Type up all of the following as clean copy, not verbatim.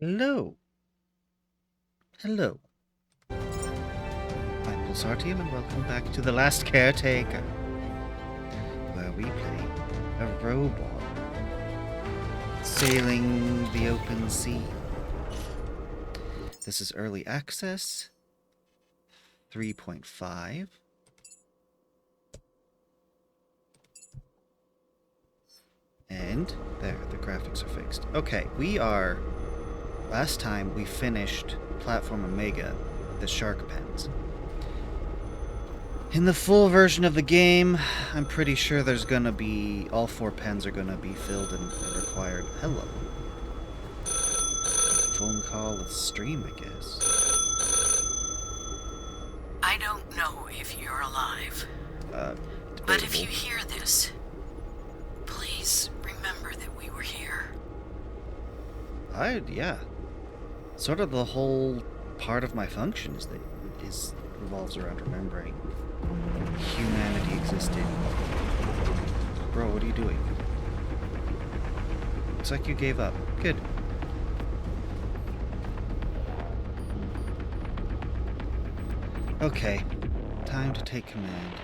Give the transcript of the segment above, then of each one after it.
Hello. Hello. I'm Pulsartium and welcome back to The Last Caretaker, where we play a robot sailing the open sea. This is early access 3.5. And there, the graphics are fixed. Okay, last time we finished Platform Omega, the shark pens. In the full version of the game, I'm pretty sure there's gonna be... all 4 pens are gonna be filled and required. Hello. Phone call with stream, I guess. I don't know if you're alive. But if you hear this, please remember that we were here. Yeah. Sort of the whole part of my function revolves around remembering humanity existed. Bro, what are you doing? Looks like you gave up. Good. Okay. Time to take command.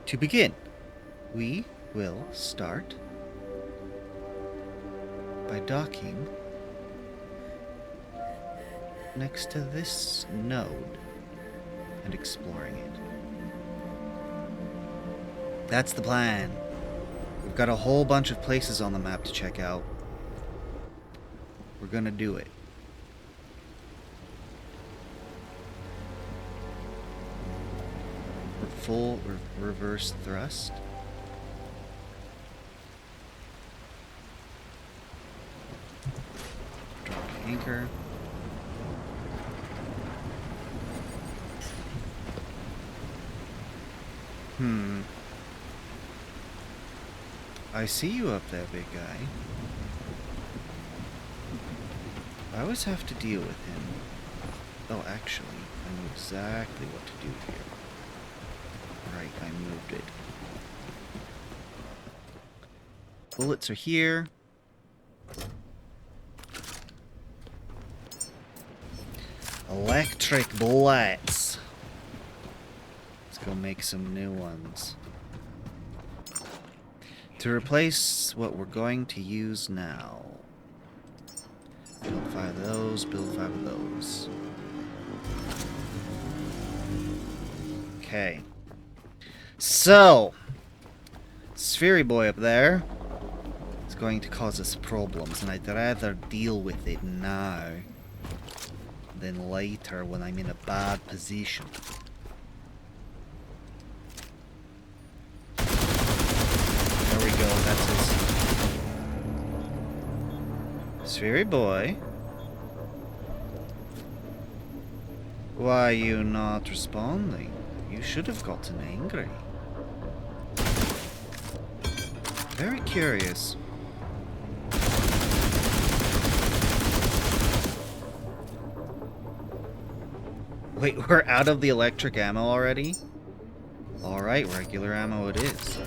To begin, we will start by docking next to this node and exploring it. That's the plan. We've got a whole bunch of places on the map to check out. We're gonna do it. Full reverse thrust. Drop anchor. I see you up there, big guy. I always have to deal with him. Oh, actually, I know exactly what to do here. Right, I moved it. Bullets are here. Electric bullets. Let's go make some new ones. To replace what we're going to use now. Build 5 of those, build 5 of those. Okay. So, Sphery Boy up there is going to cause us problems, and I'd rather deal with it now than later when I'm in a bad position. There we go, that's his. Sphery Boy. Why are you not responding? You should have gotten angry. Very curious. Wait, we're out of the electric ammo already? Alright, regular ammo it is.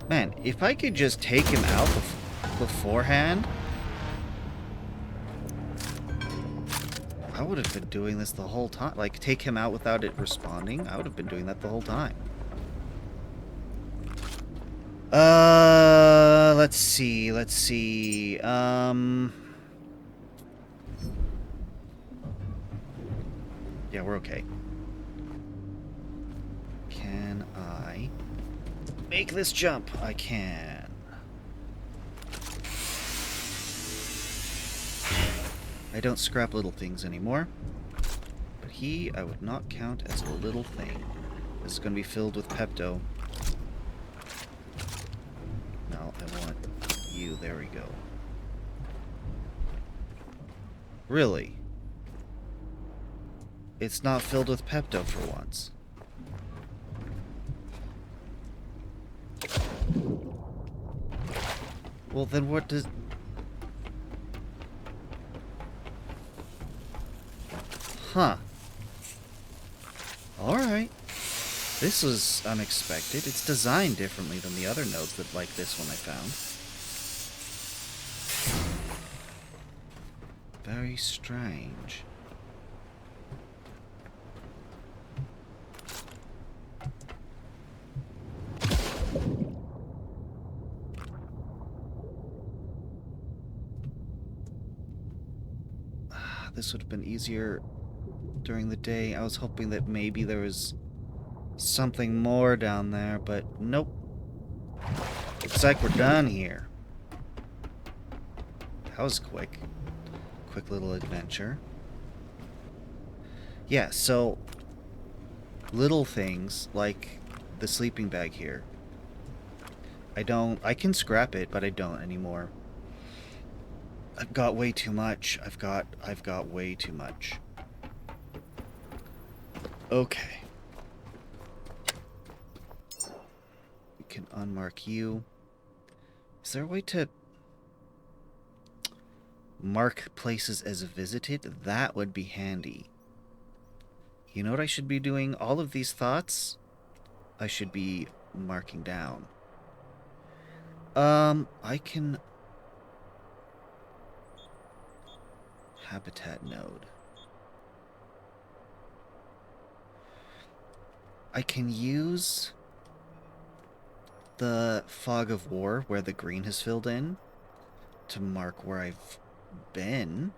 Man, if I could just take him out beforehand, I would have been doing this the whole time. Like, take him out without it responding. I would have been doing that the whole time. Let's see. Yeah, we're okay. Can I make this jump? I can. I don't scrap little things anymore. But I would not count as a little thing. This is going to be filled with Pepto. No, I want you. There we go. Really? It's not filled with Pepto for once. Well, then what does... Huh. Alright. This was unexpected. It's designed differently than the other nodes that like this one I found. Very strange. This would have been easier during the day. I was hoping that maybe there was something more down there, but nope. Looks like we're done here. That was quick. Quick little adventure. Yeah, so little things like the sleeping bag here. I can scrap it, but I don't anymore. I've got way too much. I've got way too much. Okay. We can unmark you. Is there a way to mark places as visited? That would be handy. You know what I should be doing? All of these thoughts, I should be marking down. I can... Habitat node. I can use the fog of war where the green has filled in to mark where I've been.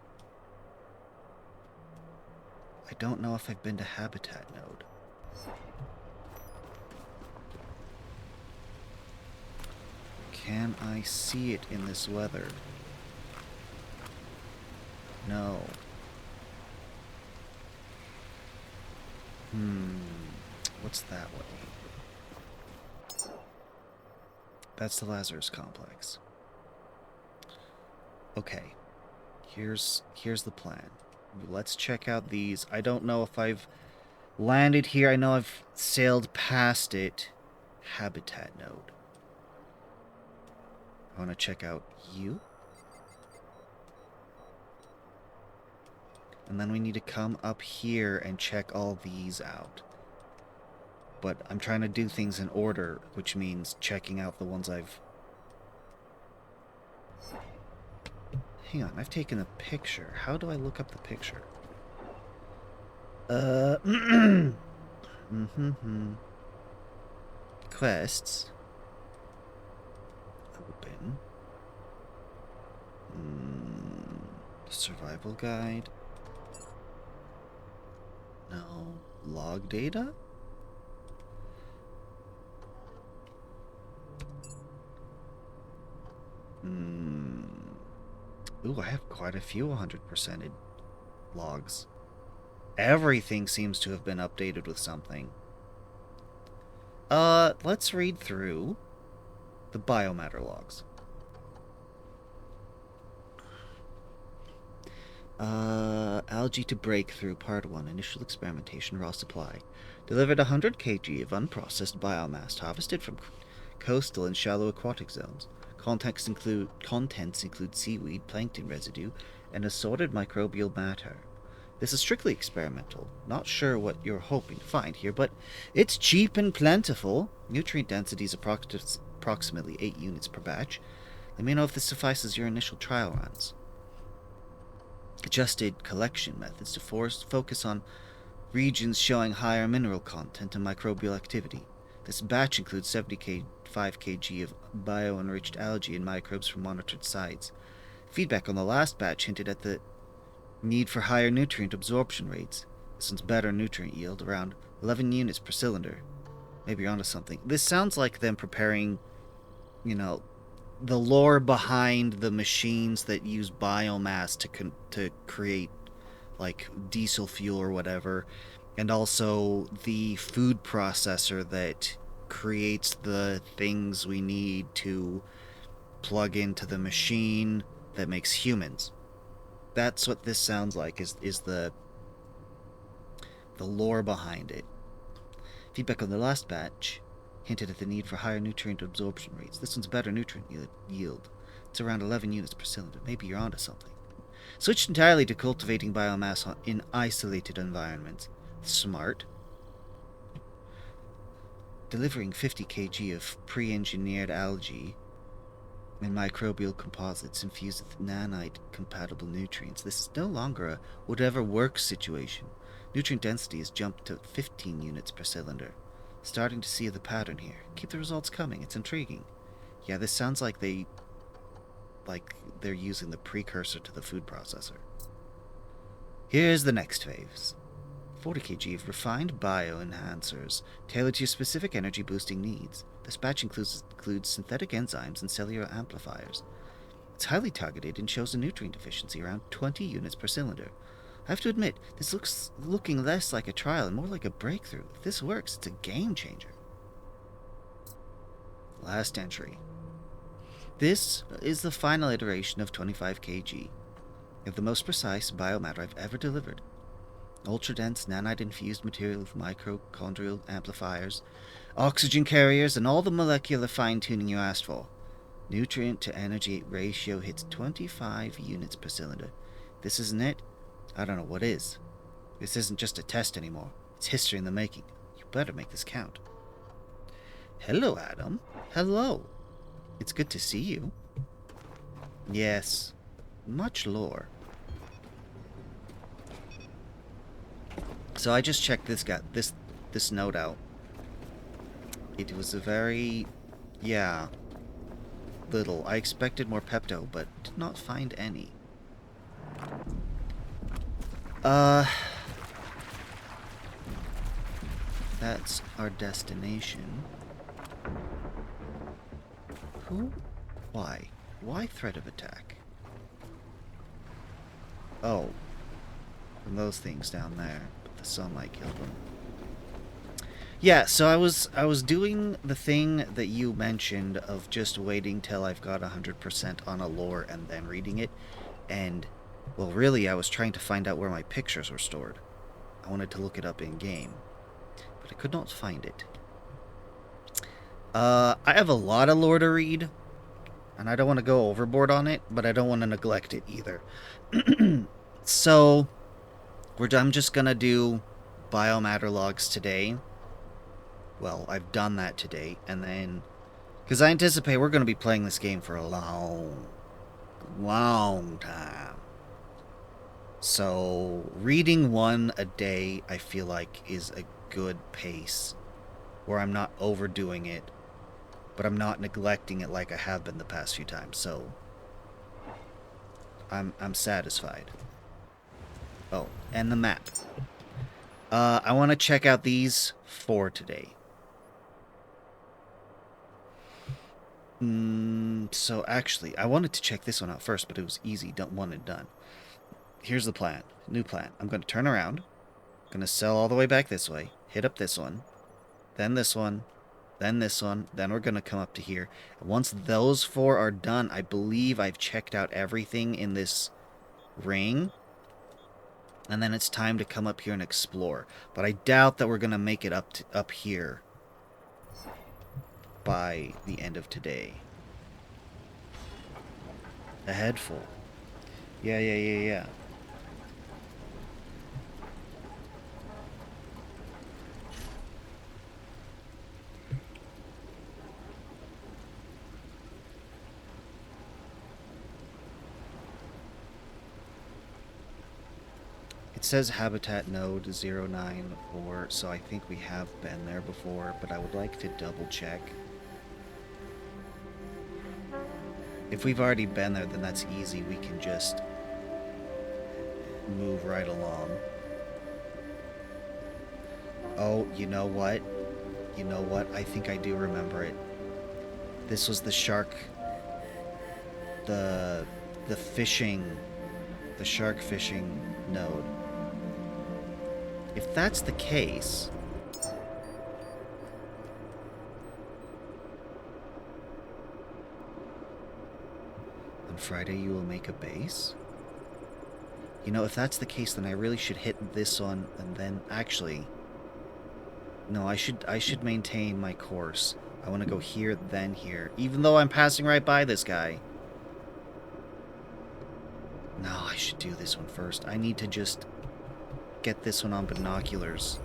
I don't know if I've been to habitat node. Can I see it in this weather? No. What's that way? That's the Lazarus complex. Okay. Here's the plan. Let's check out these. I don't know if I've landed here. I know I've sailed past it. Habitat node. I want to check out you. And then we need to come up here and check all these out. But I'm trying to do things in order, which means checking out the ones I've... Hang on, I've taken a picture. How do I look up the picture? Quests. Open. Survival guide. No. Log data? Ooh, I have quite a few 100%ed logs. Everything seems to have been updated with something. Let's read through the biomatter logs. Algae to breakthrough, part 1, initial experimentation, raw supply. Delivered 100 kg of unprocessed biomass harvested from coastal and shallow aquatic zones. Contents include seaweed, plankton residue, and assorted microbial matter. This is strictly experimental. Not sure what you're hoping to find here, but it's cheap and plentiful. Nutrient density is approximately 8 units per batch. Let me know if this suffices your initial trial runs. Adjusted collection methods to focus on regions showing higher mineral content and microbial activity. This batch includes 75 kg of bio-enriched algae and microbes from monitored sites. Feedback on the last batch hinted at the need for higher nutrient absorption rates. This one's better nutrient yield, around 11 units per cylinder. Maybe you're onto something. This sounds like them preparing, the lore behind the machines that use biomass to create, like, diesel fuel or whatever, and also the food processor that creates the things we need to plug into the machine that makes humans. That's what this sounds like, is the lore behind it. Feedback on the last batch hinted at the need for higher nutrient absorption rates. This one's better nutrient yield. It's around 11 units per cylinder. Maybe you're onto something. Switched entirely to cultivating biomass in isolated environments. Smart. Delivering 50 kg of pre-engineered algae And microbial composites infused with nanite-compatible nutrients. This is no longer a whatever works situation. Nutrient density has jumped to 15 units per cylinder. Starting to see the pattern here. Keep the results coming. It's intriguing. Yeah, this sounds like they're using the precursor to the food processor. Here's the next phase. 40 kg of refined bioenhancers tailored to your specific energy boosting needs. This batch includes synthetic enzymes and cellular amplifiers. It's highly targeted and shows a nutrient efficiency around 20 units per cylinder. I have to admit, this looking less like a trial and more like a breakthrough. If this works, it's a game changer. Last entry. This is the final iteration of 25 kg of the most precise biomatter I've ever delivered. Ultra-dense nanite-infused material with mitochondrial amplifiers, oxygen carriers, and all the molecular fine-tuning you asked for. Nutrient-to-energy ratio hits 25 units per cylinder. This isn't it? I don't know what is. This isn't just a test anymore. It's history in the making. You better make this count. Hello, Adam. Hello. It's good to see you. Yes. Much lore. So I just checked this note out. It was a very, little. I expected more Pepto, but did not find any. That's our destination. Who? Why? Why threat of attack? Oh. From those things down there. But the sunlight killed them. Yeah, so I was doing the thing that you mentioned of just waiting till I've got 100% on a lore and then reading it. And, well, really, I was trying to find out where my pictures were stored. I wanted to look it up in-game. But I could not find it. I have a lot of lore to read. And I don't want to go overboard on it, but I don't want to neglect it either. So, I'm just going to do biomatter logs today. Well, I've done that today, and then... Because I anticipate we're going to be playing this game for a long time. So, reading one a day, I feel like, is a good pace. Where I'm not overdoing it, but I'm not neglecting it like I have been the past few times, so... I'm satisfied. Oh, and the map. I want to check out these 4 today. So actually, I wanted to check this one out first, but it was easy, one and done. Here's the plan. New plan. I'm going to turn around. I'm going to sail all the way back this way. Hit up this one. Then this one. Then this one. Then we're going to come up to here. And once those 4 are done, I believe I've checked out everything in this ring. And then it's time to come up here and explore. But I doubt that we're going to make it up here by the end of today. A head full. Yeah. It says habitat node 094, so I think we have been there before, but I would like to double check. If we've already been there, then that's easy. We can just move right along. Oh, you know what? I think I do remember it. This was the shark... The shark fishing node. If that's the case... On Friday you will make a base? You know, if that's the case, then I really should hit this one, and then... Actually... No, I should maintain my course. I want to go here, then here. Even though I'm passing right by this guy. No, I should do this one first. I need to just get this one on binoculars.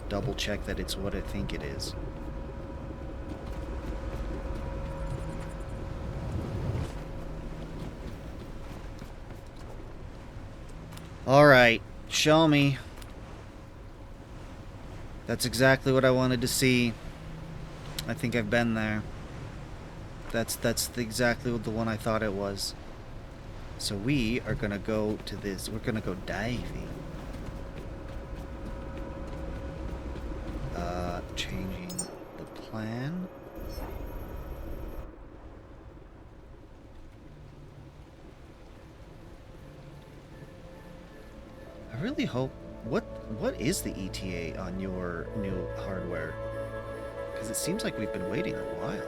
Double check that it's what I think it is. Alright, show me. That's exactly what I wanted to see. I think I've been there. That's exactly the one I thought it was. So we are gonna go to this. We're gonna go diving. Changing the plan. I really hope... What is the ETA on your new hardware? Because it seems like we've been waiting a while.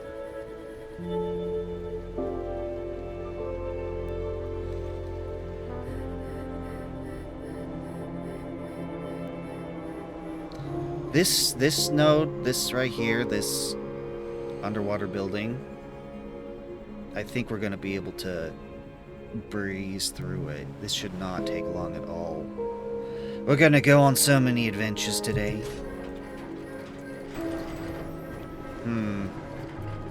This node, this right here, this underwater building, I think we're going to be able to breeze through it. This should not take long at all. We're going to go on so many adventures today.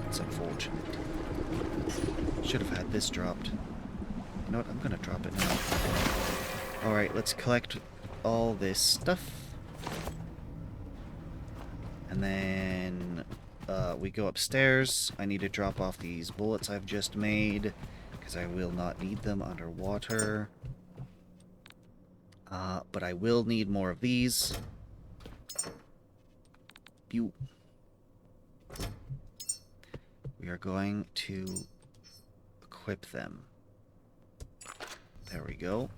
It's unfortunate. Should have had this dropped. You know what? I'm going to drop it now. Alright, let's collect all this stuff. And then we go upstairs. I need to drop off these bullets I've just made, because I will not need them underwater. But I will need more of these. We are going to equip them. There we go.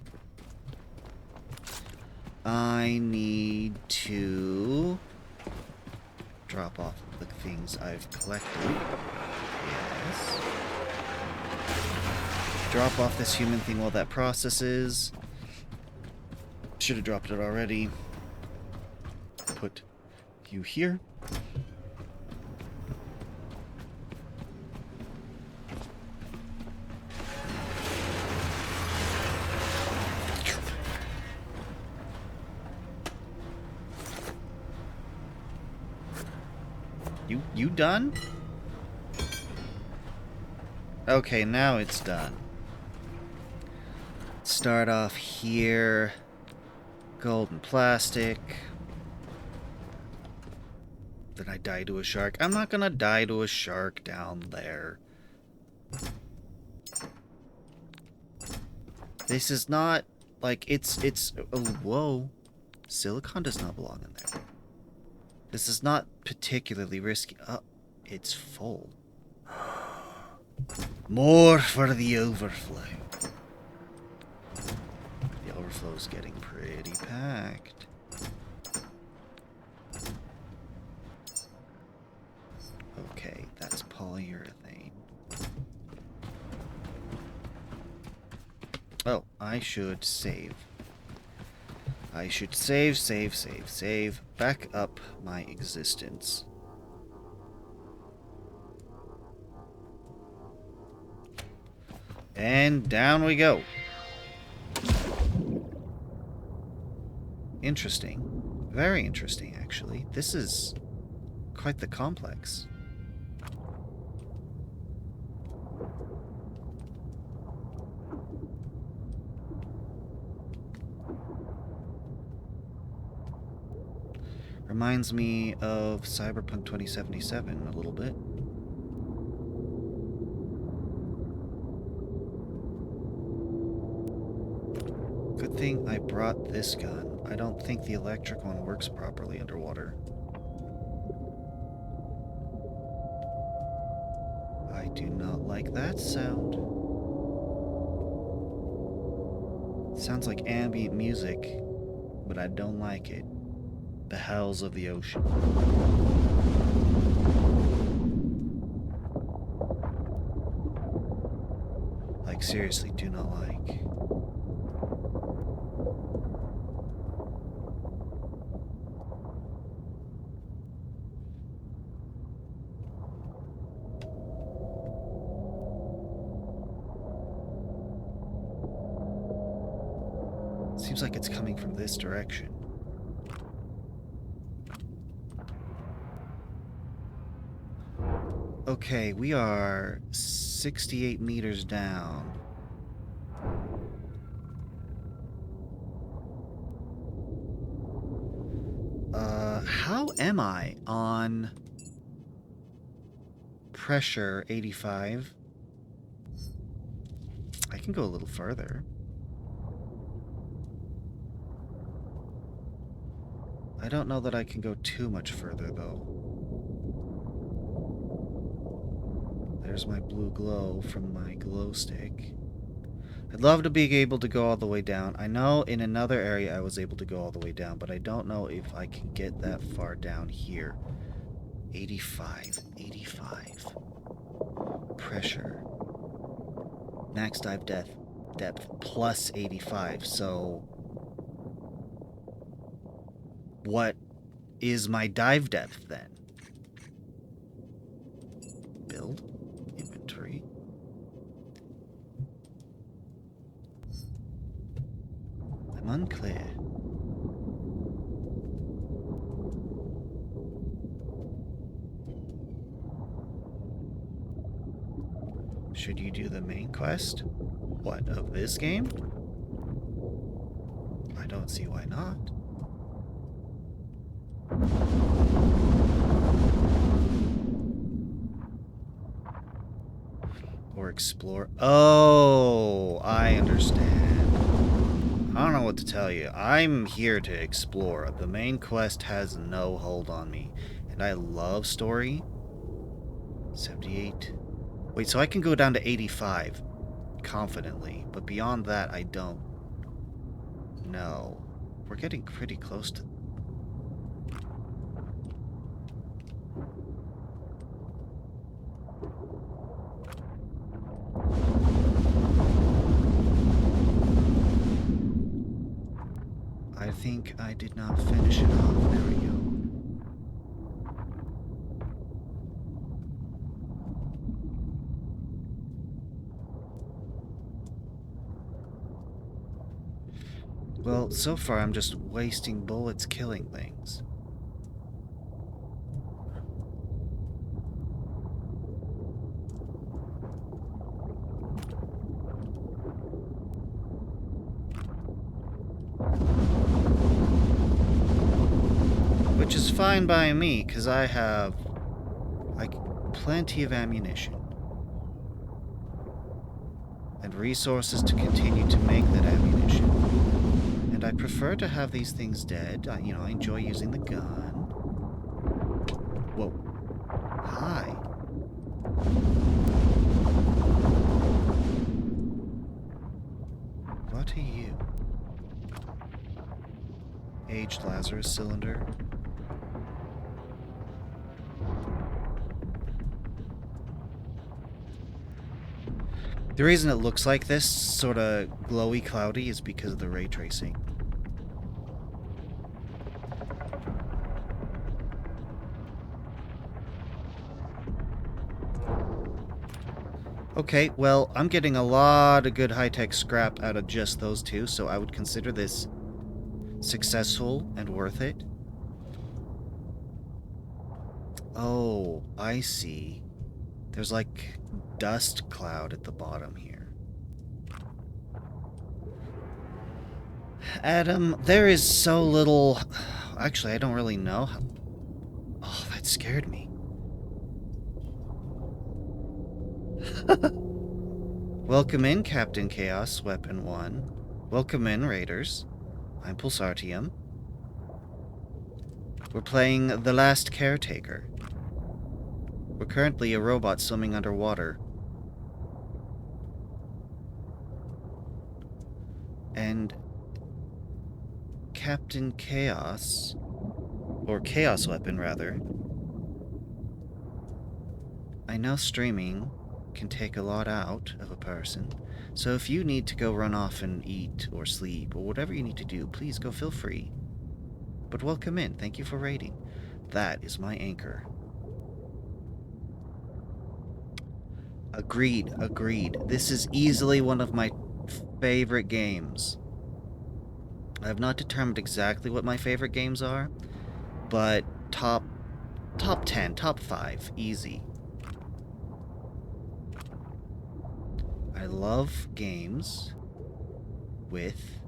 I need to drop off the things I've collected. Yes. Drop off this human thing while that processes. Should have dropped it already. Put you here. You done? Okay, now it's done. Start off here. Golden plastic. Did I die to a shark? I'm not gonna die to a shark down there. This is not like it's oh, whoa. Silicon does not belong in there. This is not particularly risky. It's full. More for the overflow. The overflow's getting pretty packed. Okay, that's polyurethane. Oh, I should save. I should save. Back up my existence. And down we go. Interesting. Very interesting, actually. This is quite the complex. Reminds me of Cyberpunk 2077 a little bit. Good thing I brought this gun. I don't think the electric one works properly underwater. I do not like that sound. It sounds like ambient music, but I don't like it. The howls of the ocean. Like, seriously, do not like. Seems like it's coming from this direction. Okay, we are 68 meters down. How am I on pressure 85? I can go a little further. I don't know that I can go too much further, though. There's my blue glow from my glow stick. I'd love to be able to go all the way down. I know in another area I was able to go all the way down, but I don't know if I can get that far down here. 85. Pressure. Max dive depth plus 85, so... what is my dive depth then? Build. Inventory. I'm unclear. Should you do the main quest? What, of this game? I don't see why not. Or explore. Oh, I understand. I don't know what to tell you. I'm here to explore. The main quest has no hold on me. And I love story. 78. Wait, so I can go down to 85 confidently, but beyond that, I don't know. We're getting pretty close to... I think I did not finish it off. There we go. Well, so far I'm just wasting bullets killing things. Which is fine by me, because I have, like, plenty of ammunition. And resources to continue to make that ammunition. And I prefer to have these things dead. I enjoy using the gun. Whoa. Hi. What are you? Aged Lazarus cylinder. The reason it looks like this, sort of glowy cloudy, is because of the ray tracing. Okay, well, I'm getting a lot of good high-tech scrap out of just those two, so I would consider this successful and worth it. Oh, I see. There's like dust cloud at the bottom here. Adam, there is so little... Actually, I don't really know how... Oh, that scared me. Welcome in, Captain Chaos, Weapon 1. Welcome in, Raiders. I'm Pulsartium. We're playing The Last Caretaker. We're currently a robot swimming underwater. And Captain Chaos, or Chaos Weapon rather, I know streaming can take a lot out of a person, so if you need to go run off and eat or sleep or whatever you need to do, please go, feel free. But welcome in, thank you for raiding. That is my anchor. Agreed. This is easily one of my favorite games. I have not determined exactly what my favorite games are, but top 10, top 5, easy. I love games with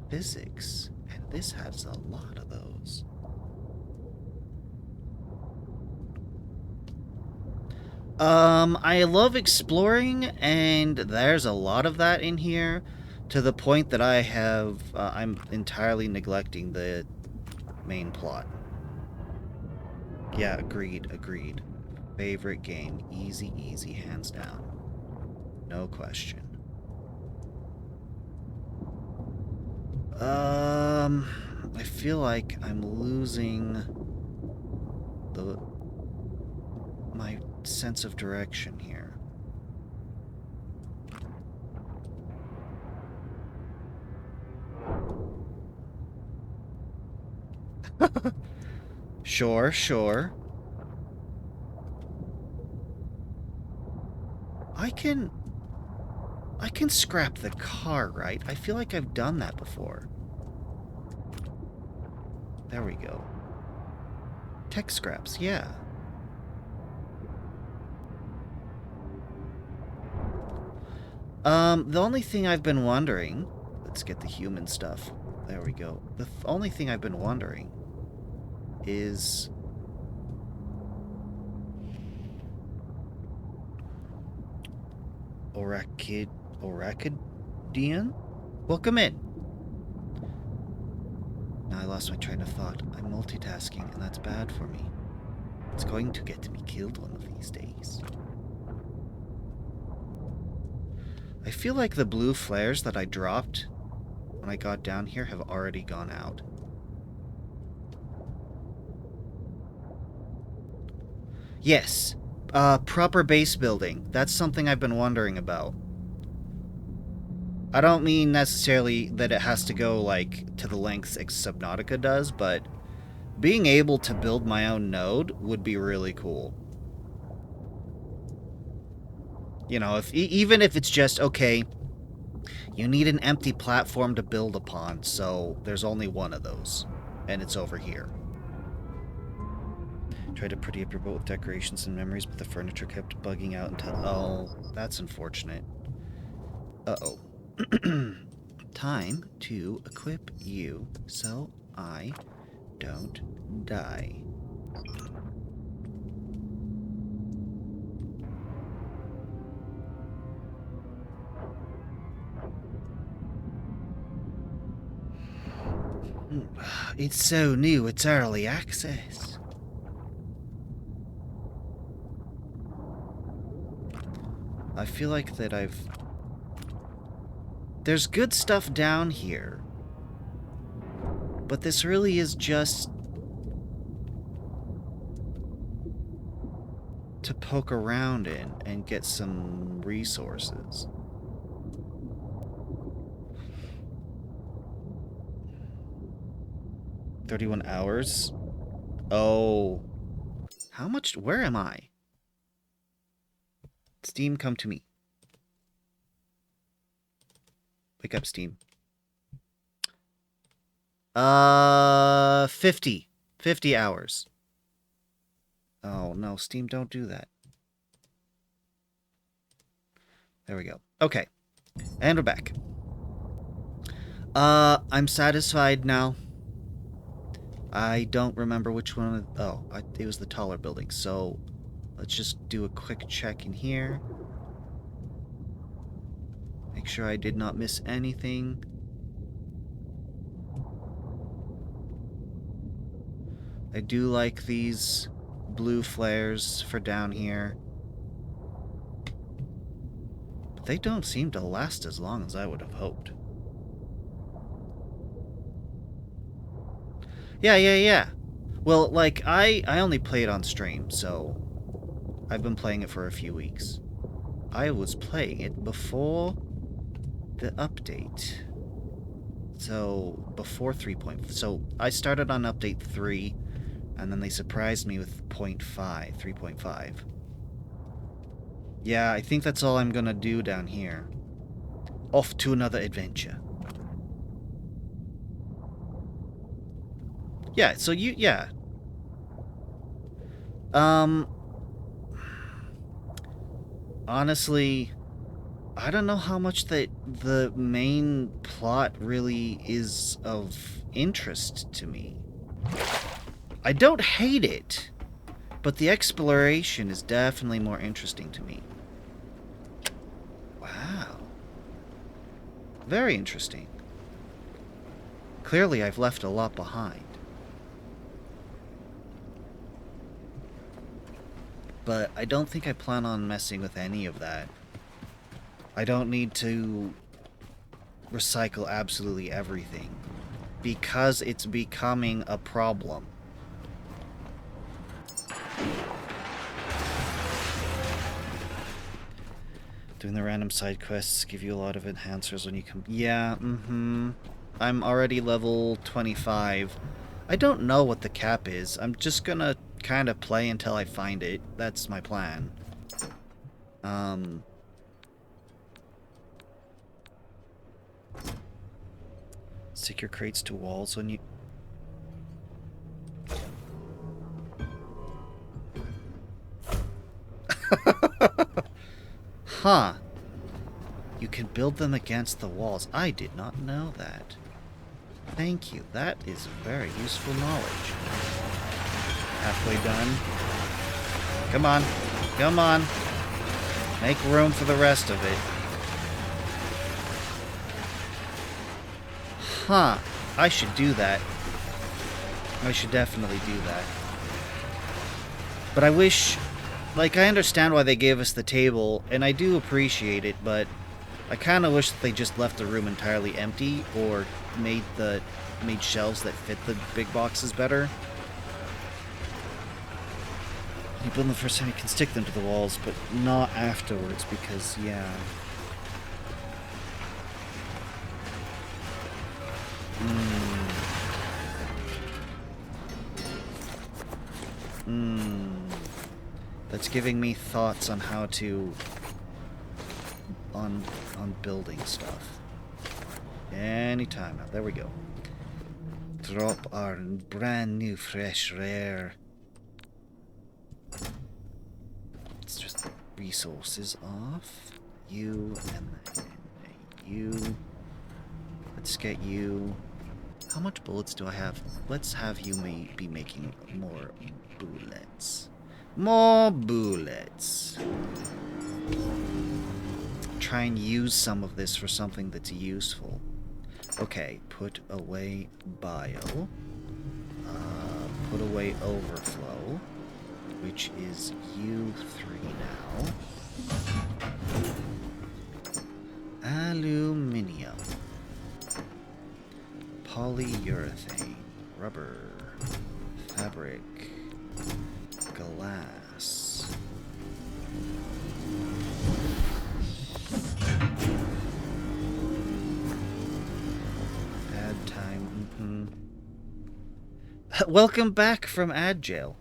physics, and this has a lot of those. I love exploring, and there's a lot of that in here, to the point that I'm entirely neglecting the main plot. Yeah, agreed. Favorite game, easy, hands down. No question. I feel like I'm losing my sense of direction here. Sure. I can scrap the car, right? I feel like I've done that before. There we go. Tech scraps, yeah. The only thing I've been wondering... Let's get the human stuff. There we go. The only thing I've been wondering is... Orakidian? Welcome in. Now I lost my train of thought. I'm multitasking, and that's bad for me. It's going to get me killed one of these days. I feel like the blue flares that I dropped when I got down here have already gone out. Yes. Proper base building. That's something I've been wondering about. I don't mean necessarily that it has to go, like, to the lengths Subnautica does, but being able to build my own node would be really cool. You know, even if it's just, okay, you need an empty platform to build upon, so there's only one of those, and it's over here. Tried to pretty up your boat with decorations and memories, but the furniture kept bugging out until... Oh, that's unfortunate. Uh-oh. Time to equip you so I don't die. It's so new, it's early access. I feel like that There's good stuff down here. But this really is just to poke around in and get some resources. $31 hours? Oh. How much? Where am I? Steam, come to me. Wake up, Steam. 50 hours. Oh, no, Steam, don't do that. There we go. Okay. And we're back. I'm satisfied now. I don't remember which one. It was the taller building. So, let's just do a quick check in here. Make sure I did not miss anything. I do like these blue flares for down here. But they don't seem to last as long as I would have hoped. Yeah. Well, like, I only play it on stream, so I've been playing it for a few weeks. I was playing it before the update. So, before 3.5. So, I started on update 3, and then they surprised me with 3.5. Yeah, I think that's all I'm gonna do down here. Off to another adventure. Yeah, so yeah. Honestly, I don't know how much the main plot really is of interest to me. I don't hate it, But the exploration is definitely more interesting to me. Wow. Very interesting. Clearly, I've left a lot behind. But I don't think I plan on messing with any of that. I don't need to recycle absolutely everything. Because it's becoming a problem. Doing the random side quests give you a lot of enhancers when you come... Yeah, I'm already level 25. I don't know what the cap is. I'm just gonna kind of play until I find it. That's my plan. Stick your crates to walls when you... Huh. You can build them against the walls. I did not know that. Thank you. That is very useful knowledge. Halfway done. Come on. Come on. Make room for the rest of it. Huh. I should do that. I should definitely do that. But I wish... Like, I understand why they gave us the table, and I do appreciate it, but I kind of wish that they just left the room entirely empty, or made shelves that fit the big boxes better. You build them the first time, you can stick them to the walls, but not afterwards, because, yeah. That's giving me thoughts on how to... on building stuff. Anytime now. There we go. Drop our brand new fresh rare. Let's just resources off. You and then you. Let's get you. How much bullets do I have? Let's have you be making more bullets. More bullets. Try and use some of this for something that's useful. Okay, put away bio. Put away overflow, which is U3 now. Aluminium. Polyurethane. Rubber. Fabric. Glass. Ad time. Welcome back from ad jail.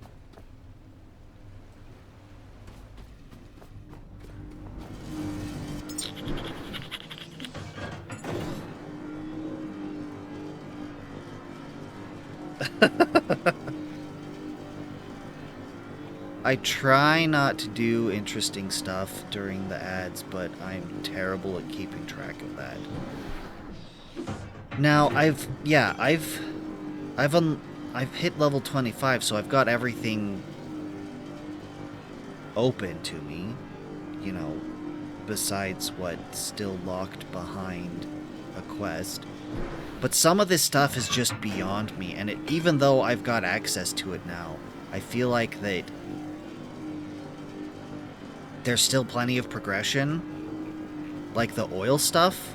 I try not to do interesting stuff during the ads, but I'm terrible at keeping track of that. Now, I've hit level 25, so I've got everything open to me, you know, besides what's still locked behind a quest. But some of this stuff is just beyond me, and even though I've got access to it now, I feel like that there's still plenty of progression. Like the oil stuff.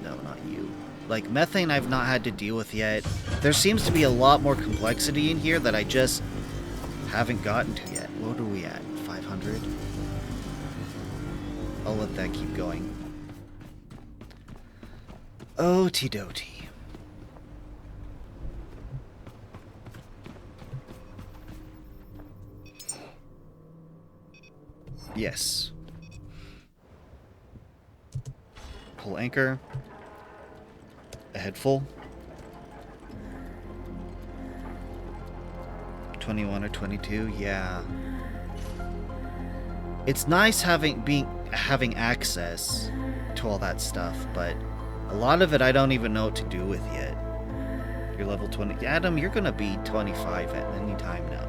No, not you. Like methane I've not had to deal with yet. There seems to be a lot more complexity in here that I just haven't gotten to yet. What are we at? 500? I'll let that keep going. Okie dokie. Yes. Pull anchor. A head full. 21 or 22, yeah. It's nice having access to all that stuff, but a lot of it I don't even know what to do with yet. You're level 20. Adam, you're gonna be 25 at any time now.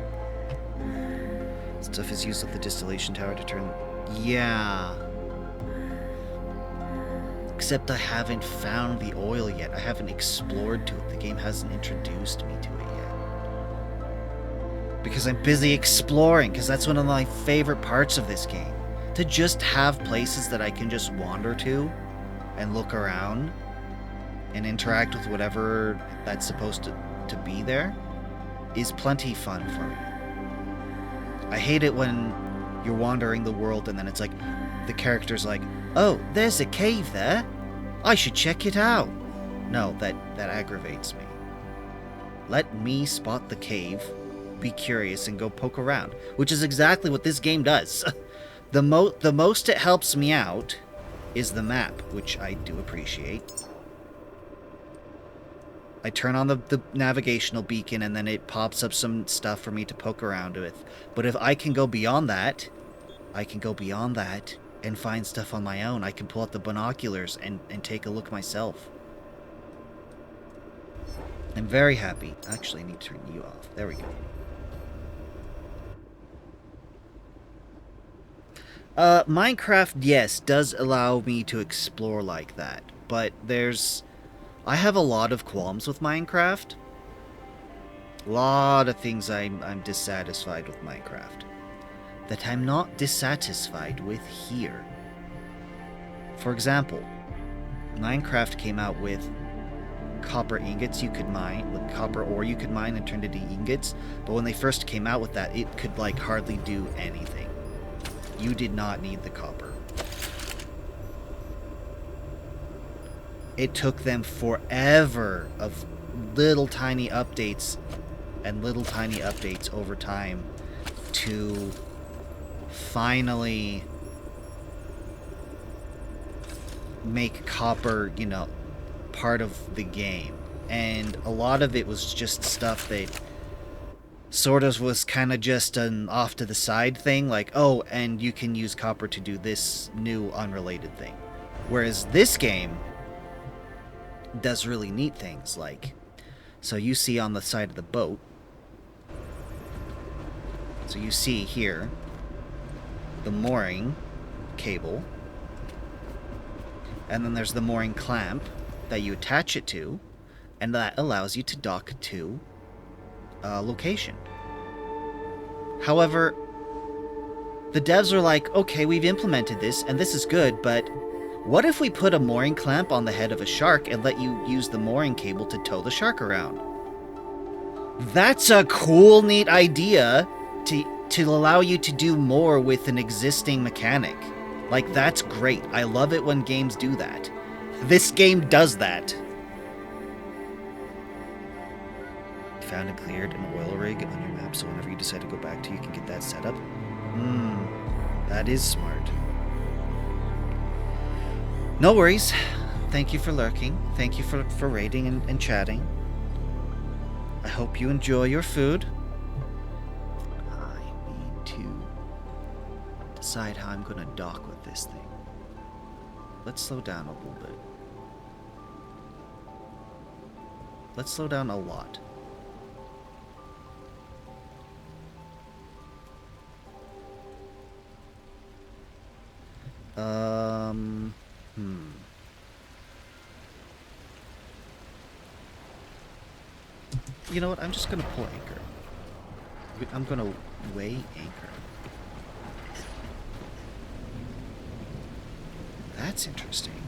Stuff is used at the distillation tower to turn... Yeah. Except I haven't found the oil yet. I haven't explored to it. The game hasn't introduced me to it yet. Because I'm busy exploring, because that's one of my favorite parts of this game. To just have places that I can just wander to and look around and interact with whatever that's supposed to be there is plenty fun for me. I hate it when you're wandering the world and then it's like, the character's like, oh, there's a cave there. I should check it out. No, that aggravates me. Let me spot the cave, be curious, and go poke around, which is exactly what this game does. The most it helps me out is the map, which I do appreciate. I turn on the navigational beacon and then it pops up some stuff for me to poke around with. But if I can go beyond that, and find stuff on my own. I can pull out the binoculars and take a look myself. I'm very happy. Actually, I need to turn you off. There we go. Minecraft, yes, does allow me to explore like that. But I have a lot of qualms with Minecraft. A lot of things I'm dissatisfied with Minecraft that I'm not dissatisfied with here. For example, Minecraft came out with copper ingots you could mine, with copper ore you could mine and turn into ingots, but when they first came out with that, it could like hardly do anything. You did not need the copper. It took them forever of little tiny updates over time to finally make copper, part of the game. And a lot of it was just stuff that sort of was kind of just an off to the side thing, like, oh, and you can use copper to do this new unrelated thing. Whereas this game does really neat things, like, so you see on the side of the boat, so you see here the mooring cable, and then there's the mooring clamp that you attach it to, and that allows you to dock to a location. However, the devs are like, okay, we've implemented this, and this is good, but what if we put a mooring clamp on the head of a shark and let you use the mooring cable to tow the shark around? That's a cool, neat idea to allow you to do more with an existing mechanic. Like, that's great. I love it when games do that. This game does that. Found and cleared an oil rig on your map, so whenever you decide to go back to, you can get that set up. That is smart. No worries. Thank you for lurking. Thank you for raiding and chatting. I hope you enjoy your food. I need to decide how I'm going to dock with this thing. Let's slow down a little bit. Let's slow down a lot. You know what? I'm just gonna pull anchor. I'm gonna weigh anchor. That's interesting.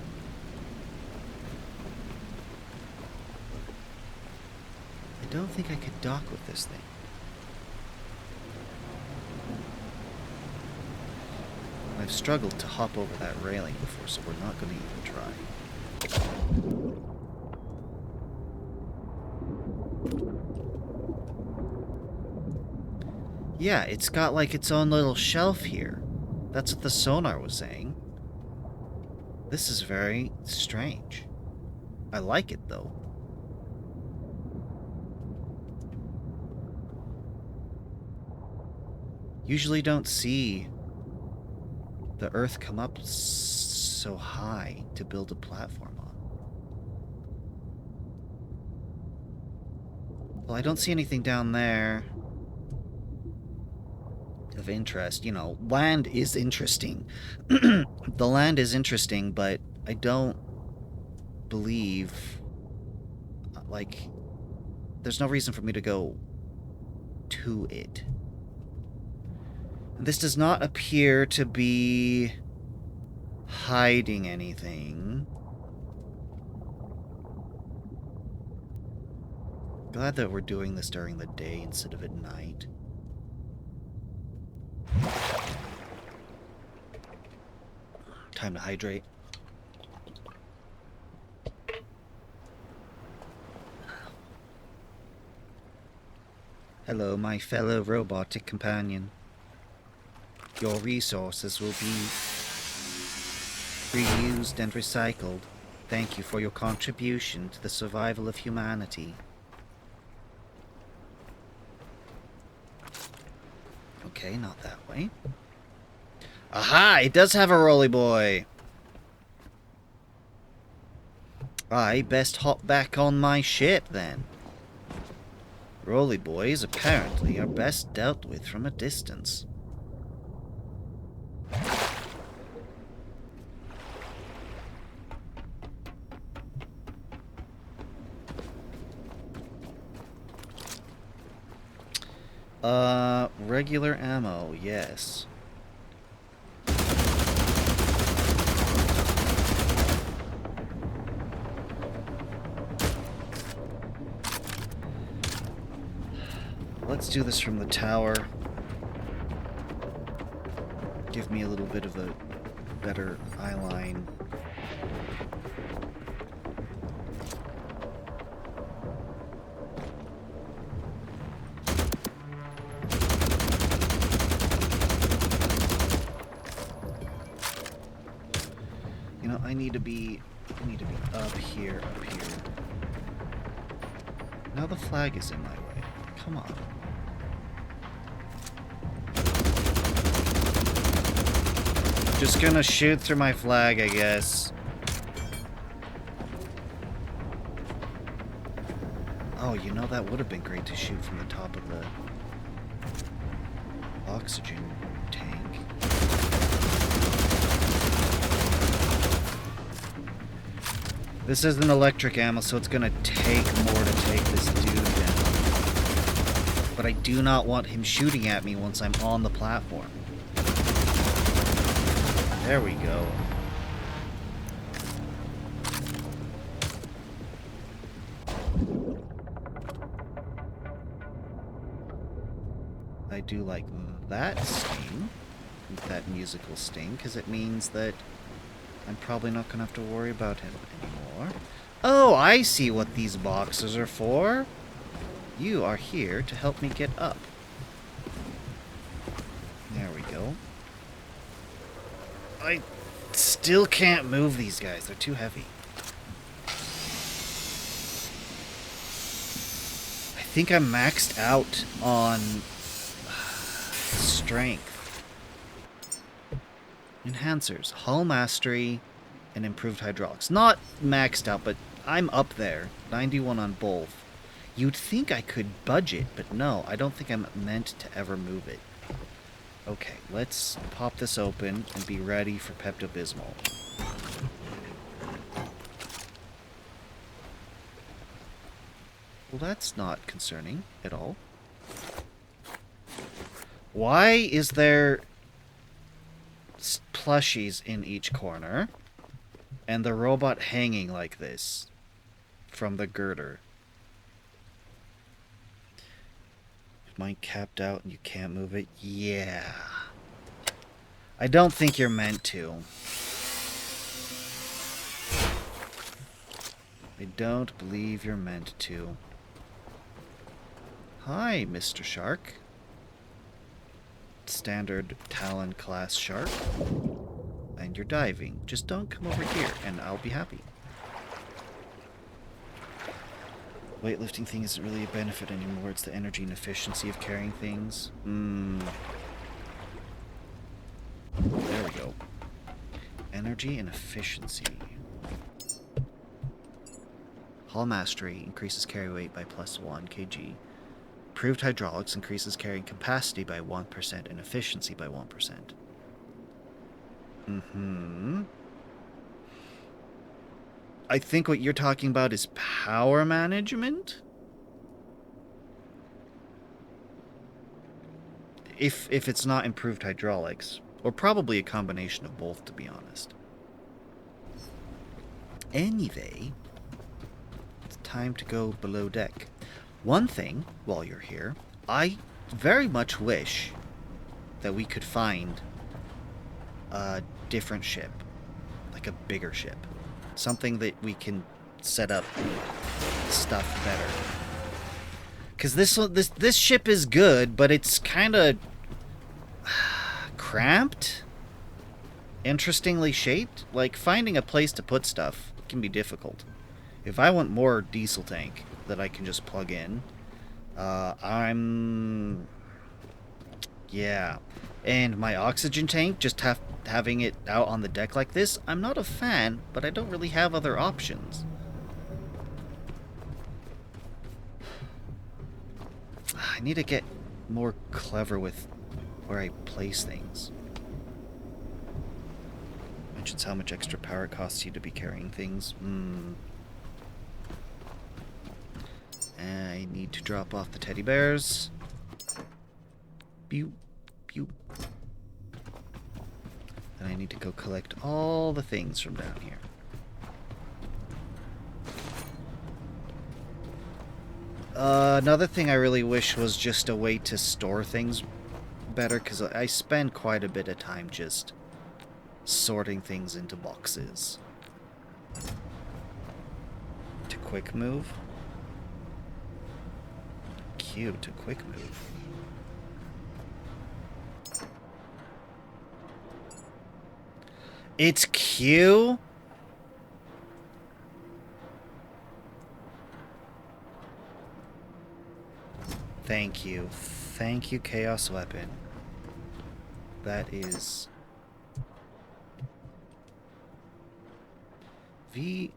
I don't think I could dock with this thing. I've struggled to hop over that railing before, so we're not going to even try. Yeah, it's got like its own little shelf here. That's what the sonar was saying. This is very strange. I like it though. Usually don't see the Earth come up so high to build a platform on. Well, I don't see anything down there. of interest. You know, land is interesting. The land is interesting, but I don't believe, like, there's no reason for me to go to it. This does not appear to be hiding anything. Glad that we're doing this during the day instead of at night. Time to hydrate. Hello, my fellow robotic companion. Your resources will be reused and recycled. Thank you for your contribution to the survival of humanity. Okay, not that way. Aha! It does have a rolly boy! I best hop back on my ship, then. Rolly boys, apparently, are best dealt with from a distance. Regular ammo, yes. Let's do this from the tower. Give me a little bit of a better eye line. You know, I need to be up here. Now the flag is in my way. Come on. Just gonna shoot through my flag, I guess. Oh, you know, that would have been great to shoot from the top of the oxygen tank. This is an electric ammo, so it's gonna take more to take this dude down. But I do not want him shooting at me once I'm on the platform. There we go. I do like that sting, that musical sting, because it means that I'm probably not going to have to worry about him anymore. Oh, I see what these boxes are for. You are here to help me get up. There we go. I still can't move these guys. They're too heavy. I think I'm maxed out on strength. Enhancers, hull mastery, and improved hydraulics. Not maxed out, but I'm up there. 91 on both. You'd think I could budget, but no, I don't think I'm meant to ever move it. Okay, let's pop this open and be ready for Pepto-Bismol. Well, that's not concerning at all. Why is there plushies in each corner and the robot hanging like this from the girder? Mine capped out and you can't move it? Yeah. I don't think you're meant to. I don't believe you're meant to. Hi, Mr. Shark. Standard Talon class shark. And you're diving. Just don't come over here and I'll be happy. Weightlifting thing isn't really a benefit anymore. It's the energy and efficiency of carrying things. There we go. Energy and efficiency. Hull mastery increases carry weight by +1 kg. Improved hydraulics increases carrying capacity by 1% and efficiency by 1%. I think what you're talking about is power management? If it's not improved hydraulics. Or probably a combination of both, to be honest. Anyway, it's time to go below deck. One thing, while you're here, I very much wish that we could find a different ship. Like a bigger ship. Something that we can set up stuff better. Because this ship is good, but it's kind of cramped. Interestingly shaped. Like, finding a place to put stuff can be difficult. If I want more diesel tank that I can just plug in, yeah. And my oxygen tank, just having it out on the deck like this, I'm not a fan, but I don't really have other options. I need to get more clever with where I place things. Mentions how much extra power it costs you to be carrying things. I need to drop off the teddy bears. Pew, pew. And I need to go collect all the things from down here. Another thing I really wish was just a way to store things better, because I spend quite a bit of time just sorting things into boxes. To quick move. Q to quick move. It's Q? Thank you. Thank you, Chaos Weapon. That is... V...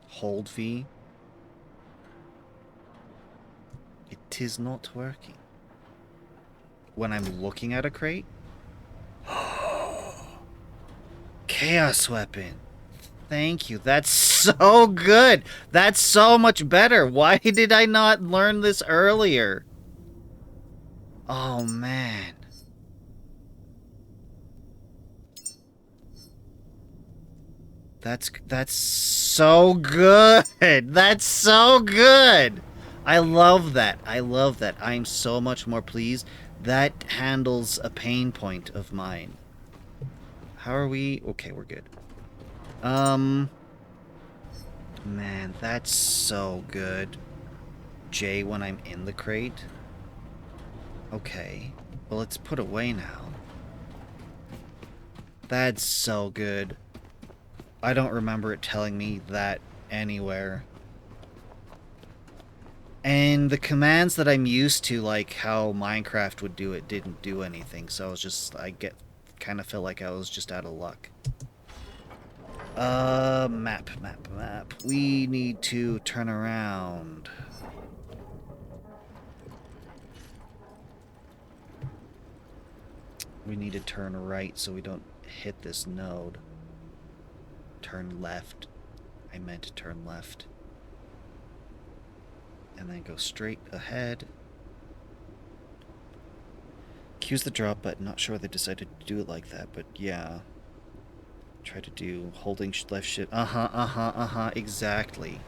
Hold V. It is not working. When I'm looking at a crate? Chaos Weapon. Thank you. That's so good. That's so much better. Why did I not learn this earlier? Oh, man. That's so good. That's so good. I love that. I love that. I'm so much more pleased. That handles a pain point of mine. How are we? Okay, we're good. Man, that's so good. J when I'm in the crate. Okay. Well, it's put away now. That's so good. I don't remember it telling me that anywhere. And the commands that I'm used to, like how Minecraft would do it, didn't do anything. So I was just, kind of felt like I was just out of luck. Map. We need to turn around. We need to turn right so we don't hit this node. Turn left. I meant to turn left. And then go straight ahead. Q's the drop button. Not sure they decided to do it like that, but yeah. Try to do holding left shift. Exactly.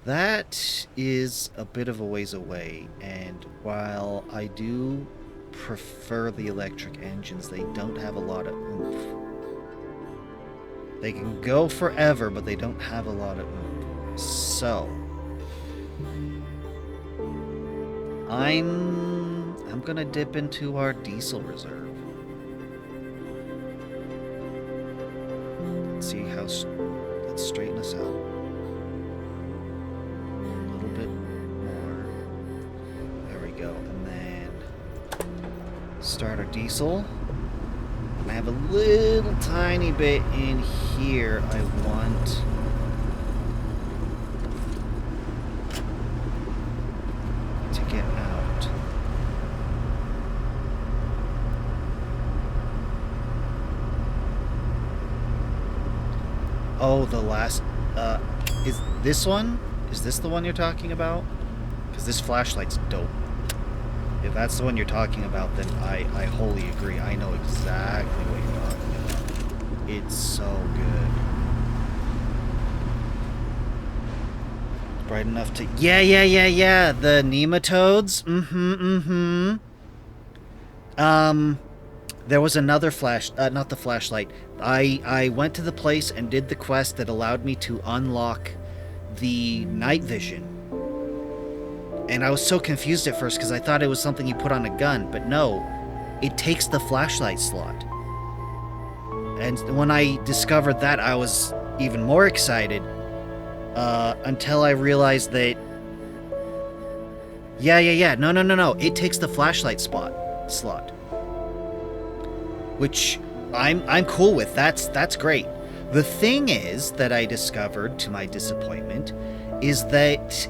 That is a bit of a ways away, and while I do prefer the electric engines, they don't have a lot of oomph. They can go forever, but they don't have a lot of oomph. So I'm gonna dip into our diesel reserve. Let's see how let's straighten us out. A little bit more. There we go. And then start our diesel. And I have a little tiny bit in here I want get out? Oh, the last... is this one? Is this the one you're talking about? Because this flashlight's dope. If that's the one you're talking about, then I wholly agree. I know exactly what you're talking about. It's so good. Bright enough to... Yeah. The nematodes. There was another not the flashlight. I went to the place and did the quest that allowed me to unlock the night vision. And I was so confused at first because I thought it was something you put on a gun, but no, it takes the flashlight slot. And when I discovered that, I was even more excited, until I realized that... Yeah. No. It takes the flashlight slot. Which I'm cool with. That's great. The thing is that I discovered, to my disappointment, is that,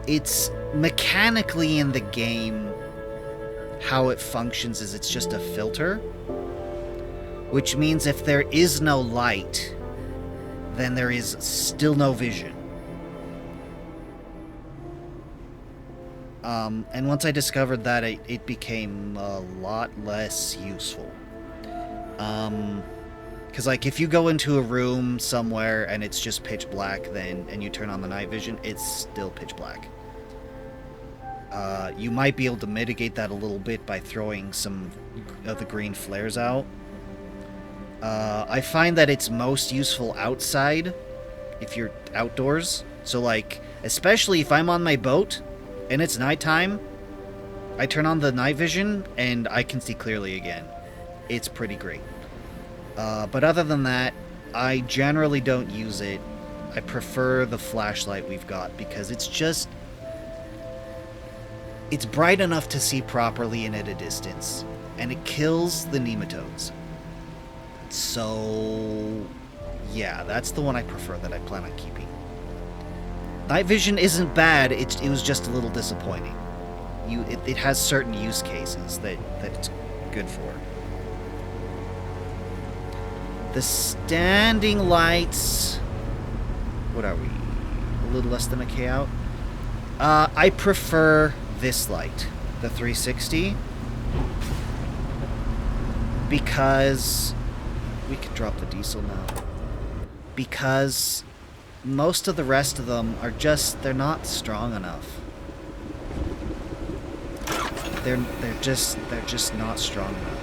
it's mechanically in the game, how it functions is it's just a filter, which means if there is no light, then there is still no vision. And once I discovered that, it became a lot less useful. Because, like, if you go into a room somewhere and it's just pitch black, and you turn on the night vision, it's still pitch black. You might be able to mitigate that a little bit by throwing some of the green flares out. I find that it's most useful outside, if you're outdoors. So, like, especially if I'm on my boat and it's nighttime, I turn on the night vision and I can see clearly again. It's pretty great. But other than that, I generally don't use it. I prefer the flashlight we've got because it's just... It's bright enough to see properly and at a distance, and it kills the nematodes. So, yeah, that's the one I prefer that I plan on keeping. Night vision isn't bad, it was just a little disappointing. It has certain use cases that it's good for. The standing lights... What are we? A little less than a K out? I prefer this light, the 360, because... We could drop the diesel now. Because most of the rest of them are just... They're not strong enough. They're just not strong enough.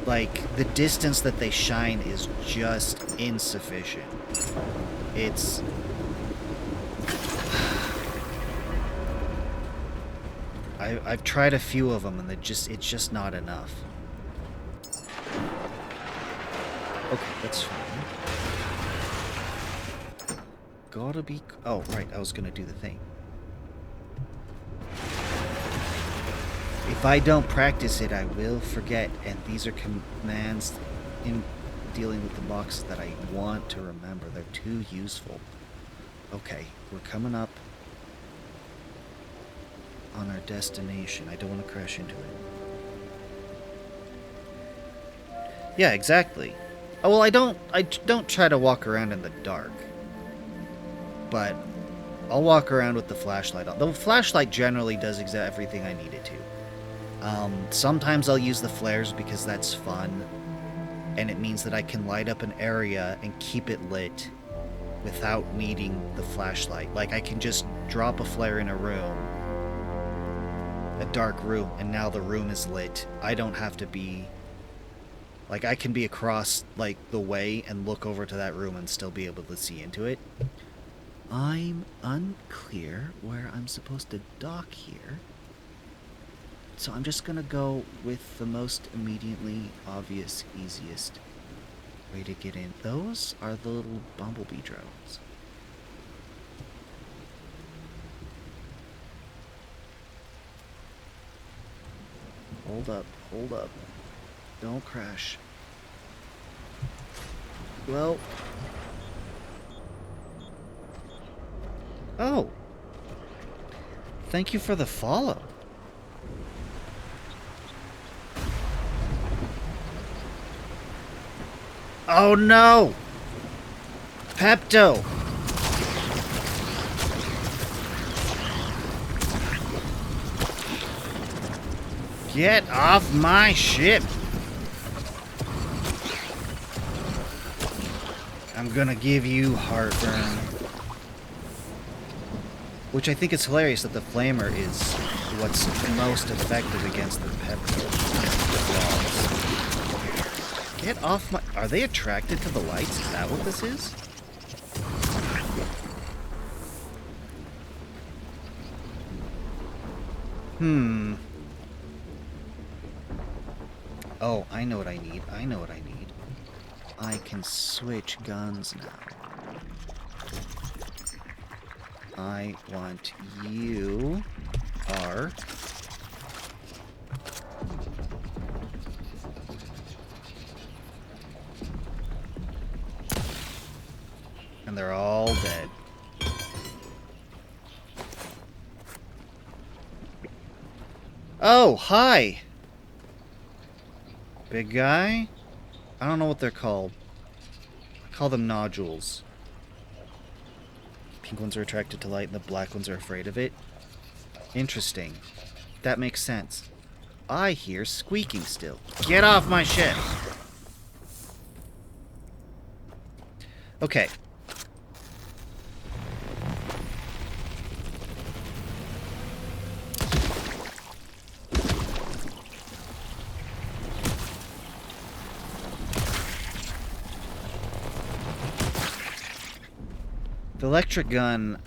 Like, the distance that they shine is just insufficient. It's... I've tried a few of them, and it's just not enough. Okay, that's fine. Gotta be... Oh, right, I was gonna do the thing. If I don't practice it, I will forget, and these are commands in dealing with the boxes that I want to remember. They're too useful. Okay, we're coming up on our destination. I don't want to crash into it. Yeah, exactly. Oh, well, I don't try to walk around in the dark. But I'll walk around with the flashlight on. The flashlight generally does everything I need it to. Sometimes I'll use the flares because that's fun, and it means that I can light up an area and keep it lit without needing the flashlight. Like, I can just drop a flare in a room, a dark room, and now the room is lit. I don't have to be... Like, I can be across, like, the way and look over to that room and still be able to see into it. I'm unclear where I'm supposed to dock here. So I'm just gonna go with the most immediately obvious, easiest way to get in. Those are the little bumblebee drones. Hold up, hold up. Don't crash. Well, Oh. Thank you for the follow. Oh no! Pepto! Get off my ship! I'm gonna give you heartburn. Which I think is hilarious that the flamer is what's most effective against the Pepto. Get off my... Are they attracted to the lights? Is that what this is? Oh, I know what I need. I know what I need. I can switch guns now. I want you... R. And they're all dead. Oh, hi! Big guy? I don't know what they're called. I call them nodules. Pink ones are attracted to light and the black ones are afraid of it. Interesting. That makes sense. I hear squeaking still. Get off my ship! Okay. The electric gun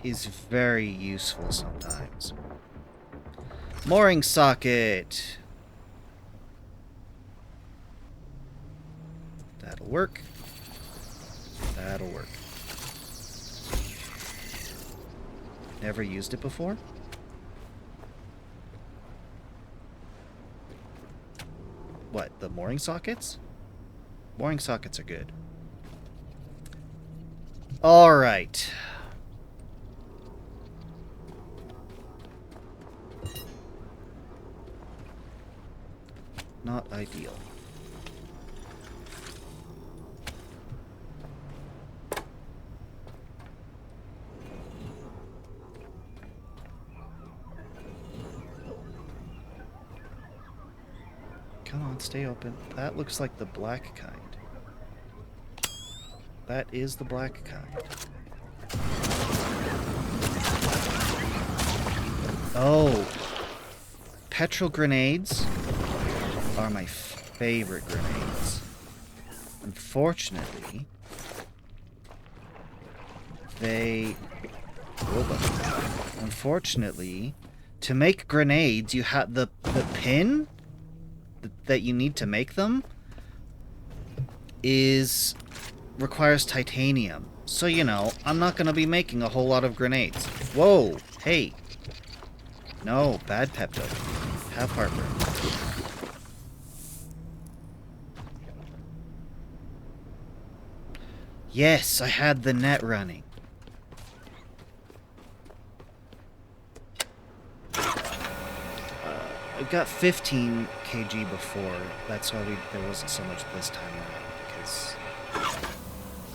is very useful sometimes. Mooring socket. That'll work. That'll work. Never used it before? What, the mooring sockets? Mooring sockets are good. Alright. Not ideal. Come on, stay open. That looks like the black kind. That is the black kind. Oh. Petrol grenades are my favorite grenades. Unfortunately, Unfortunately, to make grenades, you have the pin that you need to make them requires titanium. So, you know, I'm not going to be making a whole lot of grenades. Whoa, hey. No, bad Pepto. Have heartburn. Yes, I had the net running. I got 15 kg before. That's why there wasn't so much this time around, because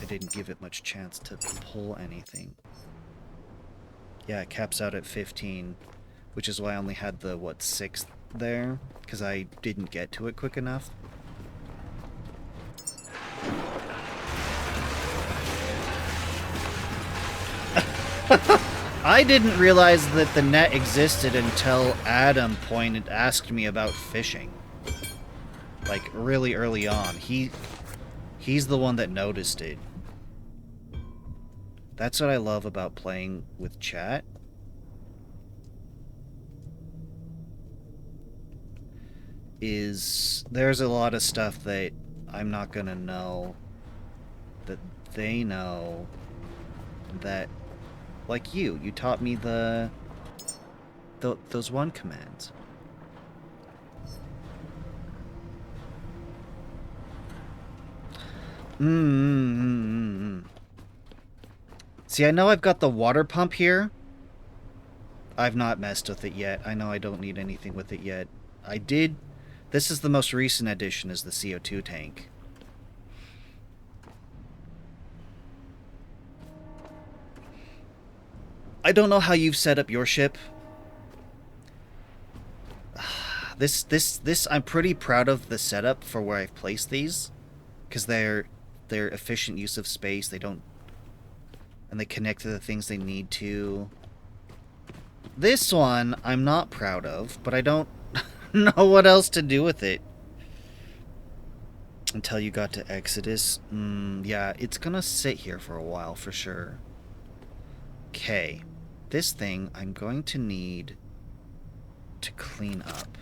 I didn't give it much chance to pull anything. Yeah, it caps out at 15, which is why I only had the, 6th there, because I didn't get to it quick enough. I didn't realize that the net existed until Adam asked me about fishing. Like, really early on. He's the one that noticed it. That's what I love about playing with chat. There's a lot of stuff that I'm not gonna know that they know that, like you taught me those one commands. See, I know I've got the water pump here. I've not messed with it yet. I know I don't need anything with it yet. I did... This is the most recent addition, is the CO2 tank. I don't know how you've set up your ship. This I'm pretty proud of the setup for where I've placed these, because they're efficient use of space. They don't, and they connect to the things they need to. This one I'm not proud of, but I don't know what else to do with it. Until you got to Exodus. Yeah, it's gonna sit here for a while for sure. Okay. This thing I'm going to need to clean up.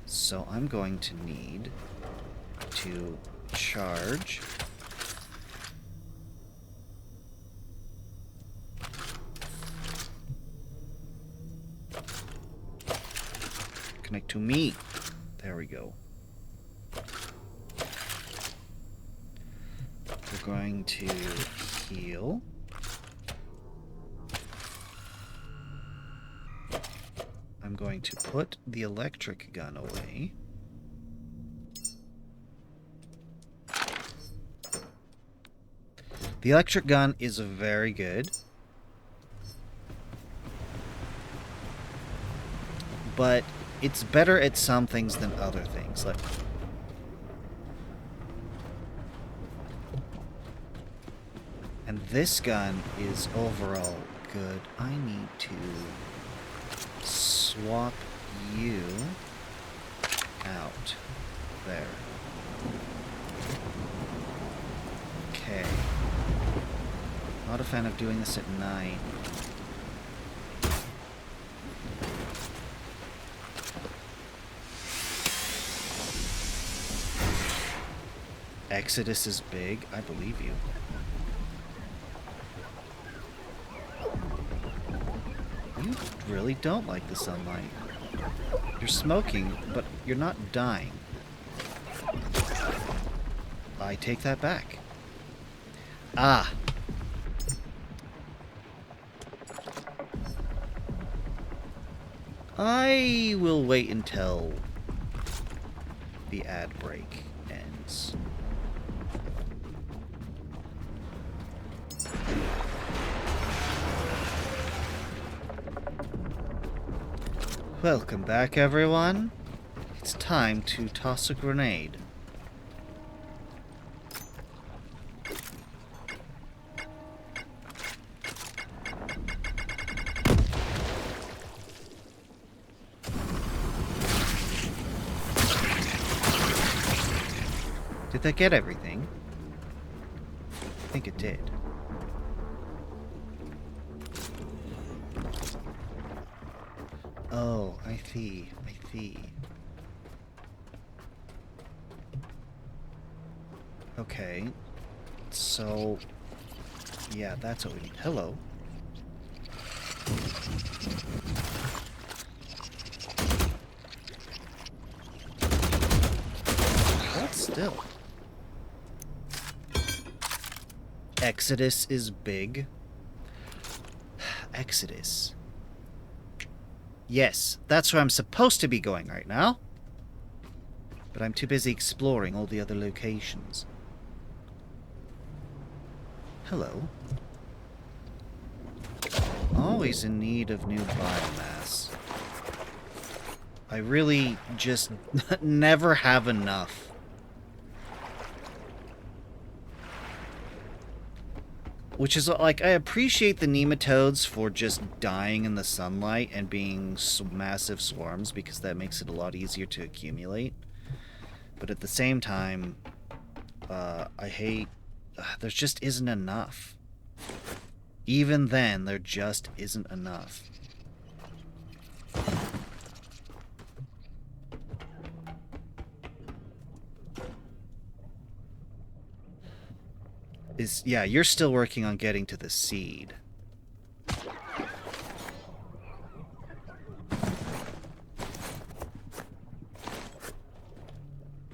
So I'm going to need to charge. Connect to me. There we go. We're going to heal. I'm going to put the electric gun away. The electric gun is very good. But it's better at some things than other things. Like, and this gun is overall good. I need to swap you out. There. Okay. Not a fan of doing this at night. Exodus is big. I believe you. You really don't like the sunlight. You're smoking, but you're not dying. I take that back. Ah. I will wait until the ad break ends. Welcome back, everyone. It's time to toss a grenade. Did that get everything? I think it did. Oh, I see. I see. Okay. So, yeah, that's what we need. Hello. Hold still. Exodus is big. Exodus. Yes, that's where I'm supposed to be going right now. But I'm too busy exploring all the other locations. Hello. Always in need of new biomass. I really just never have enough. Which is, like, I appreciate the nematodes for just dying in the sunlight and being massive swarms, because that makes it a lot easier to accumulate. But at the same time, I hate... there just isn't enough. Even then, there just isn't enough. Yeah, you're still working on getting to the seed.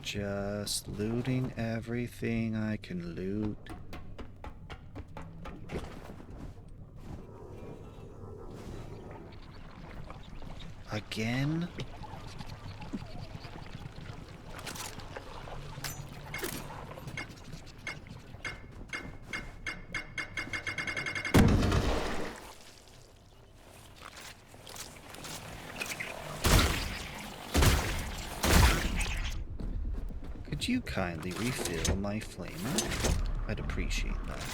Just looting everything I can loot. Again? Could you kindly refill my flamer? I'd appreciate that.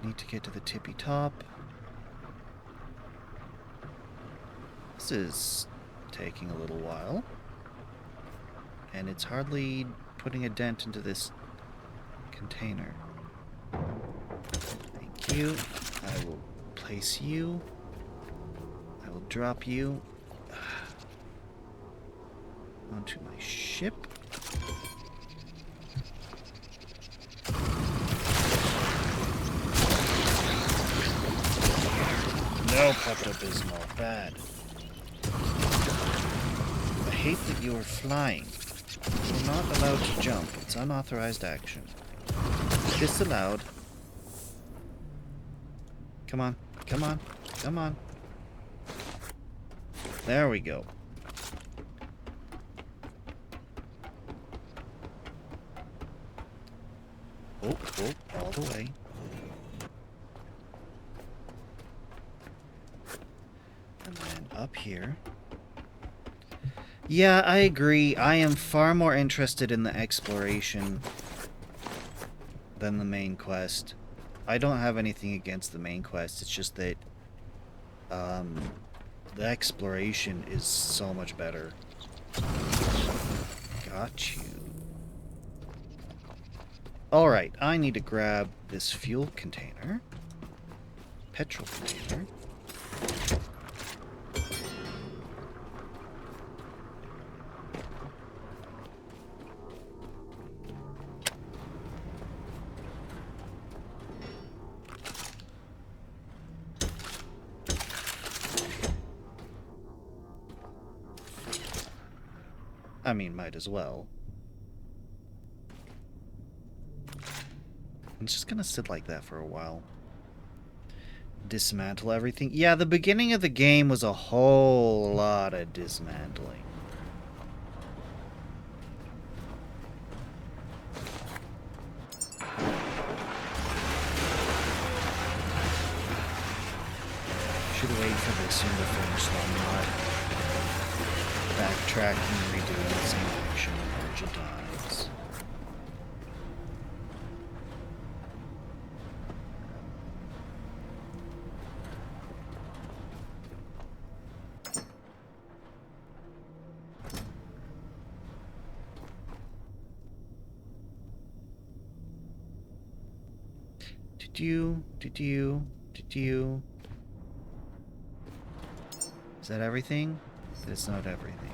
Need to get to the tippy top. This is taking a little while. And it's hardly putting a dent into this container. Thank you. I will place you. I will drop you onto my ship. No, Pepto-Bismol. Bad. I hate that you are flying. You're not allowed to jump. It's unauthorized action. Disallowed. Come on. Come on. Come on. There we go. Oh, all the way. And then up here. Yeah, I agree. I am far more interested in the exploration than the main quest. I don't have anything against the main quest. It's just that the exploration is so much better. Got you. Alright, I need to grab this fuel container. Petrol container. I mean, might as well. I'm just gonna sit like that for a while. Dismantle everything. Yeah, the beginning of the game was a whole lot of dismantling. Should wait for this one to finish, so I'm not backtracking and redoing the same action a bunch of times. Did you? Is that everything? That's not everything.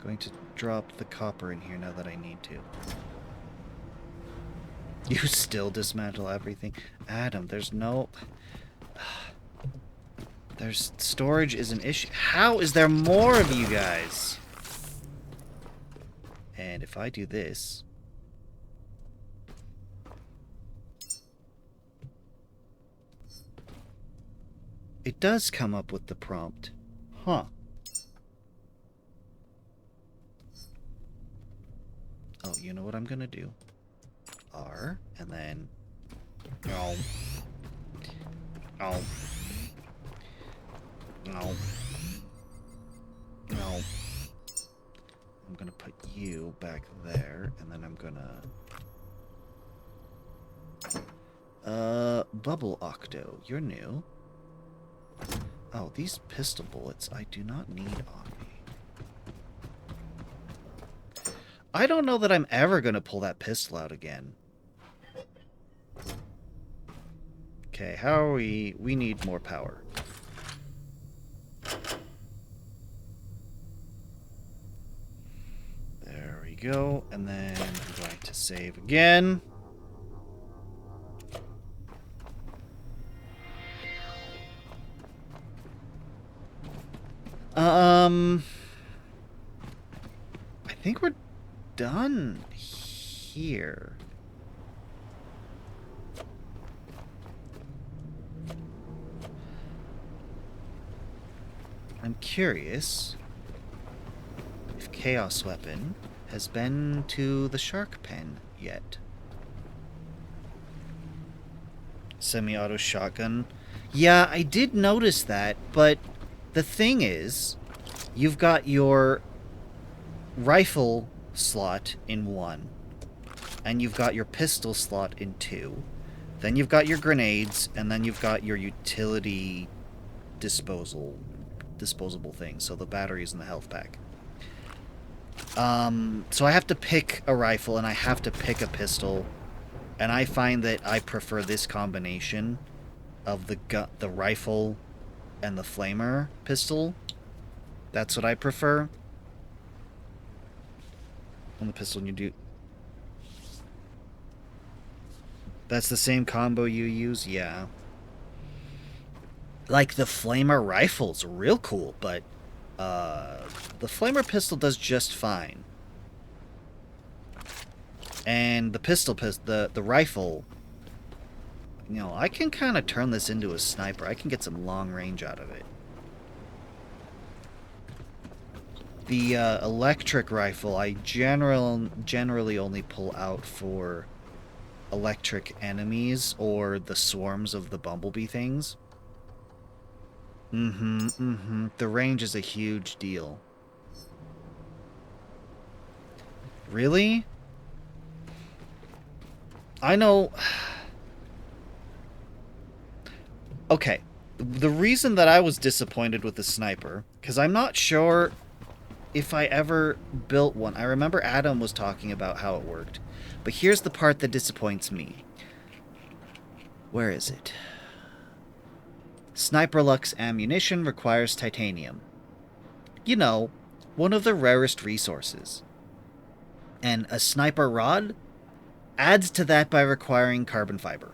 Going to drop the copper in here now that I need to. You still dismantle everything? Adam, there's no... There's... Storage is an issue. How is there more of you guys? And if I do this... It does come up with the prompt. Huh. Oh, you know what I'm gonna do? R, and then... No. No. No. No. I'm gonna put you back there, and then I'm gonna... Bubble Octo, you're new. Oh, these pistol bullets I do not need on me. I don't know that I'm ever going to pull that pistol out again. Okay, how are we? We need more power. There we go. And then I'm going to save again. I think we're done here. I'm curious if Chaos Weapon has been to the shark pen yet. Semi-auto shotgun. Yeah, I did notice that, but the thing is, you've got your rifle slot in 1, and you've got your pistol slot in 2. Then you've got your grenades, and then you've got your utility disposable thing, so the batteries and the health pack. So I have to pick a rifle, and I have to pick a pistol, and I find that I prefer this combination of the rifle and the flamer pistol. That's what I prefer. On the pistol, you do... That's the same combo you use? Yeah. Like, the flamer rifle's real cool, but the flamer pistol does just fine. And the rifle, you know, I can kind of turn this into a sniper. I can get some long range out of it. The electric rifle, I generally only pull out for electric enemies or the swarms of the bumblebee things. The range is a huge deal. Really? I know... Okay. The reason that I was disappointed with the sniper, because I'm not sure if I ever built one. I remember Adam was talking about how it worked. But here's the part that disappoints me. Where is it? Sniper Lux ammunition requires titanium. You know, one of the rarest resources. And a sniper rod adds to that by requiring carbon fiber.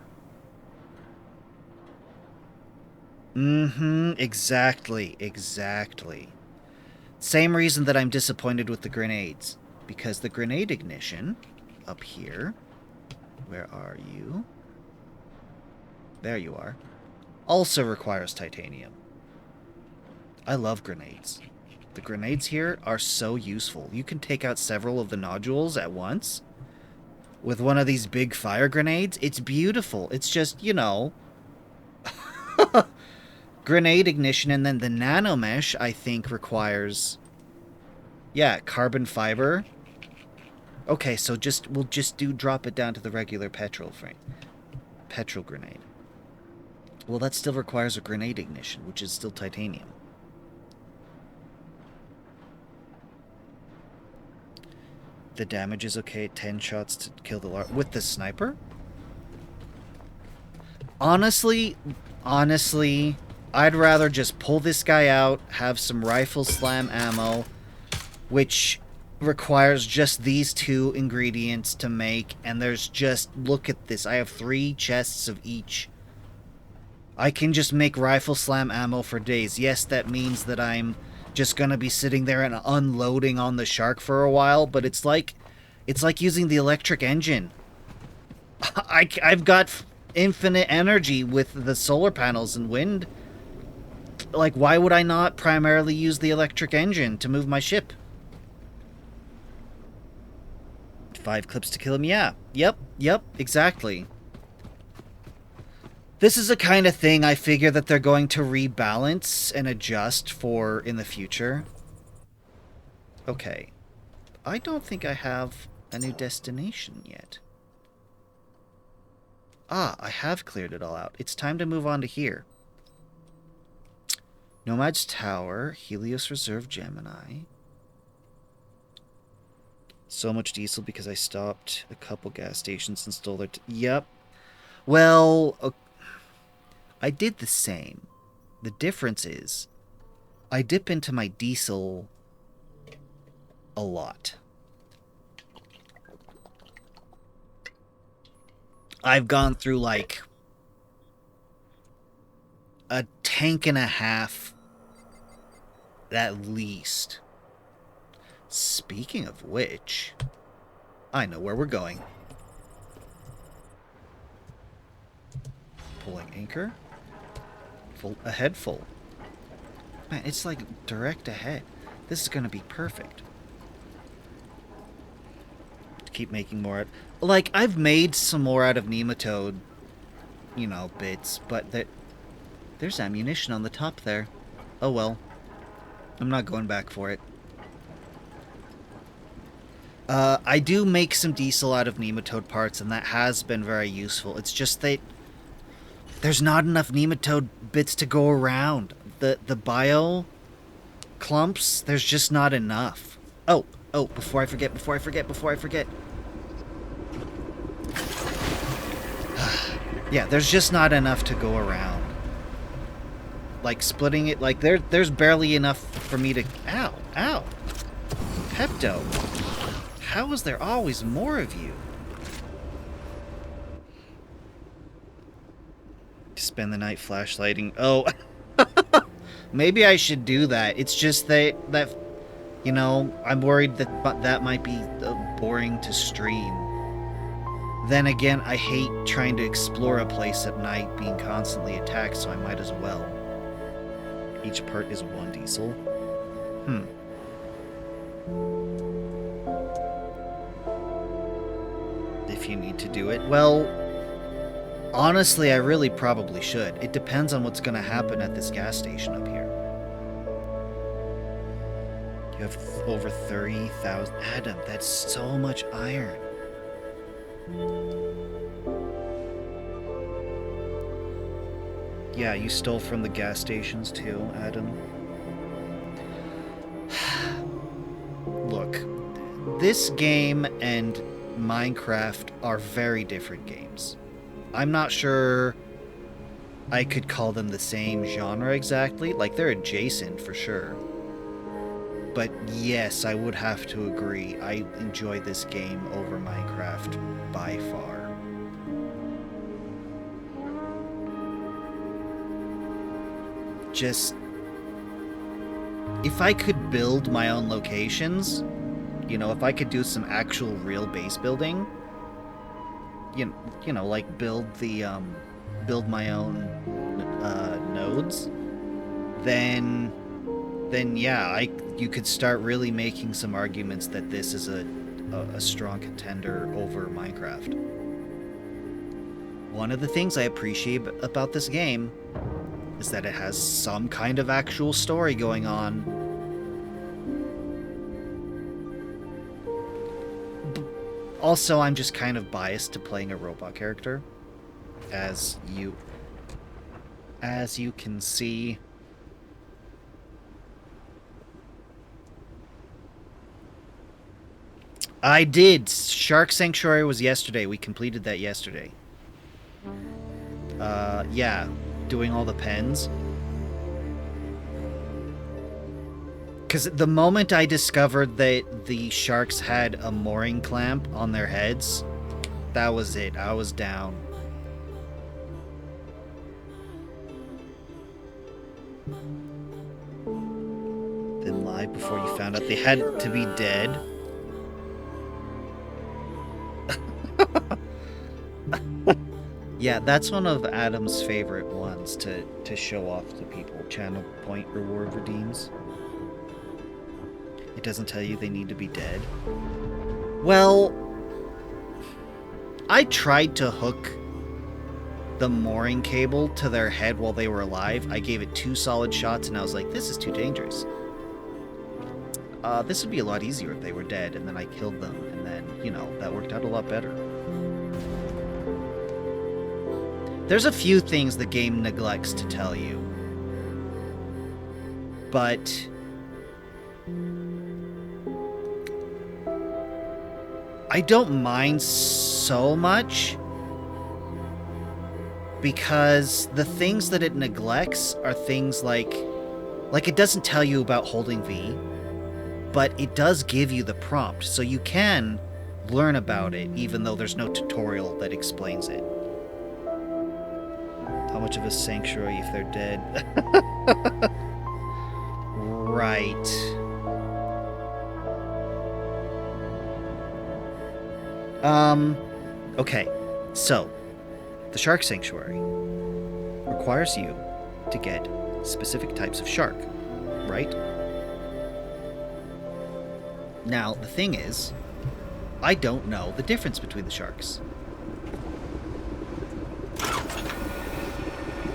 Exactly. Same reason that I'm disappointed with the grenades. Because the grenade ignition, up here, where are you? There you are. Also requires titanium. I love grenades. The grenades here are so useful. You can take out several of the nodules at once with one of these big fire grenades. It's beautiful. It's just, you know, grenade ignition, and then the nanomesh, I think, requires, yeah, carbon fiber. Okay, so we'll just drop it down to the regular petrol grenade. Well, that still requires a grenade ignition, which is still titanium. The damage is okay. 10 shots to kill the large. With the sniper? Honestly, I'd rather just pull this guy out, have some rifle slam ammo, which requires just these 2 ingredients to make, and there's just, look at this, I have 3 chests of each. I can just make rifle slam ammo for days. Yes, that means that I'm just gonna be sitting there and unloading on the shark for a while, but it's like using the electric engine. I've got infinite energy with the solar panels and wind. Like, why would I not primarily use the electric engine to move my ship? 5 clips to kill him, yeah. Yep, exactly. This is a kind of thing I figure that they're going to rebalance and adjust for in the future. Okay. I don't think I have a new destination yet. Ah, I have cleared it all out. It's time to move on to here. Nomad's Tower, Helios Reserve, Gemini. So much diesel because I stopped a couple gas stations and stole their... Yep. Well, I did the same. The difference is, I dip into my diesel a lot. I've gone through like a tank and a half at least. Speaking of which, I know where we're going. Pulling anchor. Ahead full. Man, it's like direct ahead. This is gonna be perfect. Keep making more. Like, I've made some more out of nematode, you know, bits, but there's ammunition on the top there. Oh well. I'm not going back for it. I do make some diesel out of nematode parts, and that has been very useful. It's just that there's not enough nematode bits to go around. The bio clumps, there's just not enough. Oh, before I forget. Yeah, there's just not enough to go around. Like, splitting it, like, there's barely enough for me to... Ow! Pepto! How is there always more of you? Spend the night flashlighting. Oh, maybe I should do that. It's just that you know, I'm worried that that might be boring to stream. Then again, I hate trying to explore a place at night being constantly attacked, so I might as well. Each part is 1 diesel. If you need to do it. Well, honestly, I really probably should. It depends on what's going to happen at this gas station up here. You have over 30,000... Adam, that's so much iron. Yeah, you stole from the gas stations too, Adam. Look, this game and Minecraft are very different games. I'm not sure I could call them the same genre exactly. Like, they're adjacent for sure. But yes, I would have to agree. I enjoy this game over Minecraft by far. Just... if I could build my own locations, you know, if I could do some actual real base building, you know, like build my own nodes, then yeah, you could start really making some arguments that this is a strong contender over Minecraft. One of the things I appreciate about this game is that it has some kind of actual story going on. Also, I'm just kind of biased to playing a robot character, as you can see. I did. Shark Sanctuary was yesterday. We completed that yesterday. Yeah, doing all the pens. Because the moment I discovered that the sharks had a mooring clamp on their heads, that was it. I was down. Then lied before you found out they had to be dead. Yeah, that's one of Adam's favorite ones to show off to people. Channel point reward redeems. It doesn't tell you they need to be dead. Well, I tried to hook the mooring cable to their head while they were alive. I gave it 2 solid shots and I was like, this is too dangerous. This would be a lot easier if they were dead, and then I killed them, and then, you know, that worked out a lot better. There's a few things the game neglects to tell you. But I don't mind so much, because the things that it neglects are things like it doesn't tell you about holding V, but it does give you the prompt, so you can learn about it even though there's no tutorial that explains it. How much of a sanctuary if they're dead? Right. Okay. So, the Shark Sanctuary requires you to get specific types of shark. right? Now, the thing is, I don't know the difference between the sharks.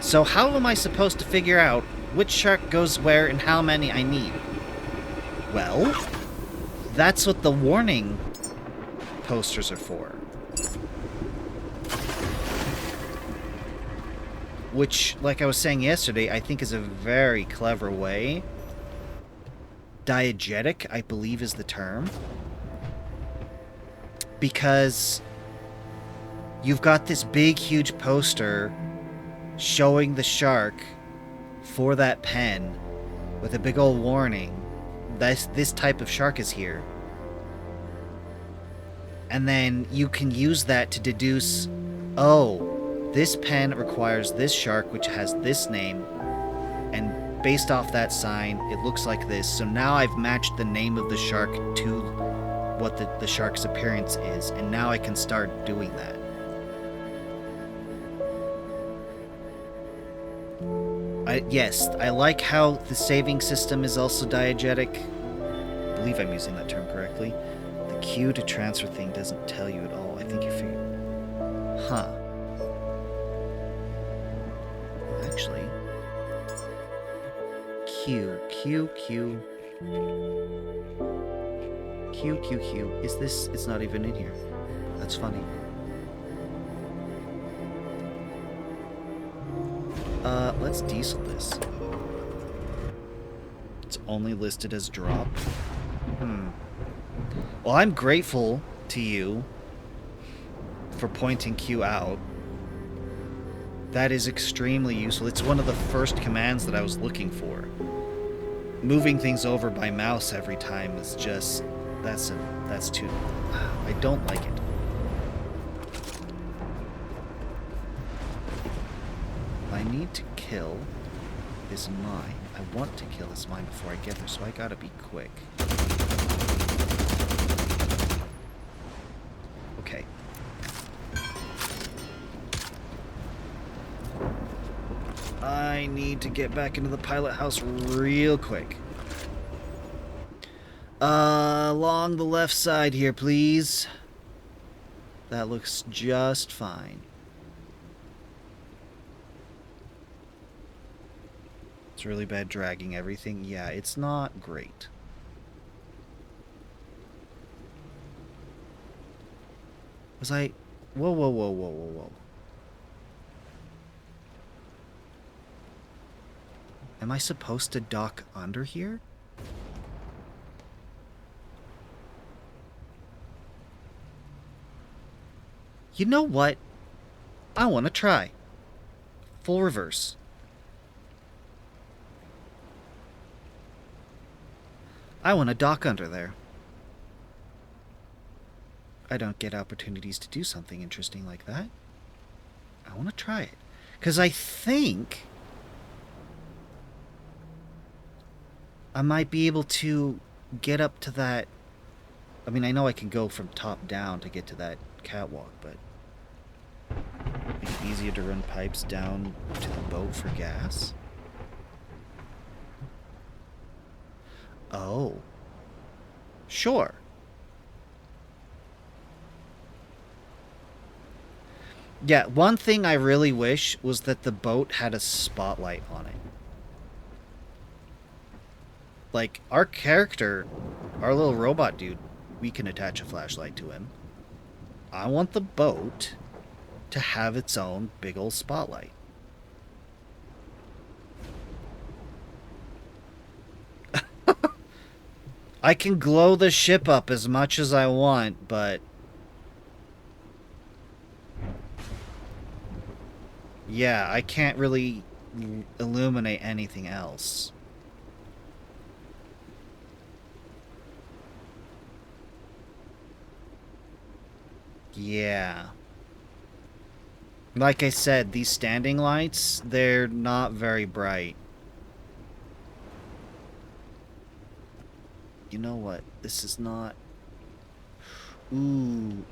So how am I supposed to figure out which shark goes where and how many I need? Well, that's what the warning posters are for. Which, like I was saying yesterday, I think is a very clever way. Diegetic, I believe, is the term. Because you've got this big, huge poster showing the shark for that pen with a big old warning. This type of shark is here. And then you can use that to deduce, oh, this pen requires this shark, which has this name, and based off that sign, it looks like this. So now I've matched the name of the shark to what the shark's appearance is, and now I can start doing that. Yes, I like how the saving system is also diegetic. I believe I'm using that term correctly. The Q to transfer thing doesn't tell you at all. I think you figured... Huh. Actually... Q. Is this... It's not even in here. That's funny. Let's diesel this. It's only listed as drop. Well, I'm grateful to you for pointing Q out. That is extremely useful. It's one of the first commands that I was looking for. Moving things over by mouse every time is just... That's too... I don't like it. I need to kill this mine. I want to kill this mine before I get there, so I gotta be quick. Okay. I need to get back into the pilot house real quick. Along the left side here, please. That looks just fine. It's really bad dragging everything. Yeah, it's not great. Was I... Whoa. Am I supposed to dock under here? You know what? I want to try. Full reverse. I want to dock under there. I don't get opportunities to do something interesting like that. I want to try it. Because I think I might be able to get up to that... I mean, I know I can go from top down to get to that catwalk, but... Make it easier to run pipes down to the boat for gas? Oh. Sure. Yeah, one thing I really wish was that the boat had a spotlight on it. Like, our character, our little robot dude, we can attach a flashlight to him. I want the boat to have its own big old spotlight. I can glow the ship up as much as I want, but... yeah, I can't really illuminate anything else. Yeah. Like I said, these standing lights, they're not very bright. You know what? This is not... Ooh.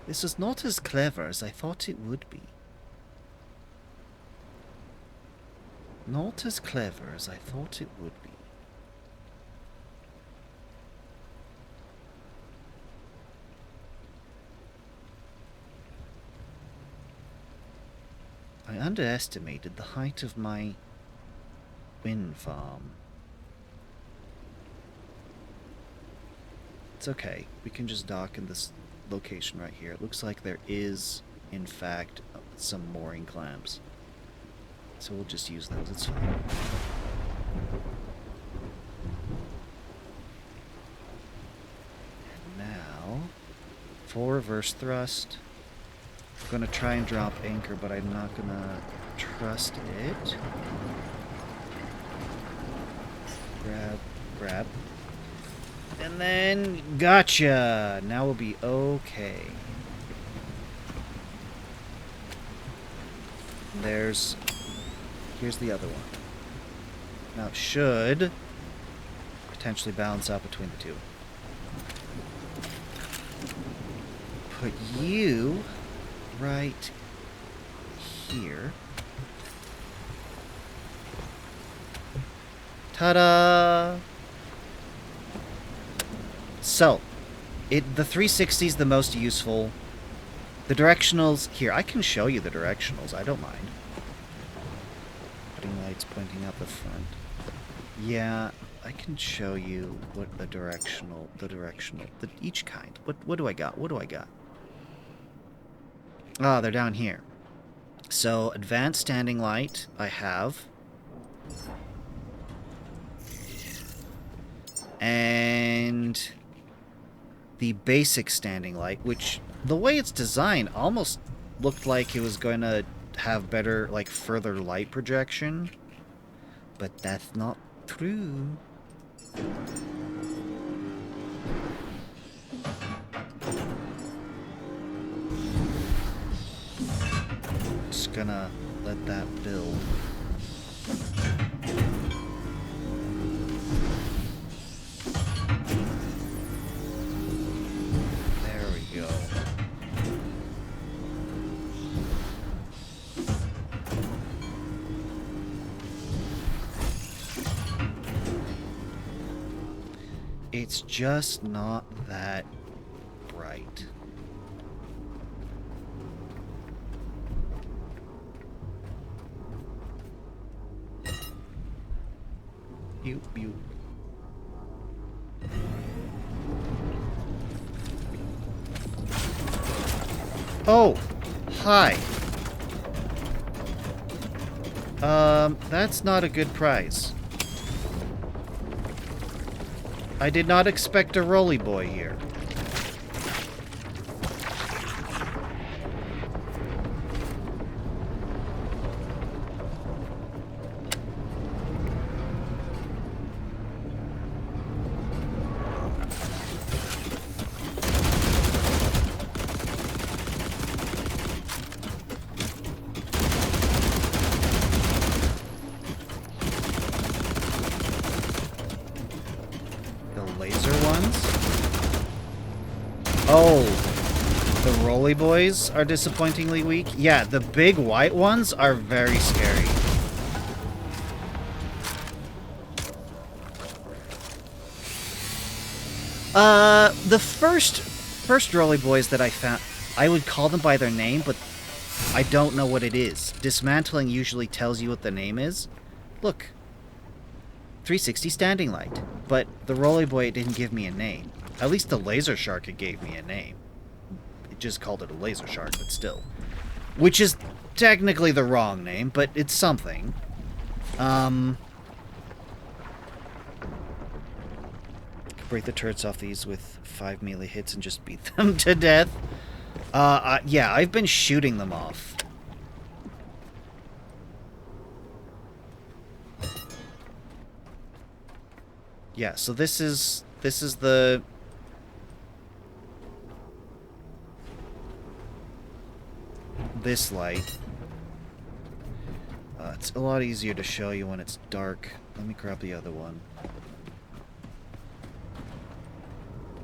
This is not as clever as I thought it would be. Not as clever as I thought it would be. I underestimated the height of my wind farm. It's okay. We can just dock in this location right here. It looks like there is, in fact, some mooring clamps. So we'll just use those. It's fine. And now, full reverse thrust. I'm going to try and drop anchor, but I'm not going to trust it. Grab. And then, gotcha! Now we'll be okay. Here's the other one. Now it should potentially balance out between the two. Put you right here. Ta-da! So, the 360 is the most useful. The directionals... Here, I can show you the directionals. I don't mind. Putting lights pointing out the front. Yeah, I can show you what the directional... each kind. What do I got? What do I got? Ah, they're down here. So, advanced standing light, I have. And the basic standing light, which the way it's designed almost looked like it was going to have better, like, further light projection. But that's not true. Just gonna let that build. There we go. It's just not that bright. Pew. Oh, hi. That's not a good prize. I did not expect a rolly boy here. Oh, the rolly boys are disappointingly weak. Yeah, the big white ones are very scary. The first rolly boys that I found, I would call them by their name, but I don't know what it is. Dismantling usually tells you what the name is. Look, 360 standing light, but the rolly boy, it didn't give me a name. At least the laser shark, it gave me a name. It just called it a laser shark, but still. Which is technically the wrong name, but it's something. Break the turrets off these with 5 melee hits and just beat them to death. Yeah, I've been shooting them off. Yeah, so this is the... this light. It's a lot easier to show you when it's dark. Let me grab the other one.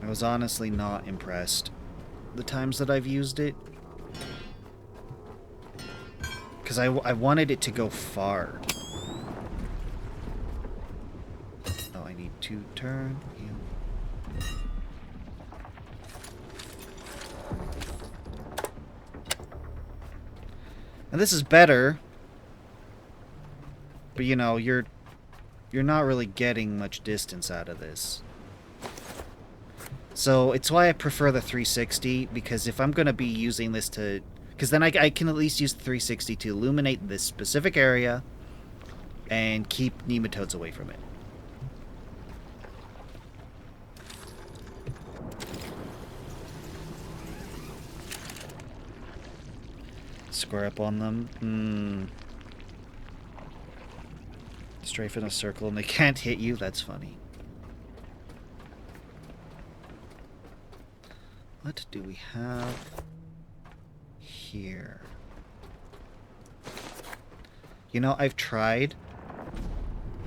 I was honestly not impressed the times that I've used it. Because I wanted it to go far. to turn you. And this is better. But you know, you're not really getting much distance out of this. So it's why I prefer the 360, because if I'm going to be using this to... Because then I can at least use the 360 to illuminate this specific area and keep nematodes away from it. Square up on them. Strafe in a circle and they can't hit you. That's funny. What do we have here? You know, I've tried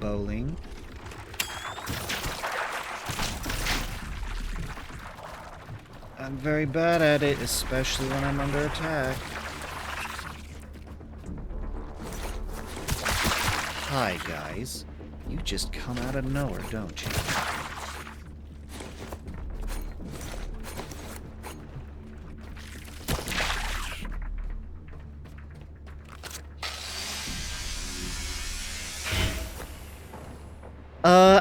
bowling. I'm very bad at it, especially when I'm under attack. Hi, guys. You just come out of nowhere, don't you?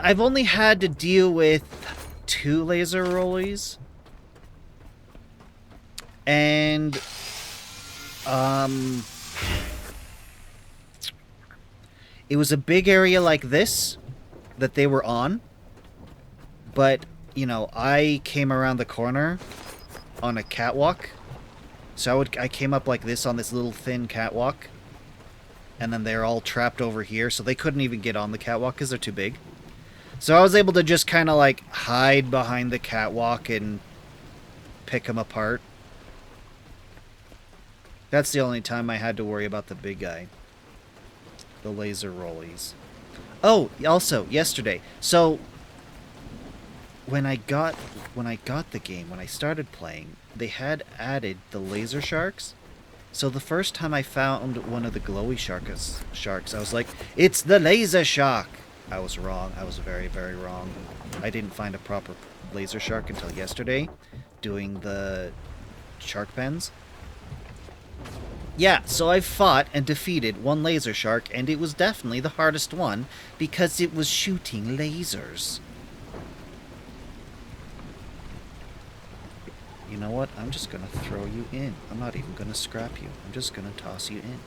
I've only had to deal with 2 laser rollies. And, it was a big area like this that they were on. But, you know, I came around the corner on a catwalk. So I came up like this on this little thin catwalk. And then they're all trapped over here, so they couldn't even get on the catwalk because they're too big. So I was able to just kind of like hide behind the catwalk and pick them apart. That's the only time I had to worry about the big guy. The laser rollies. Oh, also, yesterday. So, when I got the game, when I started playing, they had added the laser sharks. So the first time I found one of the glowy sharks, I was like, it's the laser shark! I was wrong. I was very, very wrong. I didn't find a proper laser shark until yesterday, doing the shark pens. Yeah, so I fought and defeated one laser shark, and it was definitely the hardest one, because it was shooting lasers. You know what? I'm just gonna throw you in. I'm not even gonna scrap you. I'm just gonna toss you in.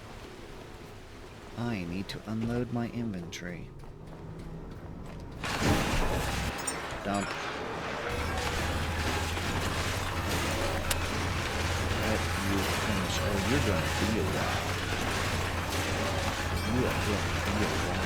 I need to unload my inventory. Dump. Let you finish. Oh, you're gonna be a while. You are gonna be a while.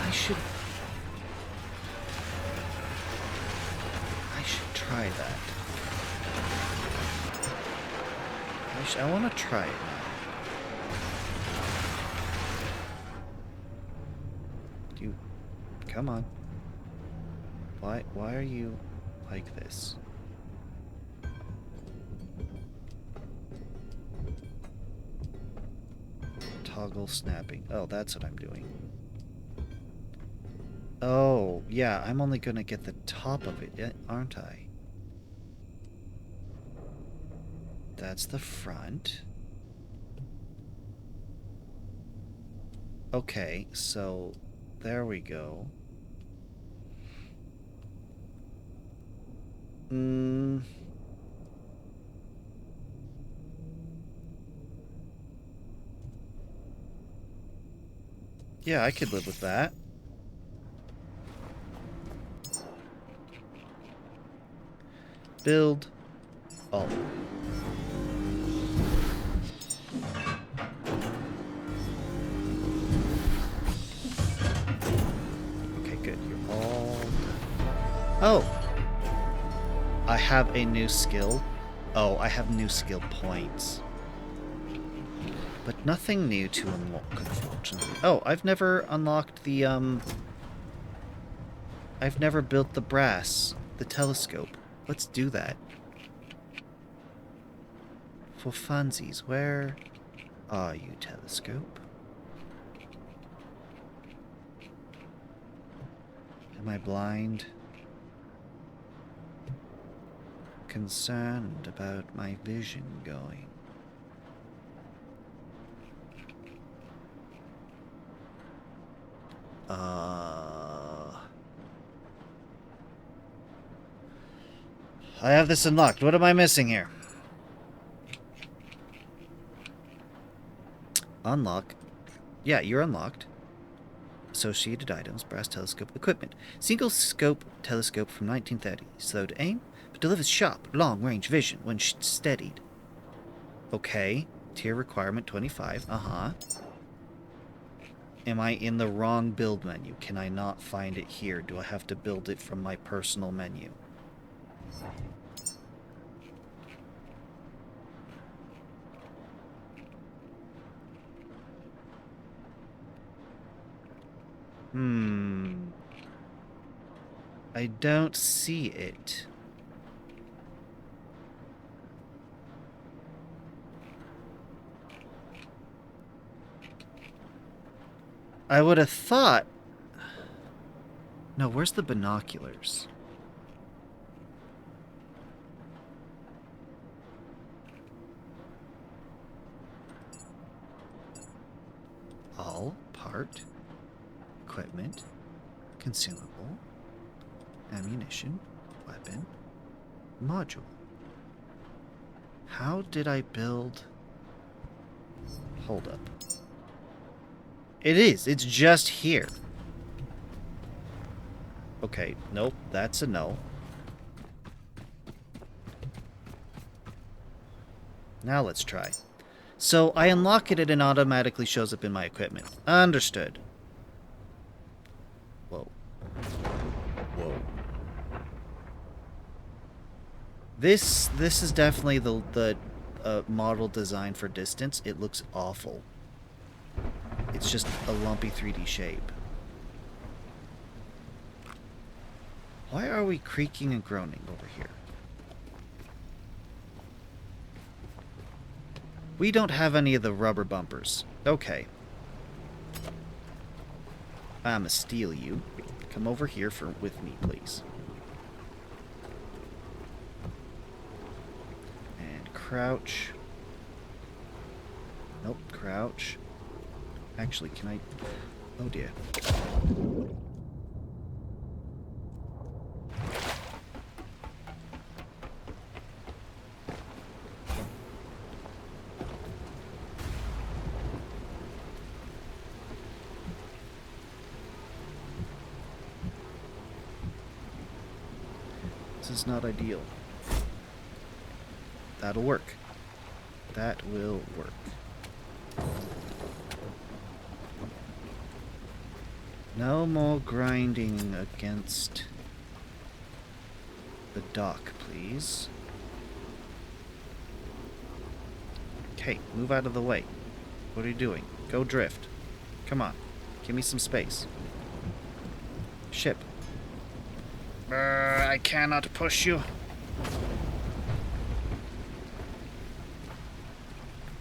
I should try that. I want to try it now. Come on. Why are you like this? Toggle snapping. Oh, that's what I'm doing. Oh, yeah, I'm only gonna get the top of it, aren't I? That's the front. Okay, so there we go. Yeah, I could live with that. Build. Oh. Okay, good. You're all... Oh! I have a new skill. Oh, I have new skill points. But nothing new to unlock, unfortunately. Oh, I've never unlocked the, I've never built the brass, the telescope. Let's do that. For funsies, where are you, telescope? Am I blind? Concerned about my vision going. I have this unlocked. What am I missing here? Unlock. Yeah, you're unlocked. Associated items, brass telescope, equipment. Single scope telescope from 1930. Slow to aim, but delivers sharp, long-range vision when steadied. Okay. Tier requirement 25. Uh-huh. Am I in the wrong build menu? Can I not find it here? Do I have to build it from my personal menu? I don't see it. I would have thought... No, where's the binoculars? All, part, equipment, consumable, ammunition, weapon, module. How did I build... Hold up. It is. It's just here. Okay, nope. That's a no. Now let's try. So I unlock it and it automatically shows up in my equipment. Understood. Whoa. Whoa. This is definitely the model design for distance. It looks awful. It's just a lumpy 3D shape. Why are we creaking and groaning over here? We don't have any of the rubber bumpers. Okay. I'ma steal you. Come over here with me, please. And crouch. Nope, crouch. Actually, can I... Oh dear. This is not ideal. That'll work. That will work. No more grinding against the dock, please. Okay, move out of the way. What are you doing? Go drift. Come on. Give me some space. Ship. I cannot push you.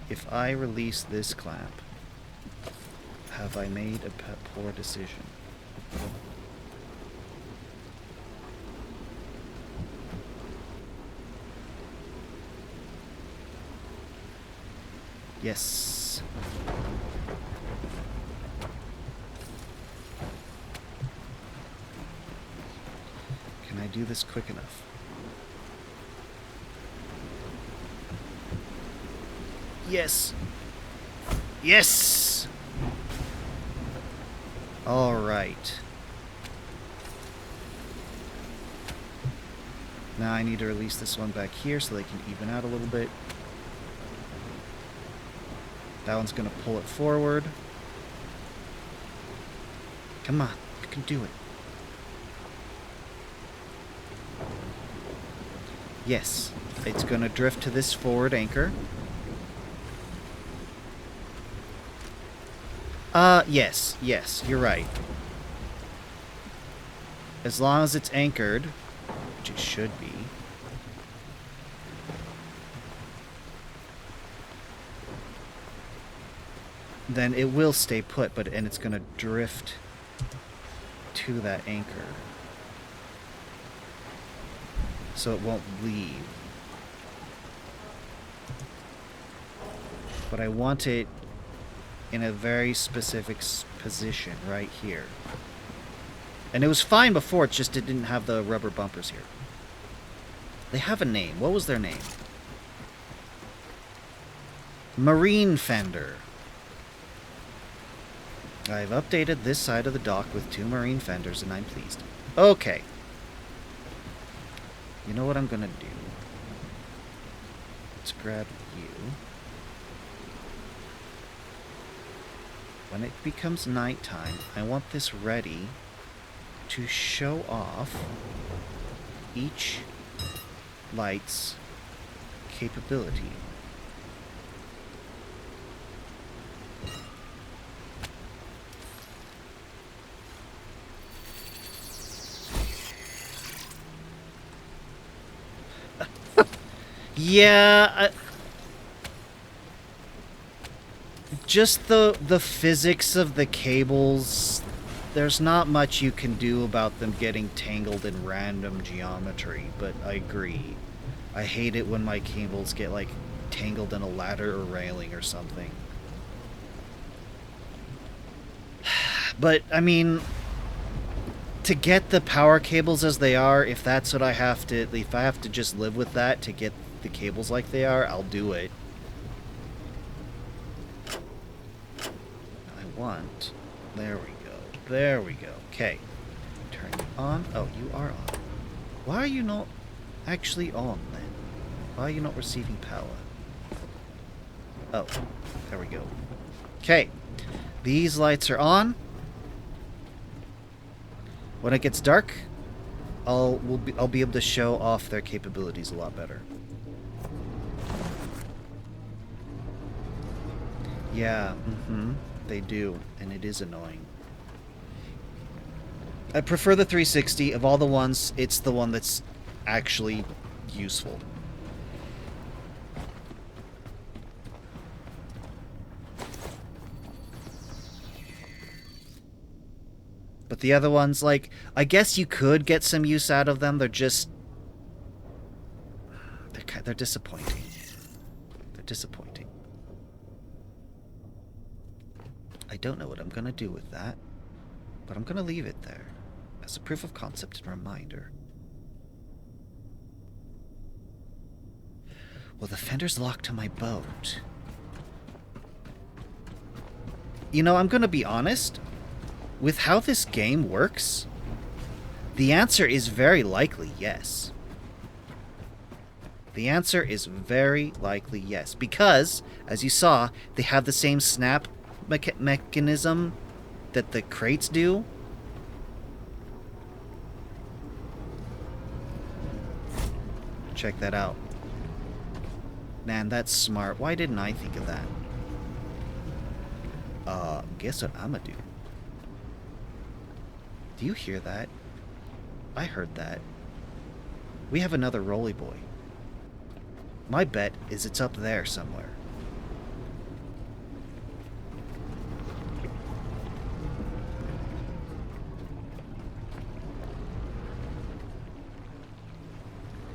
If I release this clamp, have I made a poor decision? Yes. Can I do this quick enough? Yes. Yes! All right. Now I need to release this one back here so they can even out a little bit. That one's going to pull it forward. Come on, you can do it. Yes, it's going to drift to this forward anchor. Yes, you're right. As long as it's anchored, which it should be. Then it will stay put, and it's gonna drift to that anchor. So it won't leave. But I want it in a very specific position right here. And it was fine before, it's just it didn't have the rubber bumpers here. They have a name. What was their name? Marine fender. I've updated this side of the dock with 2 marine fenders and I'm pleased. Okay. You know what I'm gonna do? Let's grab you. When it becomes nighttime, I want this ready to show off each light's capability. Yeah, just the physics of the cables, there's not much you can do about them getting tangled in random geometry, but I agree. I hate it when my cables get, like, tangled in a ladder or railing or something. But, I mean, to get the power cables as they are, if that's what I have to, if I have to just live with that to get the cables like they are, I'll do it. I want... There we go. There we go. Okay. Turn you on. Oh, you are on. Why are you not actually on, then? Why are you not receiving power? Oh, there we go. Okay. These lights are on. When it gets dark, I'll be able to show off their capabilities a lot better. Yeah, they do, and it is annoying. I prefer the 360. Of all the ones, it's the one that's actually useful. But the other ones, like, I guess you could get some use out of them. They're just... They're disappointing. They're disappointing. I don't know what I'm going to do with that, but I'm going to leave it there as a proof of concept and reminder. Well, the fender's locked to my boat. You know, I'm going to be honest. With how this game works, the answer is very likely yes. The answer is very likely yes. Because, as you saw, they have the same snap mechanism that the crates do. Check that out. Man, that's smart. Why didn't I think of that? Guess what I'ma do? Do you hear that? I heard that. We have another Rolly Boy. My bet is it's up there somewhere.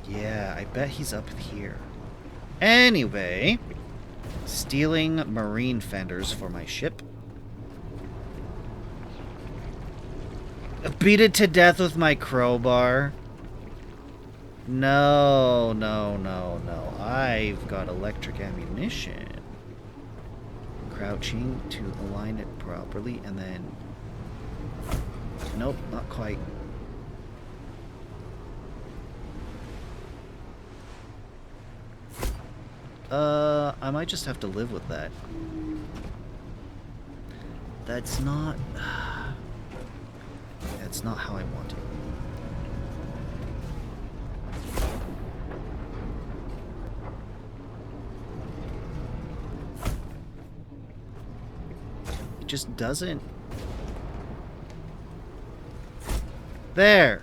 Yeah, I bet he's up here. Anyway, stealing marine fenders for my ship. Beat it to death with my crowbar. No, no, no, no. I've got electric ammunition. Crouching to align it properly, and then... Nope, not quite. I might just have to live with that. That's not... That's not how I want it. just doesn't... There!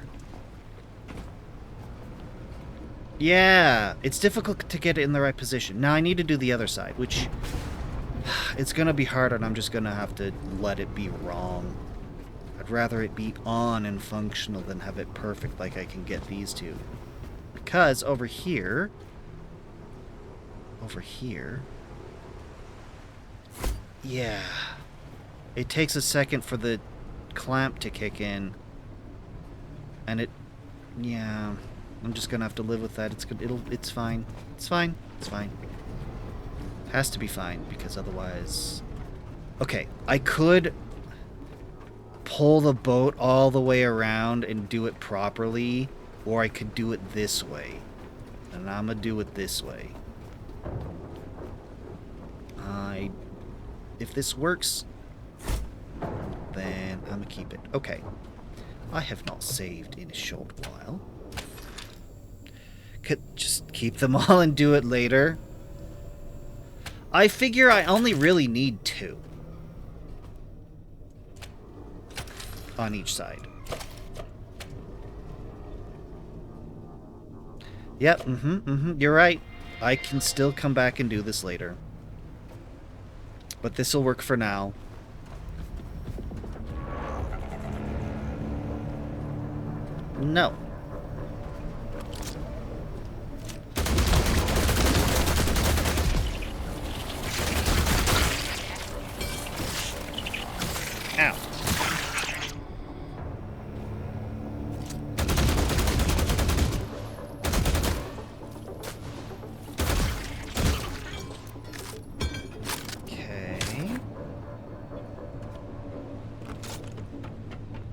Yeah! It's difficult to get it in the right position. Now I need to do the other side, which... It's gonna be hard, and I'm just gonna have to let it be wrong. I'd rather it be on and functional than have it perfect like I can get these two. Because over here... Over here... Yeah. It takes a second for the clamp to kick in. And it... Yeah. I'm just gonna have to live with that. It's good. It's fine. It's fine. It's fine. Has to be fine, because otherwise... Okay, I could pull the boat all the way around and do it properly, or I could do it this way. And I'm gonna do it this way. If this works, then I'm gonna keep it. Okay. I have not saved in a short while. Could just keep them all and do it later. I figure I only really need 2 on each side. Yep, you're right. I can still come back and do this later. But this'll work for now. No. Ow.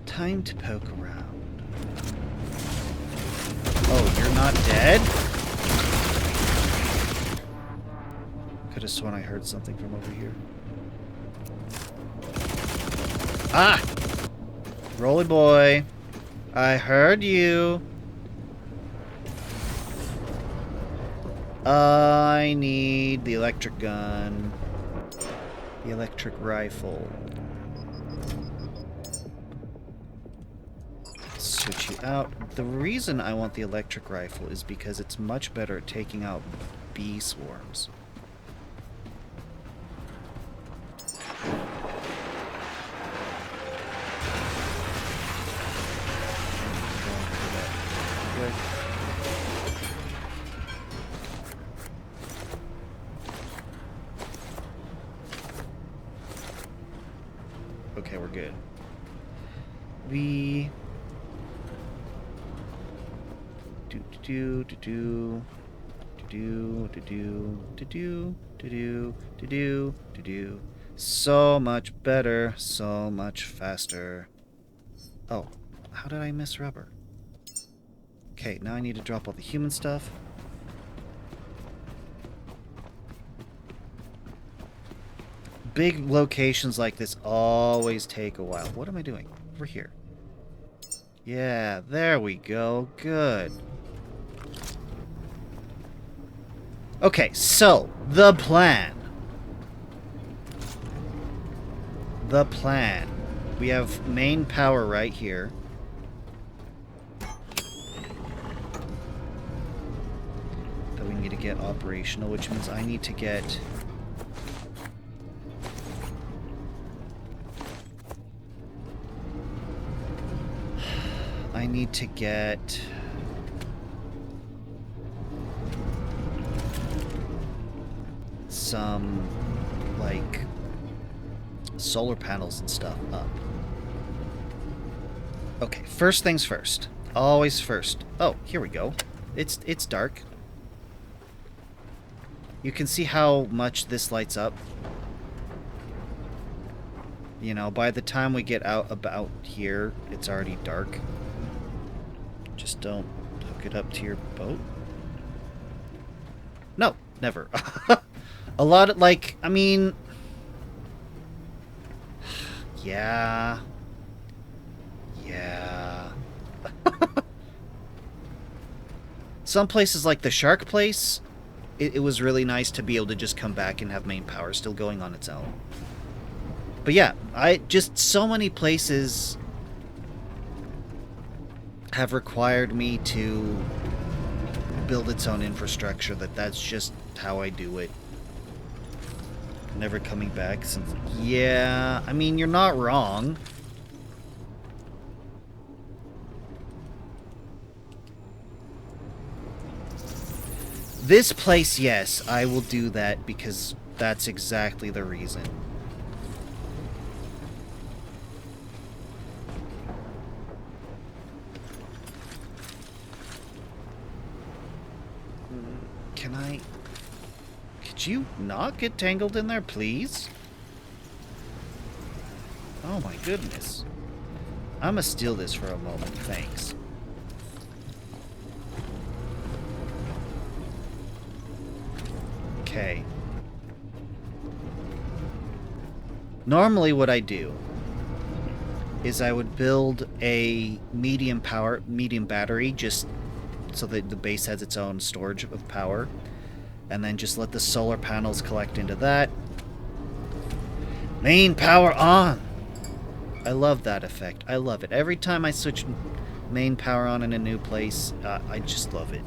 Time to poke around. Oh, you're not dead? Could have sworn I heard something from over here. Ah! Rolly boy. I heard you. I need the electric gun. The electric rifle. Switch you out. The reason I want the electric rifle is because it's much better at taking out bee swarms. Okay, we're good. We... So much better, so much faster. Oh, how did I miss rubber? Okay, now I need to drop all the human stuff. Big locations like this always take a while. What am I doing? Over here. Yeah, there we go. Good. Okay, so, the plan. The plan. We have main power right here. That we need to get operational, which means I need to get... I need to get... some, like, solar panels and stuff up. Okay, first things first. Always first. Oh, here we go. It's dark. You can see how much this lights up. You know, by the time we get out about here, it's already dark. Just don't hook it up to your boat. No, never. A lot of, like, I mean... Yeah. Yeah. Some places, like the shark place, it was really nice to be able to just come back and have main power still going on its own. But yeah, just so many places have required me to build its own infrastructure that's just how I do it. Never coming back since... Yeah, I mean, you're not wrong. This place, yes, I will do that because that's exactly the reason. Can I... Could you not get tangled in there, please? Oh my goodness. I'm gonna steal this for a moment, thanks. Okay. Normally what I do is I would build a medium battery just so that the base has its own storage of power, and then just let the solar panels collect into that. Main power on! I love that effect. I love it. Every time I switch main power on in a new place, I just love it.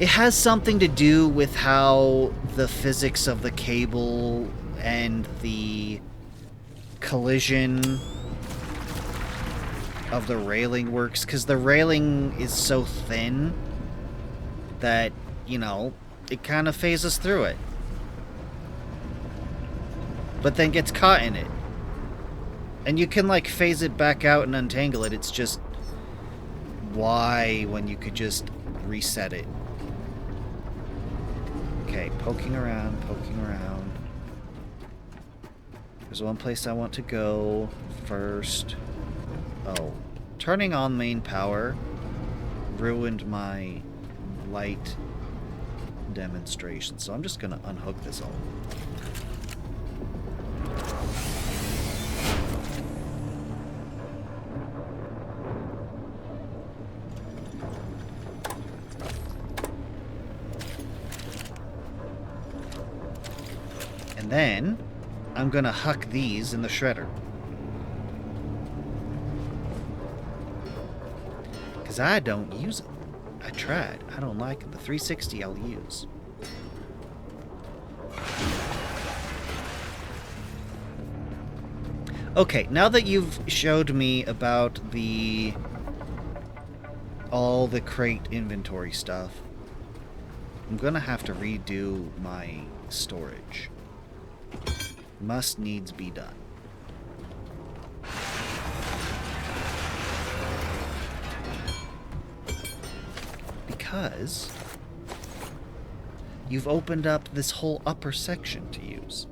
It has something to do with how the physics of the cable and the collision of the railing works, because the railing is so thin that, you know, it kind of phases through it. But then gets caught in it. And you can, like, phase it back out and untangle it. It's just... why when you could just reset it? Okay, poking around. There's one place I want to go first. Oh. Turning on main power ruined my light demonstration, so I'm just gonna unhook this all. And then I'm gonna huck these in the shredder. Because I don't use them. I tried. I don't like them. The 360 I'll use. Okay, now that you've showed me about all the crate inventory stuff, I'm gonna have to redo my storage. Must needs be done. Because you've opened up this whole upper section to use.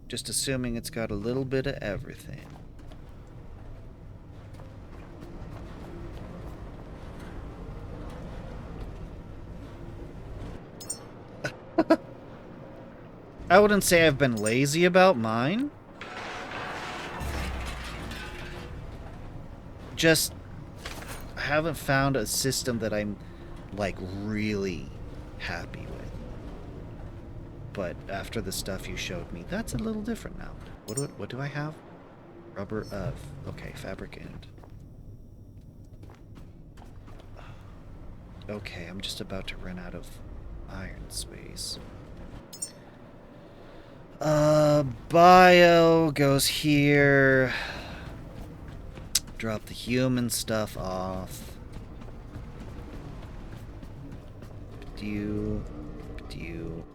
Just assuming it's got a little bit of everything. I wouldn't say I've been lazy about mine. Just, I haven't found a system that I'm, like, really happy with. But after the stuff you showed me, that's a little different now. What do I have? Rubber, okay, fabric and... Okay, I'm just about to run out of iron space. Bio goes here. Drop the human stuff off.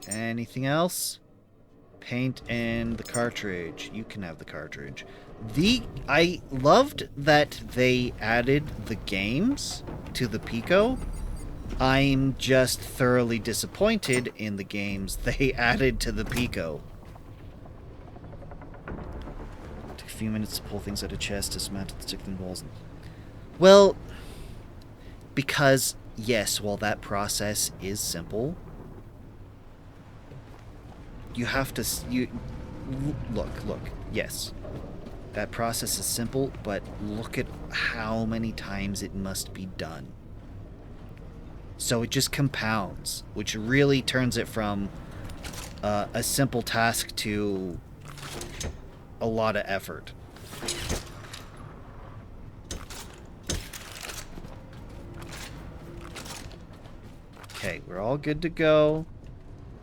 Anything else? Paint and the cartridge. You can have the cartridge. I loved that they added the games to the Pico. I'm just thoroughly disappointed in the games they added to the Pico. Took a few minutes to pull things out of chest, dismantle the tickling walls. Well, because, yes, while that process is simple, you have to... Look, yes. That process is simple, but look at how many times it must be done. So it just compounds, which really turns it from a simple task to a lot of effort. Okay, we're all good to go.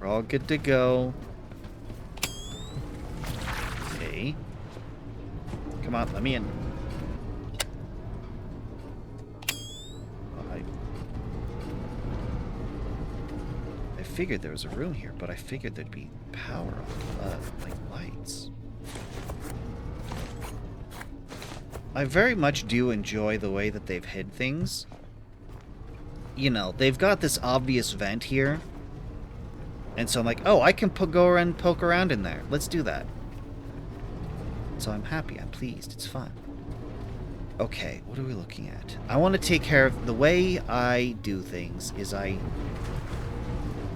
We're all good to go. Okay. Come on, let me in. I figured there was a room here, but I figured there'd be power on, like lights. I very much do enjoy the way that they've hid things. You know, they've got this obvious vent here. And so I'm like, oh, I can go around and poke around in there. Let's do that. So I'm happy. I'm pleased. It's fun. Okay, what are we looking at? I want to take care of... The way I do things is I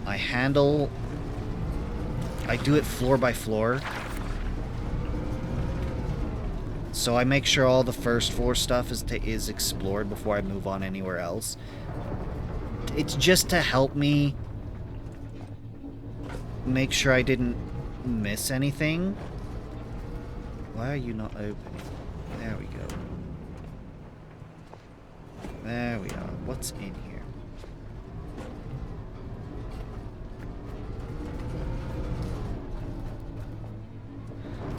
handle... I do it floor by floor. So I make sure all the first floor stuff is explored before I move on anywhere else. It's just to help me make sure I didn't miss anything. Why are you not opening? There we go. There we are. What's in here?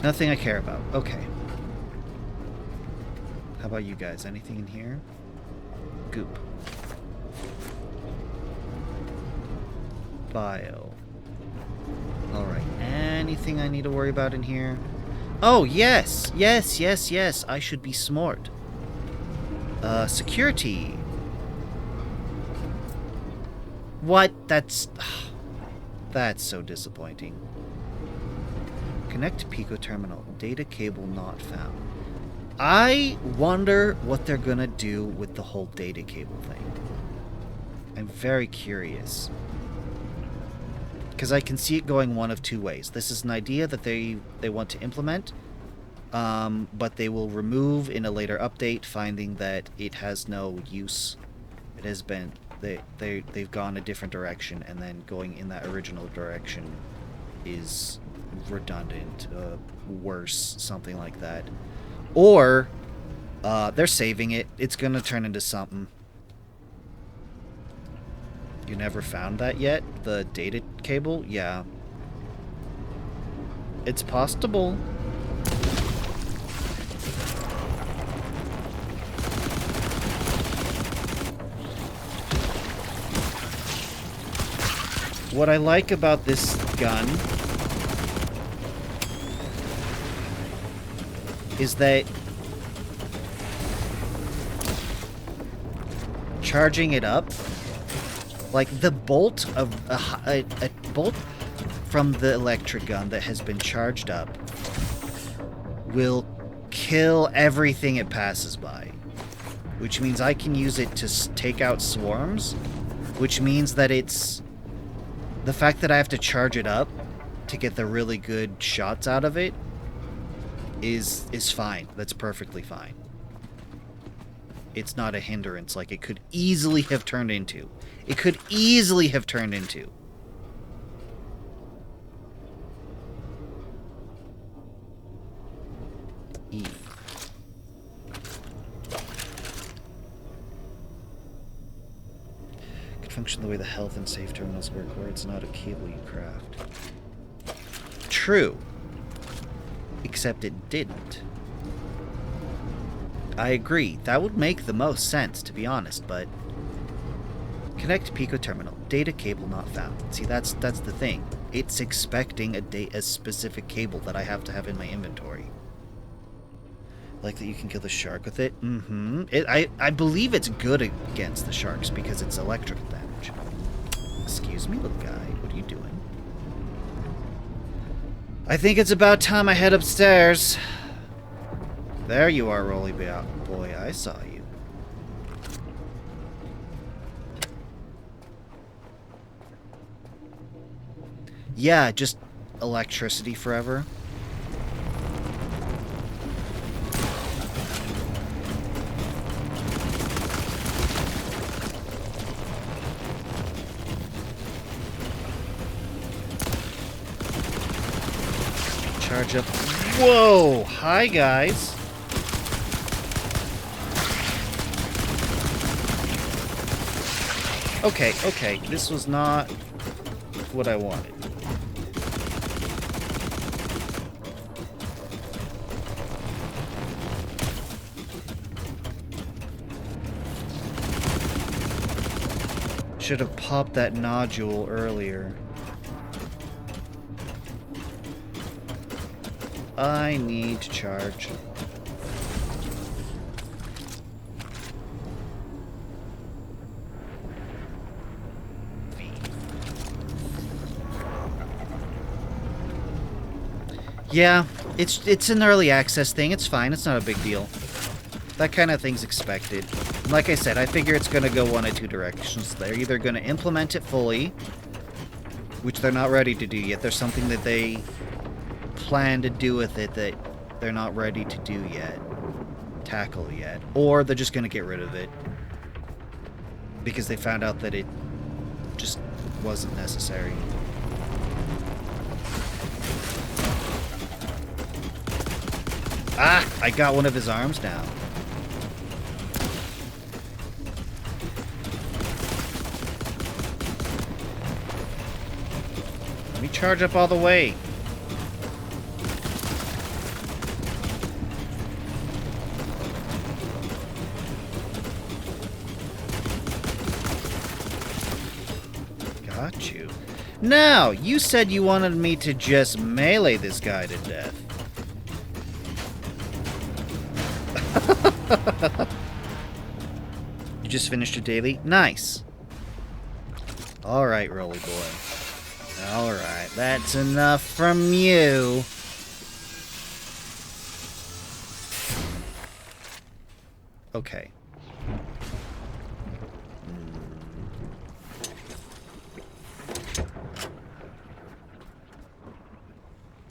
Nothing I care about. Okay. How about you guys? Anything in here? Goop. Bio. Alright. Anything I need to worry about in here? Oh, yes! Yes, yes, yes! I should be smart. Security. What? That's so disappointing. Connect to Pico Terminal. Data cable not found. I wonder what they're gonna do with the whole data cable thing. I'm very curious. Because I can see it going one of two ways. This is an idea that they want to implement, but they will remove in a later update, finding that it has no use. It has been... They've gone a different direction, and then going in that original direction is redundant, worse, something like that. Or they're saving it. It's going to turn into something. You never found that yet? The data cable? Yeah. It's possible. What I like about this gun is that charging it up, like the bolt of a bolt from the electric gun that has been charged up will kill everything it passes by, which means I can use it to take out swarms, which means that it's the fact that I have to charge it up to get the really good shots out of it is fine. That's perfectly fine. It's not a hindrance like it could easily have turned into. It could easily have turned into. E. Could function the way the health and safe terminals work, where it's not a cable you craft. True. Except it didn't. I agree. That would make the most sense, to be honest, but... Connect Pico Terminal. Data cable not found. See, that's the thing. It's expecting a specific cable that I have to have in my inventory. Like that you can kill the shark with it? Mm-hmm. I believe it's good against the sharks because it's electrical damage. Excuse me, little guy. What are you doing? I think it's about time I head upstairs. There you are, Rolly Boy. I saw you. Yeah, just electricity forever. charge up. Whoa! Hi, guys. Okay, okay. This was not what I wanted. Should have popped that nodule earlier. I need to charge. Yeah, it's an early access thing. It's fine. It's not a big deal. That kind of thing's expected. Like I said, I figure it's going to go one of two directions. They're either going to implement it fully, which they're not ready to do yet. There's something that they plan to do with it that they're not ready to do yet, tackle yet. Or they're just going to get rid of it because they found out that it just wasn't necessary. Ah! I got one of his arms down. Let me charge up all the way. Got you. Now, you said you wanted me to just melee this guy to death. You just finished your daily? Nice. Alright, Rolly Boy. Alright, that's enough from you. Okay.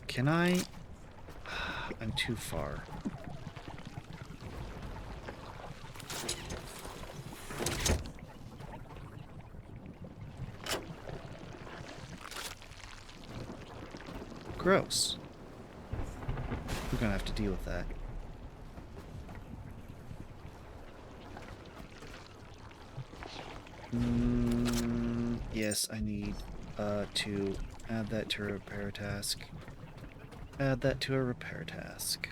Can I? I'm too far. Gross. We're gonna have to deal with that. Yes, I need to add that to a repair task. Add that to a repair task.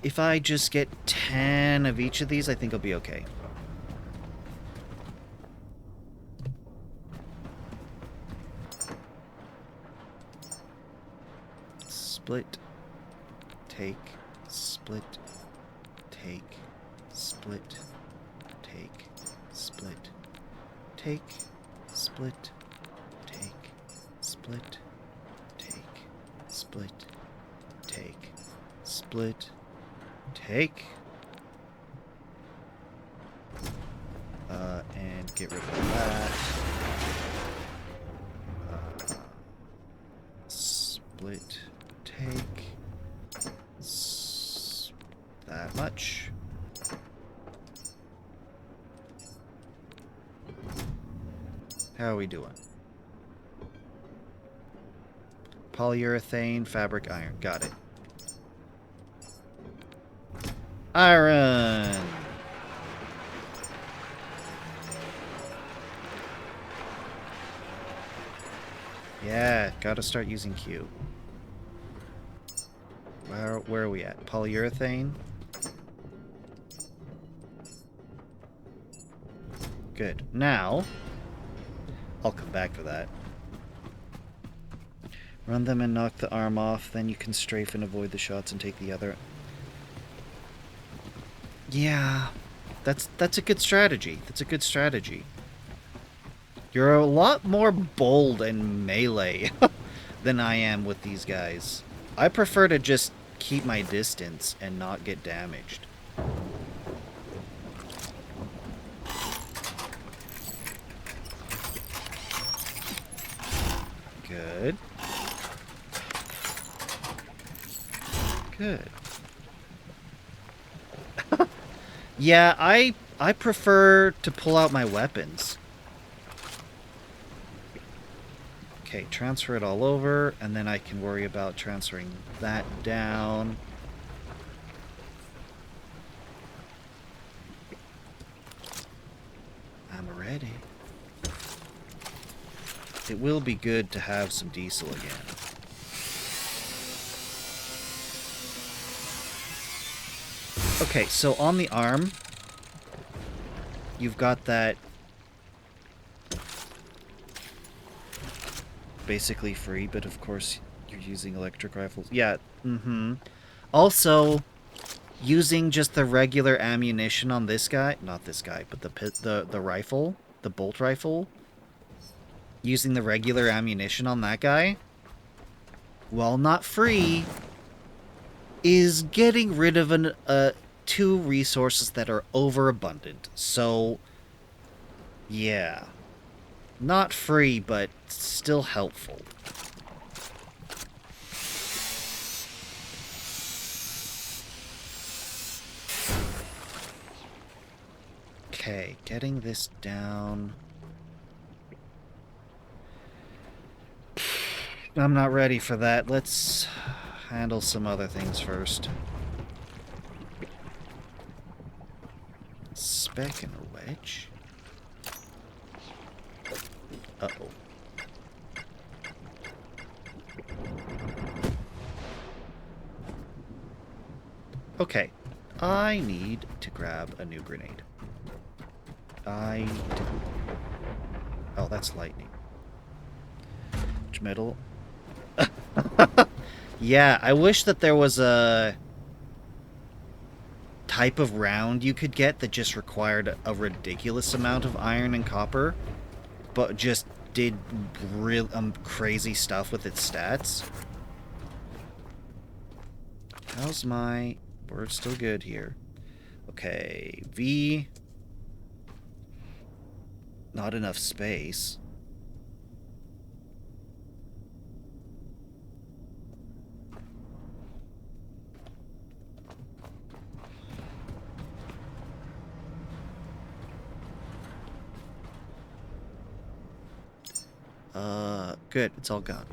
If I just get 10 of each of these, I think I'll be okay. Split, take, split, take, split, take, split, take, split, take, split, take, split, take, split, take, and get rid of that. Split, take, that much. How are we doing? Polyurethane, fabric, iron. Got it. Iron! Yeah, gotta start using Q. Where are we at? Polyurethane? Good. Now, I'll come back to that. Run them and knock the arm off, then you can strafe and avoid the shots and take the other. Yeah, that's a good strategy. That's a good strategy. You're a lot more bold and melee than I am with these guys. I prefer to just keep my distance and not get damaged. Good. Good. Yeah, I prefer to pull out my weapons. Okay, transfer it all over, and then I can worry about transferring that down. I'm ready. It will be good to have some diesel again. Okay, so on the arm, you've got that basically free, but of course you're using electric rifles. Yeah, Also, using just the regular ammunition on this guy, not this guy, but the rifle, the bolt rifle, using the regular ammunition on that guy, while not free, is getting rid of two resources that are overabundant. So, yeah. Not free, but still helpful. Okay, getting this down. I'm not ready for that. Let's handle some other things first. Spec and a wedge. Uh-oh. Okay. I need to grab a new grenade. I do. Oh, that's lightning. Which metal? Yeah, I wish that there was a type of round you could get that just required a ridiculous amount of iron and copper, but just did real crazy stuff with its stats. How's my... We're still good here. Okay, V. Not enough space. Good. It's all gone.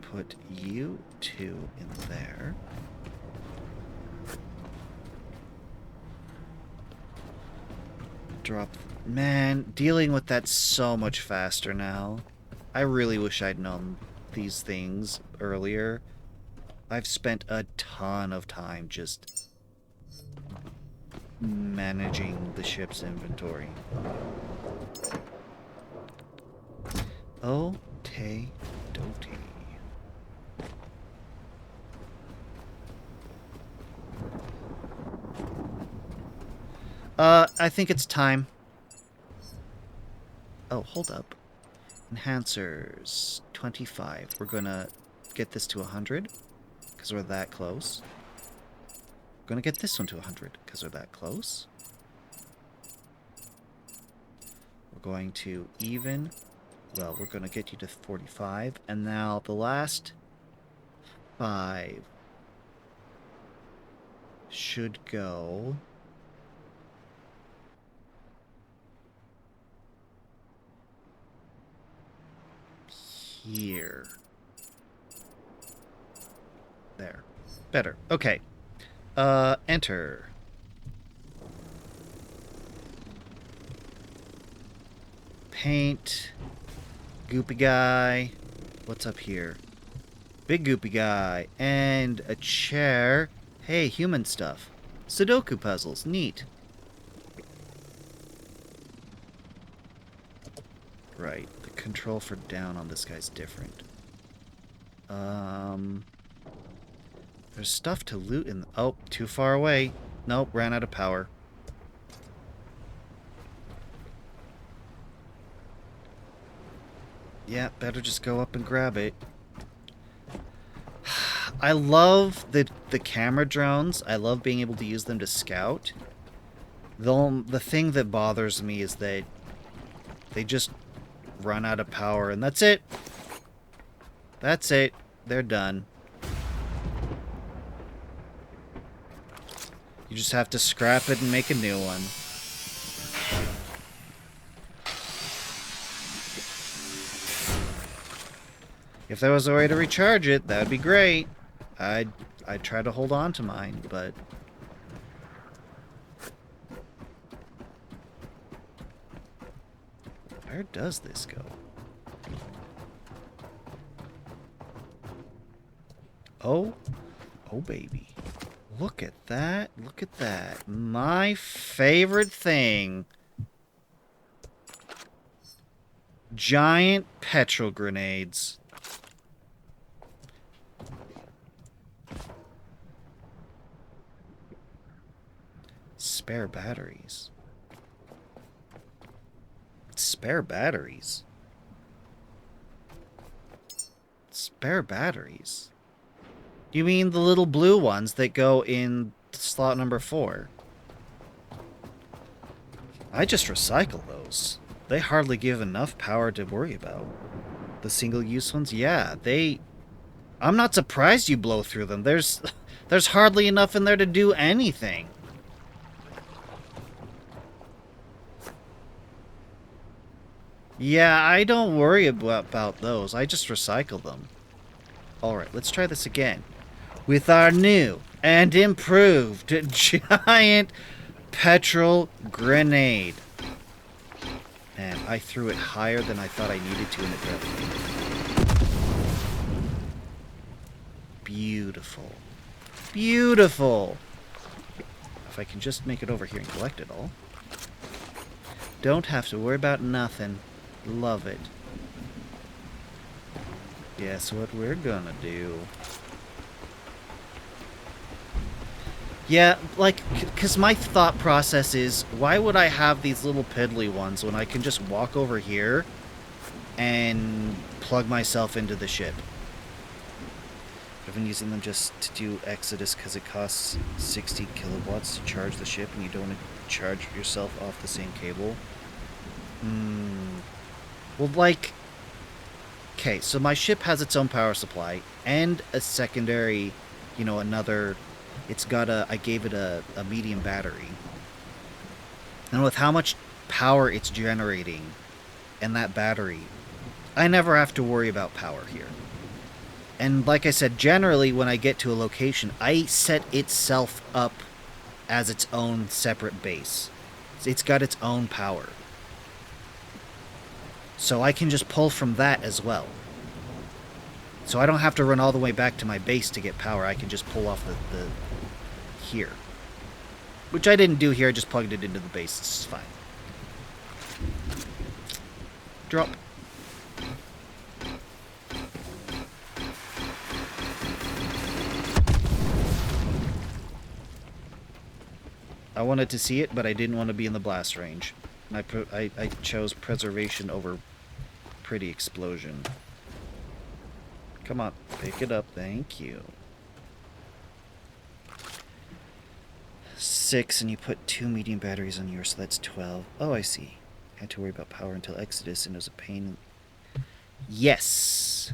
Put you two in there. Drop... Man, dealing with that so much faster now. I really wish I'd known these things earlier. I've spent a ton of time just managing the ship's inventory. Oh, te doty. I think it's time. Oh, hold up. Enhancers. 25. We're gonna get this to 100, because we're that close. We're gonna get this one to 100, because we're that close. We're going to even... Well, we're gonna get you to 45, and now the last 5 should go... here. There. Better. Okay. Enter. Paint. Goopy guy. What's up here? Big goopy guy. And a chair. Hey, human stuff. Sudoku puzzles. Neat. Right. The control for down on this guy's different. There's stuff to loot in... Oh, too far away. Nope, ran out of power. Yeah, better just go up and grab it. I love the camera drones. I love being able to use them to scout. The thing that bothers me is that they just run out of power, and that's it. That's it. They're done. You just have to scrap it and make a new one. If there was a way to recharge it, that would be great. I'd try to hold on to mine, but... Where does this go? Oh baby. Look at that. Look at that. My favorite thing. Giant petrol grenades. Spare batteries. Spare batteries. Spare batteries. You mean the little blue ones that go in slot number 4? I just recycle those. They hardly give enough power to worry about. The single-use ones? Yeah, they... I'm not surprised you blow through them. There's hardly enough in there to do anything. Yeah, I don't worry about those. I just recycle them. Alright, let's try this again. With our new and improved giant petrol grenade. Man, I threw it higher than I thought I needed to, and it definitely. Beautiful. Beautiful! If I can just make it over here and collect it all. Don't have to worry about nothing. Love it. Guess what we're gonna do? Yeah, like, because my thought process is, why would I have these little piddly ones when I can just walk over here and plug myself into the ship? I've been using them just to do Exodus because it costs 60 kilowatts to charge the ship and you don't want to charge yourself off the same cable. Well, like... Okay, so my ship has its own power supply and a secondary, you know, another... It's got a... I gave it a medium battery. And with how much power it's generating and that battery, I never have to worry about power here. And like I said, generally when I get to a location, I set itself up as its own separate base. It's got its own power. So I can just pull from that as well. So I don't have to run all the way back to my base to get power. I can just pull off the here. Which I didn't do here, I just plugged it into the base. It's fine. Drop. I wanted to see it, but I didn't want to be in the blast range. I chose preservation over pretty explosion. Come on, pick it up. Thank you. 6, and you put 2 medium batteries on yours, so that's 12. Oh, I see. Had to worry about power until Exodus, and it was a pain. Yes!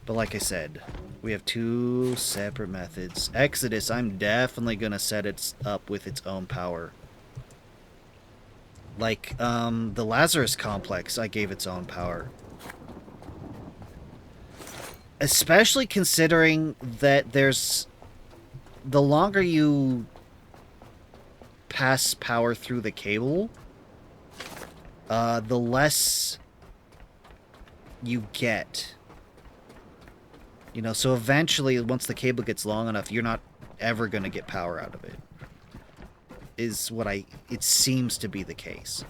But like I said, we have 2 separate methods. Exodus, I'm definitely going to set it up with its own power. Like, the Lazarus Complex, I gave its own power. Especially considering that there's... The longer you pass power through the cable, the less you get. You know, so eventually, once the cable gets long enough, you're not ever going to get power out of it. Is what it seems to be the case.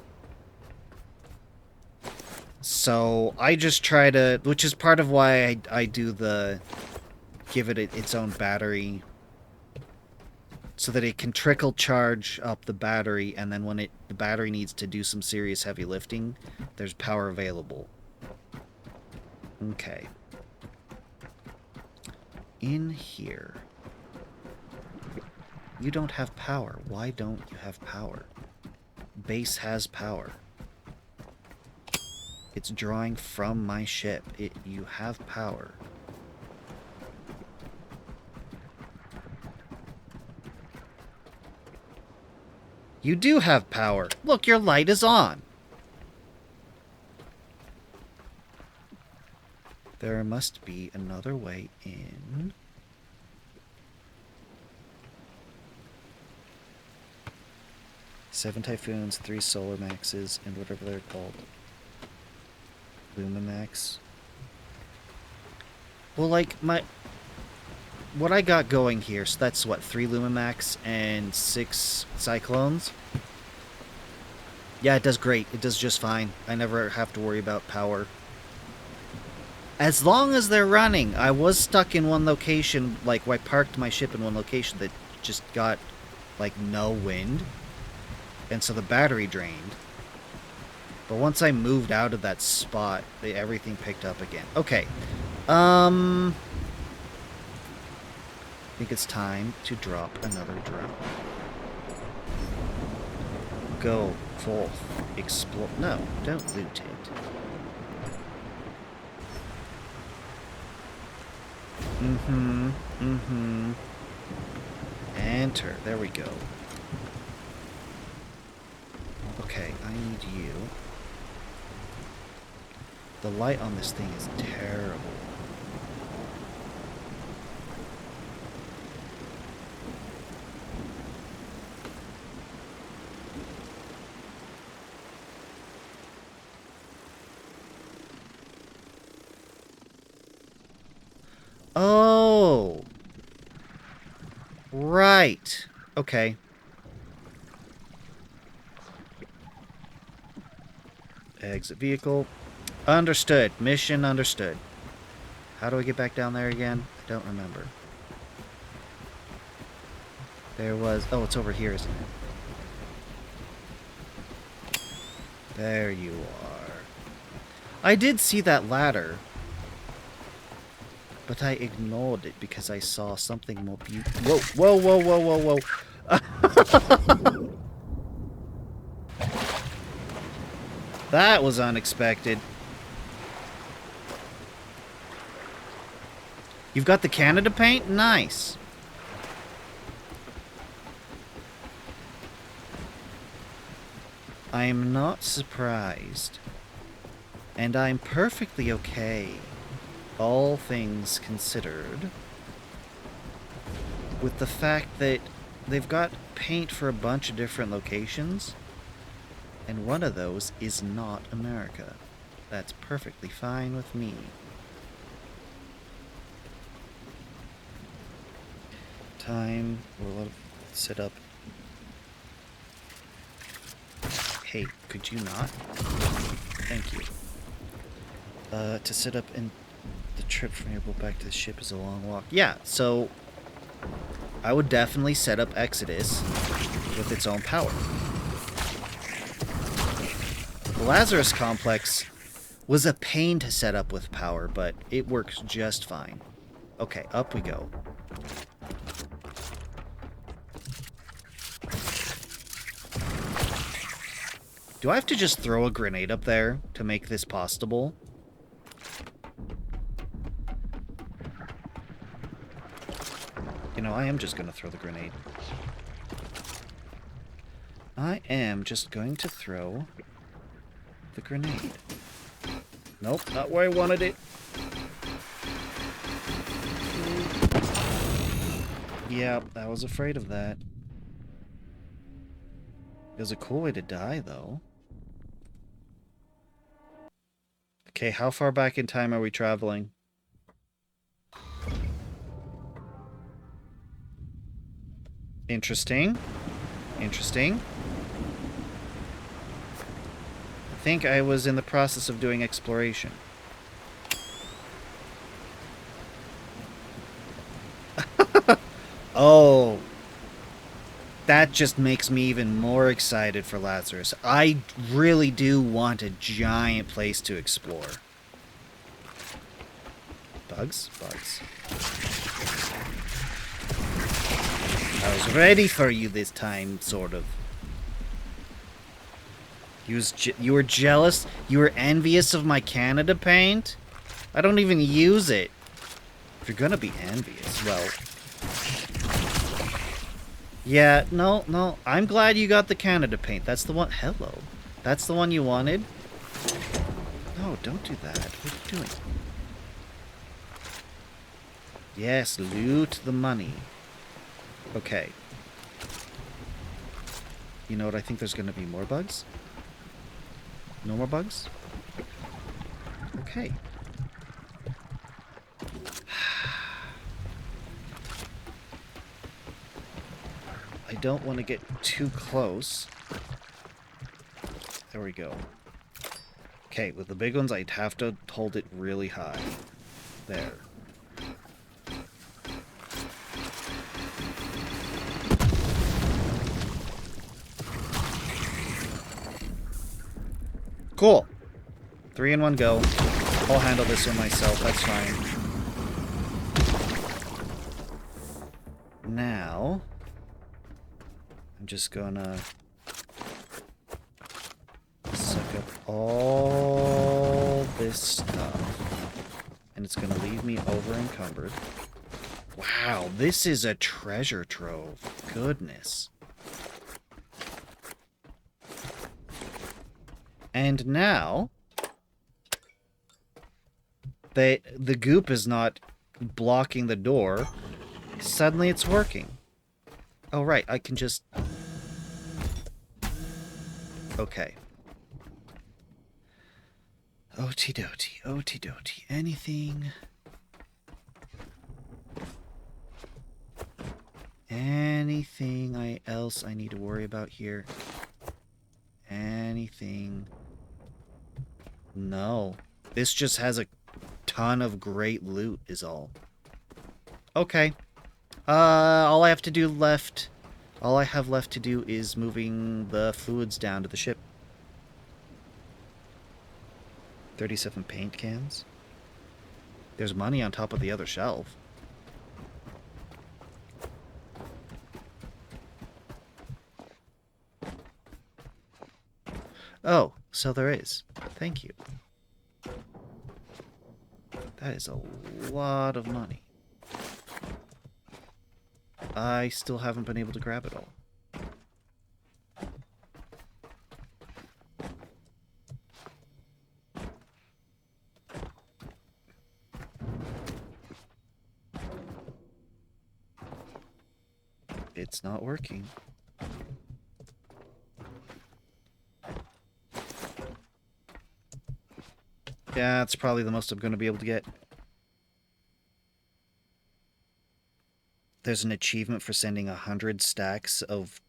So I just try to, which is part of why I do the, give it its own battery, so that it can trickle charge up the battery, and then when the battery needs to do some serious heavy lifting, there's power available. Okay. In here. You don't have power. Why don't you have power? Base has power. It's drawing from my ship. You have power. You do have power. Look, your light is on. There must be another way in. Seven Typhoons, 3 Solar Maxes, and whatever they're called. Lumimax. Well, like, what I got going here, so that's what, 3 Lumimax and 6 Cyclones? Yeah, it does great. It does just fine. I never have to worry about power. As long as they're running. I was stuck in one location, like, I parked my ship in one location that just got, like, no wind. And so the battery drained. But once I moved out of that spot, everything picked up again. Okay. I think it's time to drop another drone. Go forth. Explore. No, don't loot it. Enter. There we go. Okay, I need you. The light on this thing is terrible. Oh! Right. Okay. Exit vehicle. Understood. Mission understood. How do I get back down there again? I don't remember. There was... Oh, it's over here, isn't it? There you are. I did see that ladder. But I ignored it because I saw something more beautiful. Whoa, whoa, whoa, whoa, whoa, whoa. That was unexpected. You've got the Canada paint? Nice. I am not surprised. And I'm perfectly okay, all things considered, with the fact that they've got paint for a bunch of different locations. And one of those is not America. That's perfectly fine with me. Time. We'll set up. Hey, could you not? Thank you. To set up in the trip from your boat back to the ship is a long walk. Yeah, so I would definitely set up Exodus with its own power. The Lazarus complex was a pain to set up with power, but it works just fine. Okay, up we go. Do I have to just throw a grenade up there to make this possible? You know, I am just going to throw the grenade. I am just going to throw the grenade. Nope, not where I wanted it. Yeah, I was afraid of that. It was a cool way to die, though. Okay, how far back in time are we traveling? Interesting. Interesting. I think I was in the process of doing exploration. Oh. That just makes me even more excited for Lazarus. I really do want a giant place to explore. Bugs? Bugs. I was ready for you this time, sort of. You were jealous? You were envious of my Canada paint? I don't even use it. If you're gonna be envious, well... Yeah, no, no. I'm glad you got the Canada paint. That's the one. Hello. That's the one you wanted? No, don't do that. What are you doing? Yes, loot the money. Okay. You know what? I think there's going to be more bugs. No more bugs? Okay. I don't want to get too close. There we go. Okay, with the big ones, I'd have to hold it really high. There. Cool. 3 in one go. I'll handle this one myself, that's fine. Now, I'm just gonna suck up all this stuff. And it's gonna leave me over encumbered. Wow, this is a treasure trove. Goodness. And now, the goop is not blocking the door. Suddenly it's working. Oh, right, I can just... Okay. Okie-dokie, okie-dokie. Anything... Anything else I need to worry about here? Anything... No. This just has a ton of great loot, is all. Okay. All I have left to do is moving the fluids down to the ship. 37 paint cans. There's money on top of the other shelf. Oh, so there is. Thank you. That is a lot of money. I still haven't been able to grab it all. It's not working. Yeah, that's probably the most I'm going to be able to get. There's an achievement for sending 100 stacks of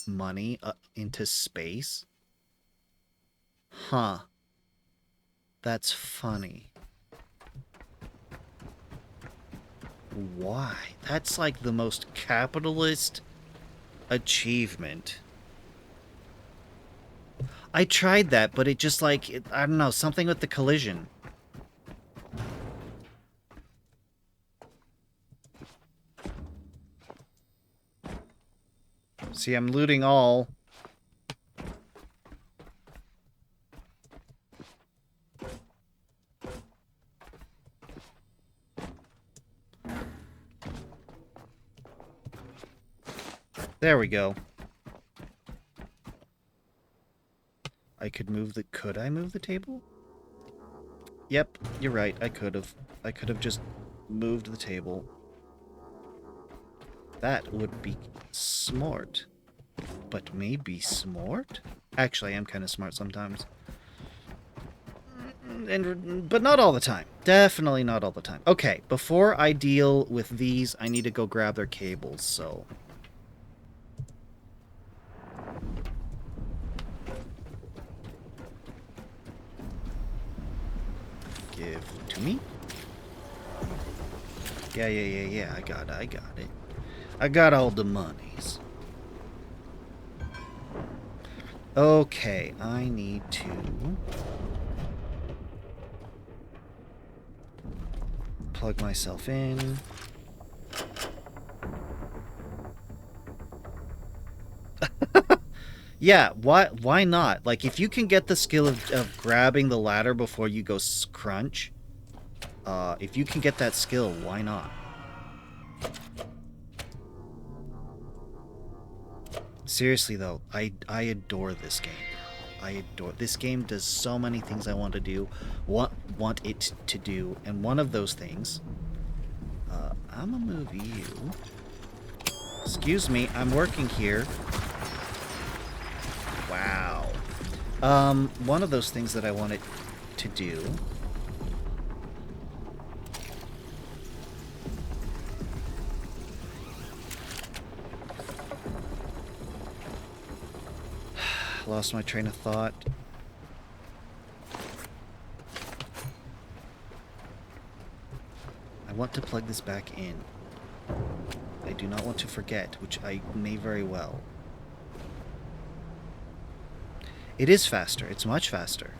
money into space. Huh. That's funny. Why? That's like the most capitalist achievement. I tried that, but it just like, I don't know, something with the collision. See, I'm looting all. There we go. I could move the... Could I move the table? Yep, you're right. I could have. I could have just moved the table. That would be smart. But maybe smart? Actually, I am kind of smart sometimes. But not all the time. Definitely not all the time. Okay, before I deal with these, I need to go grab their cables, so... Give to me. Yeah. I got it. I got all the monies. Okay, I need to... plug myself in. Yeah, why not? Like, if you can get the skill of grabbing the ladder before you go crunch, if you can get that skill, why not? Seriously though, I adore this game. This game does so many things I want to do, want it to do, and one of those things. I'm gonna move you. Excuse me, I'm working here. Wow. One of those things that I wanted to do. Lost my train of thought. I want to plug this back in. I do not want to forget, which I may very well. It is faster. It's much faster.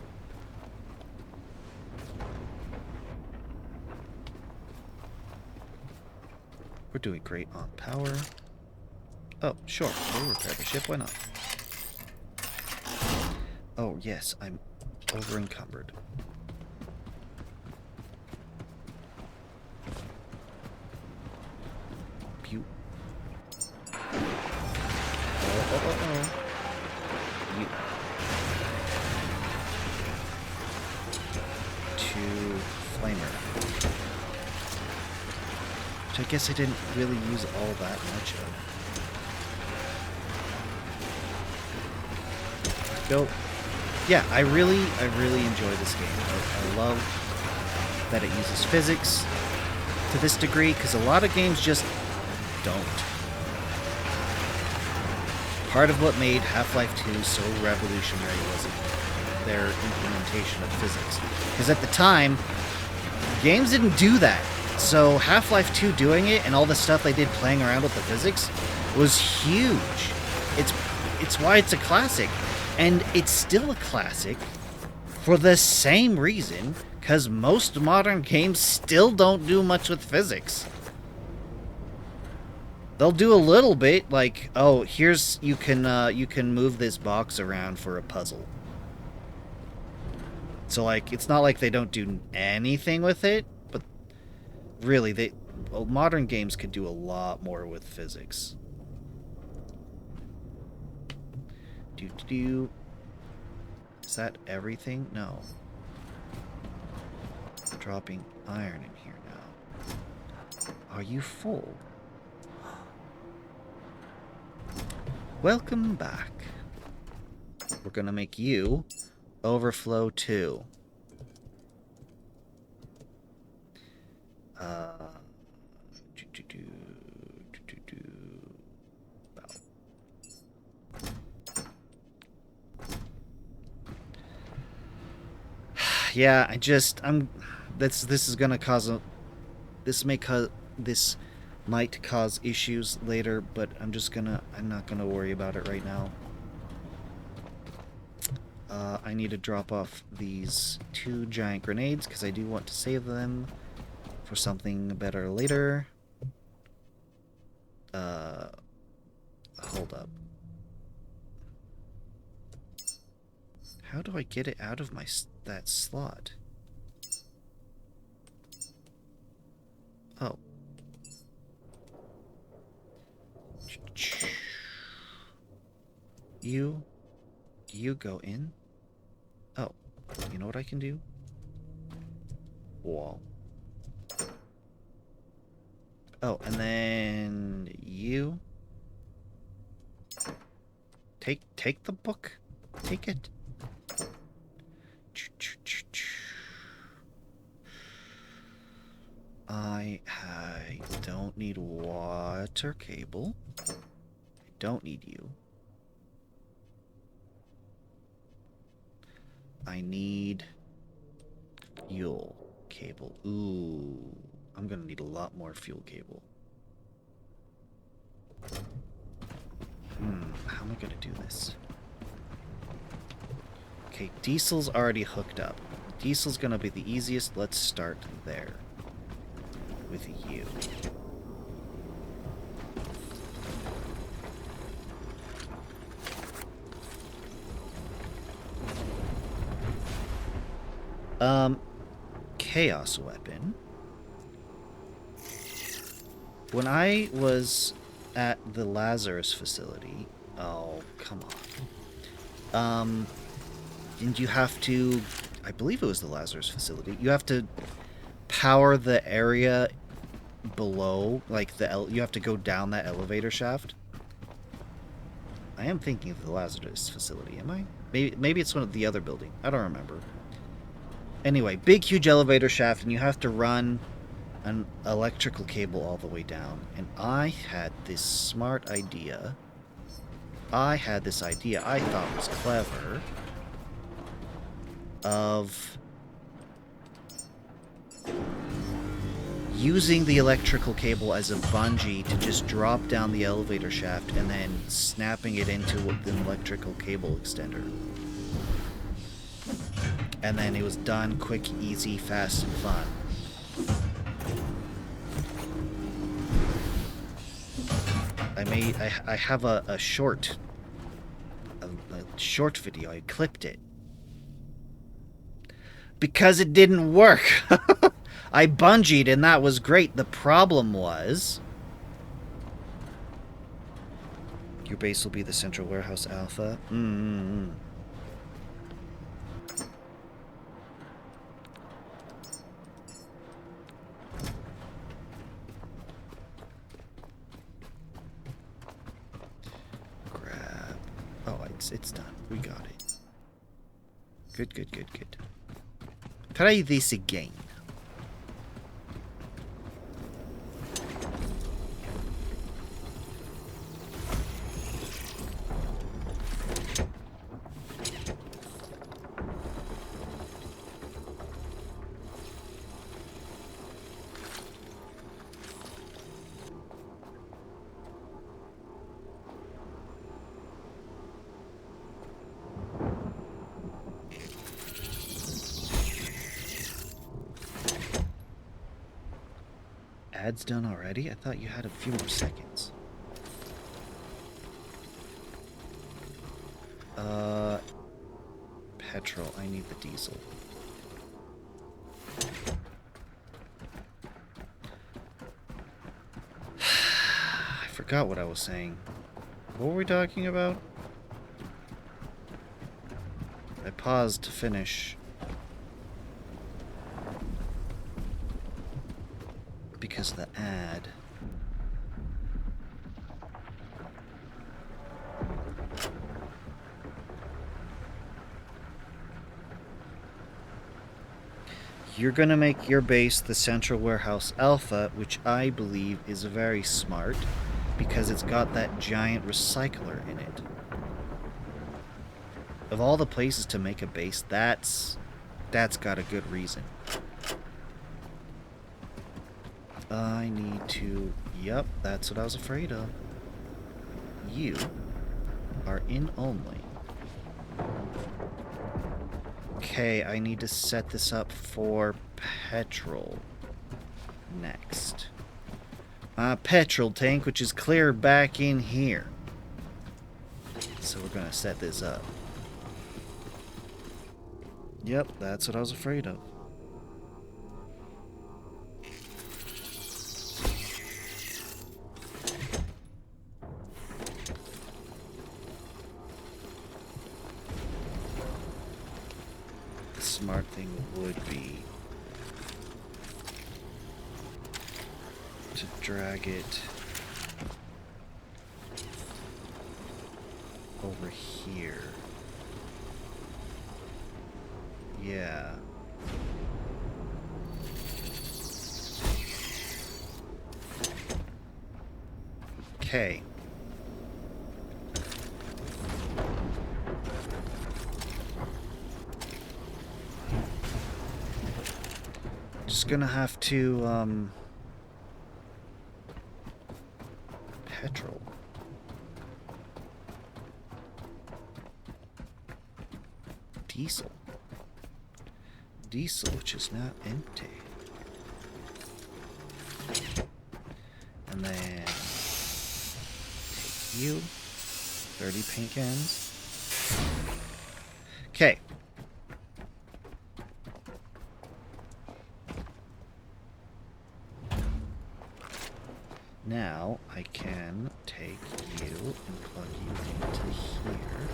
We're doing great on power. Oh, sure. We'll repair the ship. Why not? Oh, yes. I'm over-encumbered. Pew. Oh. You. To flamer. Which I guess I didn't really use all that much of. Go. Yeah, I really enjoy this game. I love that it uses physics to this degree, because a lot of games just don't. Part of what made Half-Life 2 so revolutionary was their implementation of physics. Because at the time, games didn't do that. So Half-Life 2 doing it and all the stuff they did playing around with the physics was huge. It's why it's a classic. And it's still a classic for the same reason, because most modern games still don't do much with physics. They'll do a little bit, like, oh, here's you can move this box around for a puzzle. So like, it's not like they don't do anything with it, but really, modern games could do a lot more with physics. Is that everything? No. Dropping iron in here now. Are you full? Welcome back. We're gonna make you overflow 2. Yeah, this is gonna cause this might cause issues later, but I'm not gonna worry about it right now. I need to drop off these 2 giant grenades because I do want to save them for something better later. Hold up. How do I get it out of that slot? Oh. You go in? Oh. You know what I can do? Wall. Oh, and then you take the book. Take it. I don't need water cable. I don't need you. I need fuel cable. Ooh, I'm gonna need a lot more fuel cable. How am I gonna do this? Okay, diesel's already hooked up. Diesel's gonna be the easiest. Let's start there. With you. Chaos weapon. When I was at the Lazarus facility, Oh, come on. And you have to... I believe it was the Lazarus facility. You have to power the area below, like you have to go down that elevator shaft. I am thinking of the Lazarus facility, am I? Maybe it's one of the other building. I don't remember. Anyway, big, huge elevator shaft, and you have to run an electrical cable all the way down. And I had this smart idea. I thought was clever, of using the electrical cable as a bungee to just drop down the elevator shaft and then snapping it into the electrical cable extender. And then it was done quick, easy, fast, and fun. I have a short video. I clipped it. Because it didn't work. I bungeed and that was great. The problem was... Your base will be the Central Warehouse Alpha. Grab... Oh, it's done. We got it. Good. Try this again. Ads done already? I thought you had a few more seconds. Petrol. I need the diesel. I forgot what I was saying. What were we talking about? I paused to finish. Because the ad. You're going to make your base the Central Warehouse Alpha, which I believe is very smart because it's got that giant recycler in it. Of all the places to make a base, that's got a good reason. I need to... Yep, that's what I was afraid of. You are in only. Okay, I need to set this up for petrol next. Petrol tank, which is cleared back in here. So we're gonna set this up. Yep, that's what I was afraid of. Smart thing would be to drag it over here. Yeah. Okay. Just gonna have to, petrol. Diesel. Diesel, which is now empty. And then take you. 30 paint cans. Okay. Now I can take you and plug you into here.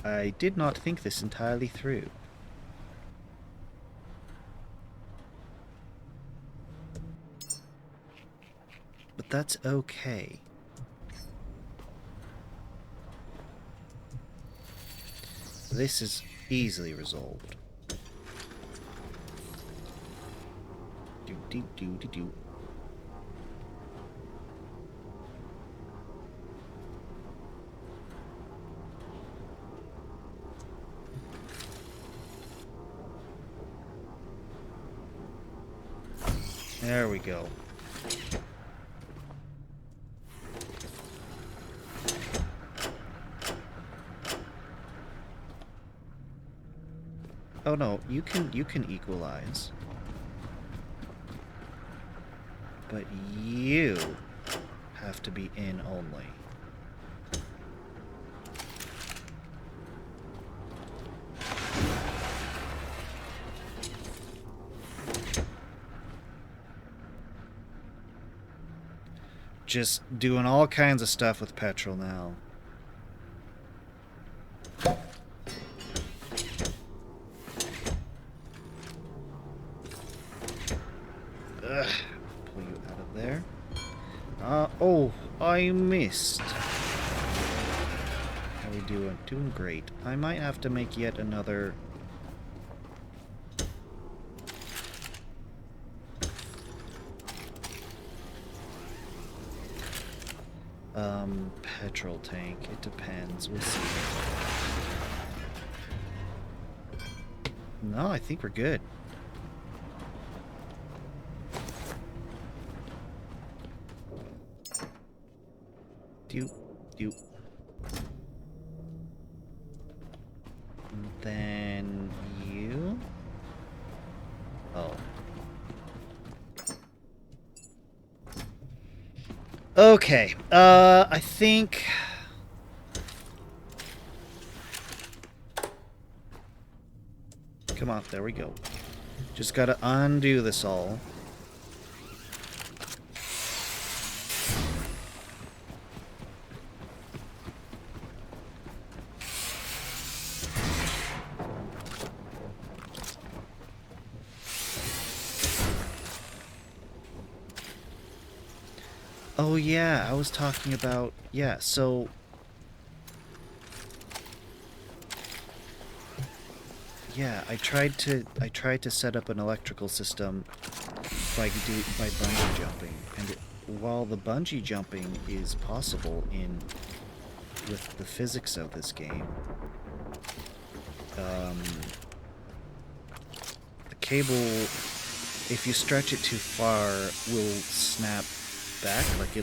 I did not think this entirely through. But that's okay. This is easily resolved. Do do do do do. There we go. Oh no, you can equalize. But you have to be in only. Just doing all kinds of stuff with petrol now. Ugh. Pull you out of there. Oh, I missed. How we doing? Doing great. I might have to make yet another... petrol tank. It depends. We'll see. No, I think we're good. Do. And then you. Oh. Okay. I think. Come on, there we go. Just gotta undo this all. Oh yeah, I was talking about, yeah, so yeah, I tried to set up an electrical system by bungee jumping, and while the bungee jumping is possible with the physics of this game, the cable, if you stretch it too far, will snap back, like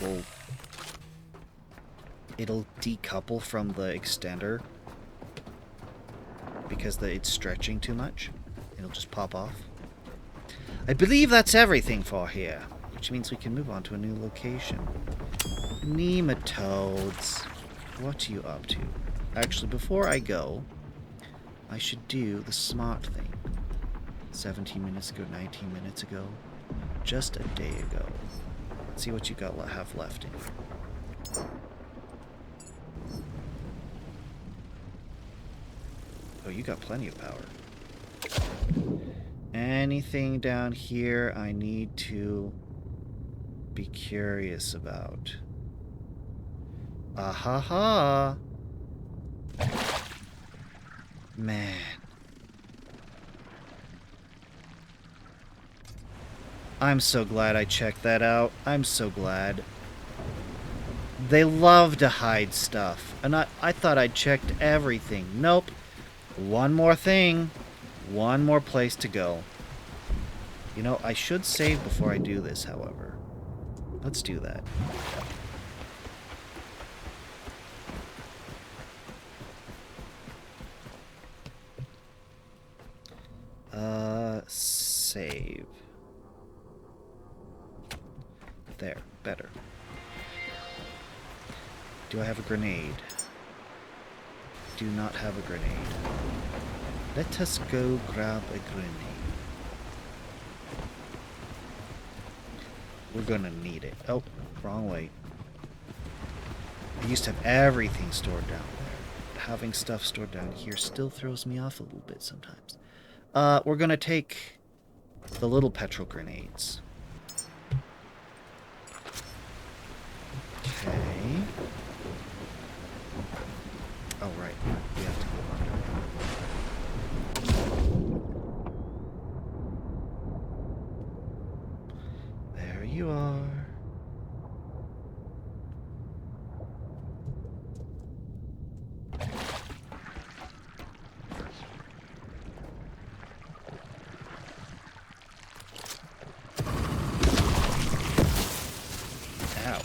it'll decouple from the extender because it's stretching too much. It'll just pop off. I believe that's everything for here, which means we can move on to a new location. Nematodes. What are you up to? Actually, before I go, I should do the smart thing. 17 minutes ago, 19 minutes ago, just a day ago. Let's see what you have left in here. Oh, you got plenty of power. Anything down here I need to be curious about? Ah-ha-ha! Man. I'm so glad I checked that out. I'm so glad. They love to hide stuff. And I thought I'd checked everything. Nope. One more thing. One more place to go. You know, I should save before I do this, however. Let's do that. Save. There, better. Do I have a grenade? do not have a grenade. Let us go grab a grenade. We're gonna need it. Oh, wrong way. I used to have everything stored down there. Having stuff stored down here still throws me off a little bit sometimes. We're gonna take the little petrol grenades. Okay. Oh, right. We have to go under. There you are. Ow.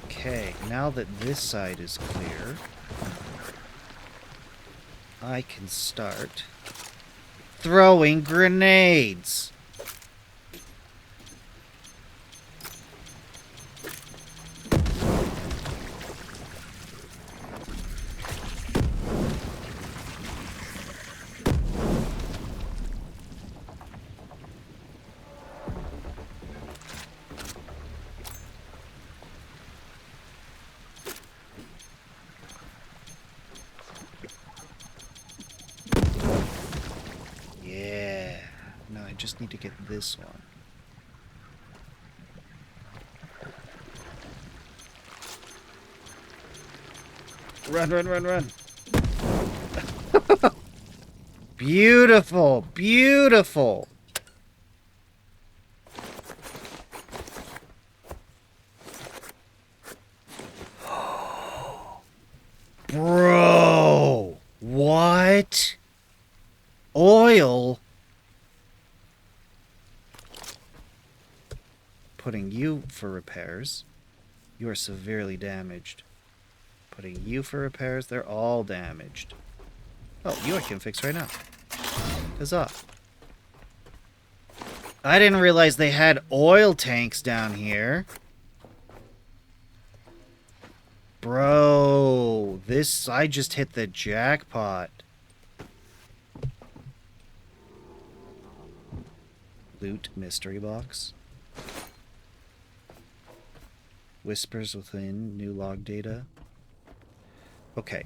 Okay, now that this side is clear, I can start throwing grenades. Just need to get this one. Run, run, run, run. Beautiful, beautiful. Bro, what? Oil? Putting you for repairs. You are severely damaged. Putting you for repairs. They're all damaged. Oh, you I can fix right now. Huzzah. I didn't realize they had oil tanks down here. Bro, this... I just hit the jackpot. Loot mystery box. Whispers within, new log data. Okay.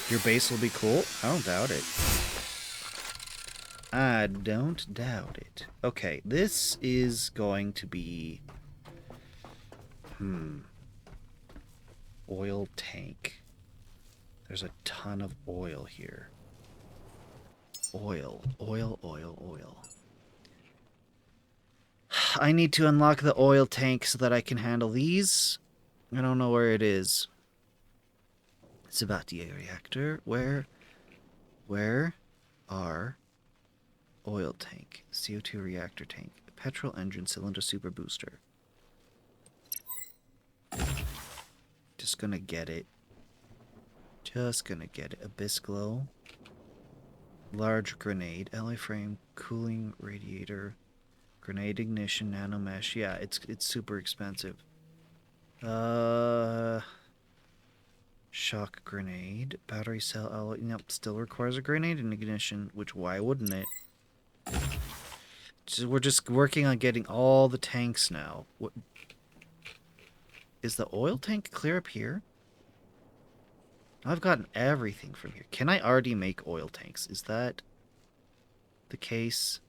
Your base will be cool? I don't doubt it. I don't doubt it. Okay, this is going to be... Oil tank. There's a ton of oil here. Oil, oil, oil, oil. I need to unlock the oil tank so that I can handle these. I don't know where it is. It's about the reactor. Where are oil tank, CO2 reactor tank, petrol engine, cylinder, super booster? Just gonna get it. Just gonna get it. Abyss glow. Large grenade, alloy frame, cooling radiator. Grenade ignition, nano mesh. Yeah, it's super expensive. Shock grenade, battery cell alloy. Nope, still requires a grenade and ignition. Which why wouldn't it? We're just working on getting all the tanks now. What is the oil tank clear up here? I've gotten everything from here. Can I already make oil tanks? Is that the case?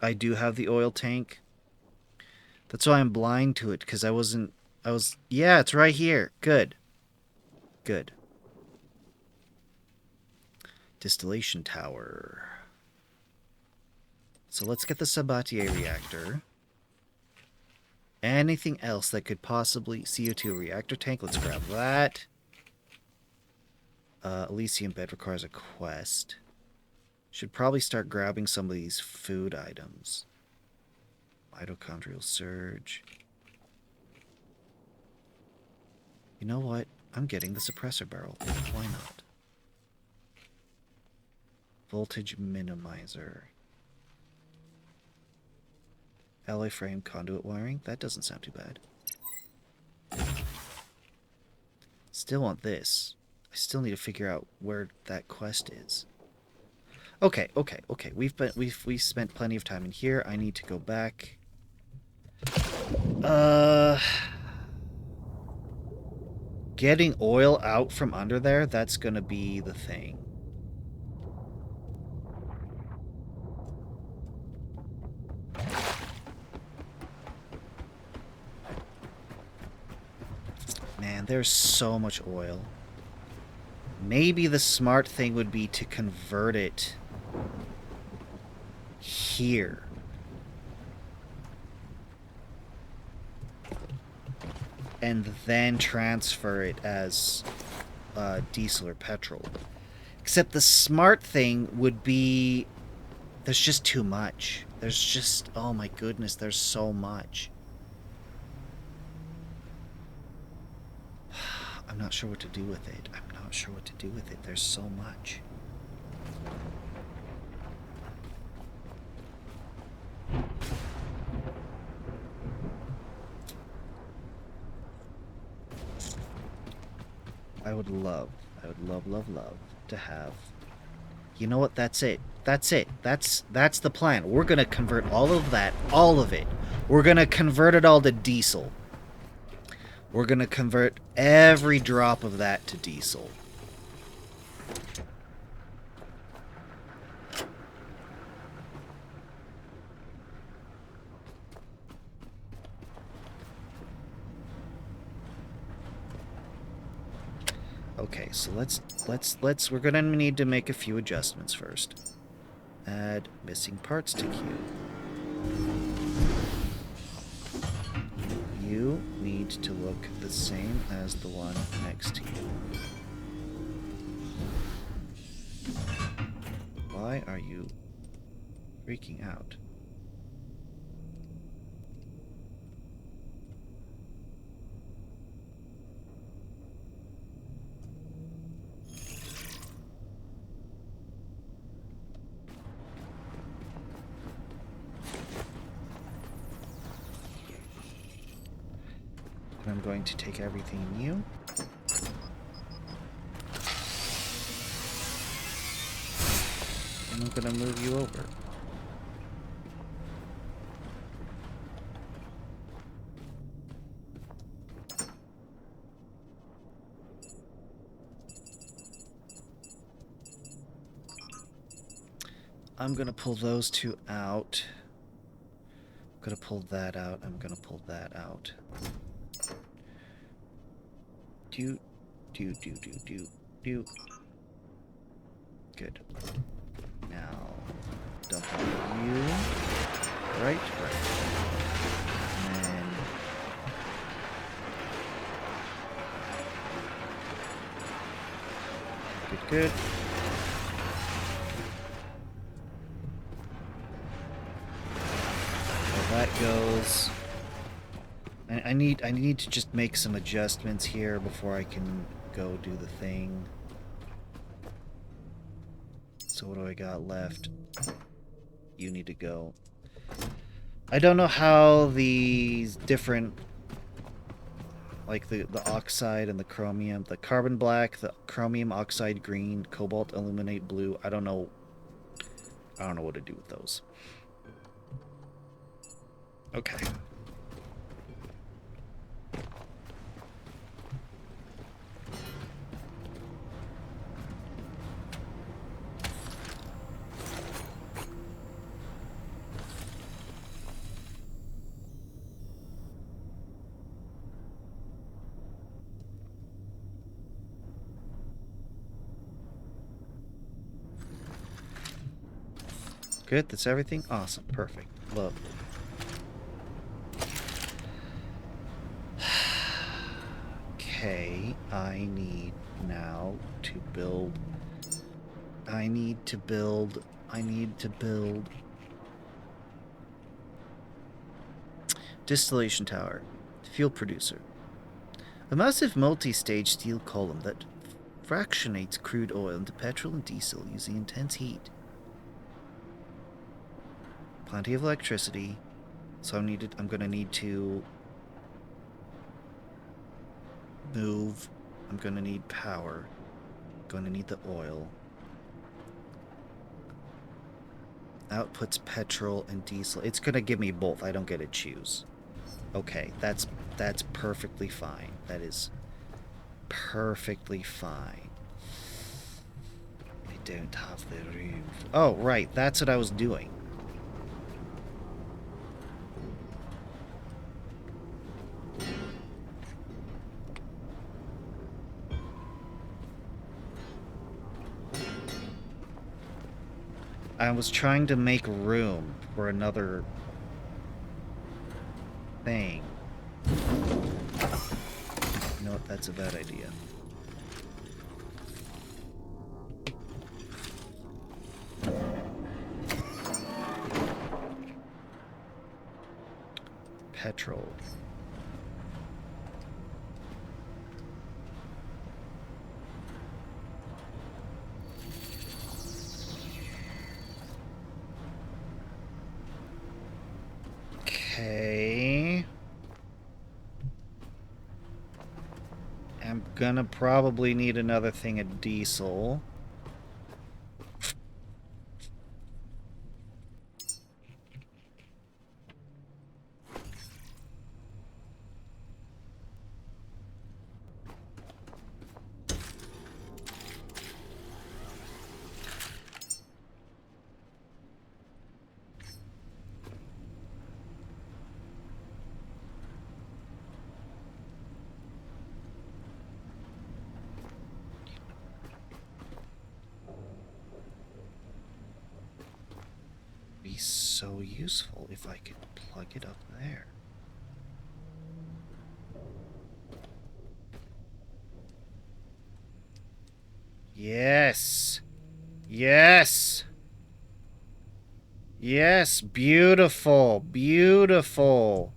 I do have the oil tank. That's why I'm blind to it, because I was... Yeah, it's right here. Good. Good. Distillation tower. So let's get the Sabatier reactor. Anything else that could possibly... CO2 reactor tank, let's grab that. Elysium bed requires a quest. Should probably start grabbing some of these food items. Mitochondrial surge. You know what? I'm getting the suppressor barrel. Why not? Voltage minimizer. Alloy frame conduit wiring. That doesn't sound too bad. Still want this. I still need to figure out where that quest is. Okay. We've spent plenty of time in here. I need to go back. Getting oil out from under there, that's gonna be the thing. Man, there's so much oil. Maybe the smart thing would be to convert it here. And then transfer it as diesel or petrol. Except the smart thing would be... There's just too much. There's just... Oh my goodness, there's so much. I'm not sure what to do with it. There's so much. I would love to have... You know what? That's it. That's the plan. We're gonna convert all of it. We're gonna convert it all to diesel. We're gonna convert every drop of that to diesel. Okay, so we're gonna need to make a few adjustments first. Add missing parts to queue. You need to look the same as the one next to you. Why are you freaking out? I'm going to take everything new. And I'm going to move you over. I'm going to pull those two out. I'm going to pull that out. I'm going to pull that out. Do. Good. Now, dump on you. Right. And then... Good. Well, that goes... I need to just make some adjustments here before I can go do the thing. So what do I got left? You need to go. I don't know how these different, like the oxide and the chromium, the carbon black, the chromium oxide green, cobalt illuminate blue. I don't know what to do with those. Okay. Good, that's everything? Awesome, perfect. Lovely. Okay, I need now to build... I need to build... Distillation tower. Fuel producer. A massive multi-stage steel column that fractionates crude oil into petrol and diesel using intense heat. plenty of electricity. So I'm gonna need to move. I'm gonna need power. I'm gonna need the oil. Outputs petrol and diesel. It's gonna give me both. I don't get to choose. Okay, that's perfectly fine. That is perfectly fine. I don't have the room. Oh, right. That's what I was doing. I was trying to make room for another thing. You know what? That's a bad idea. Petrol. Okay. I'm gonna probably need another thing of diesel. Be so useful if I could plug it up there. Yes. Yes. Yes, beautiful. Beautiful.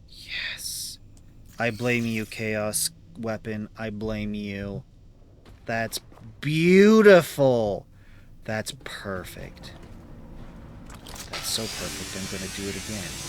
Yes. I blame you, Chaos Weapon. I blame you. That's beautiful. That's perfect. That's so perfect. I'm gonna do it again.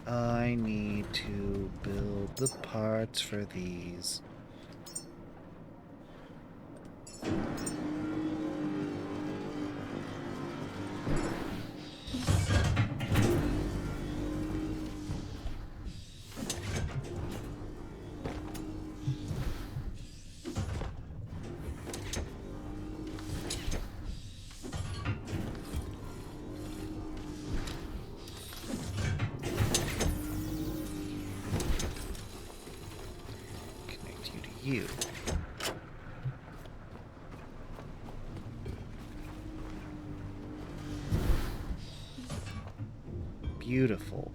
I need to build the parts for these. You. Beautiful.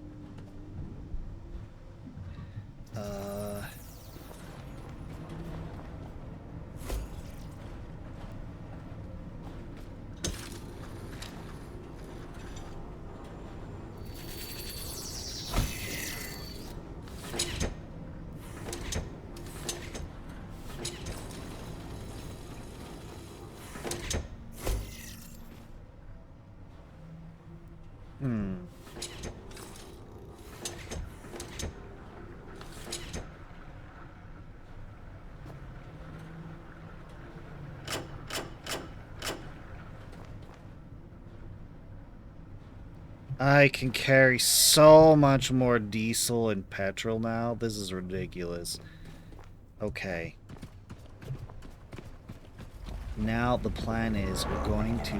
I can carry so much more diesel and petrol now. This is ridiculous. Okay. Now the plan is we're going to...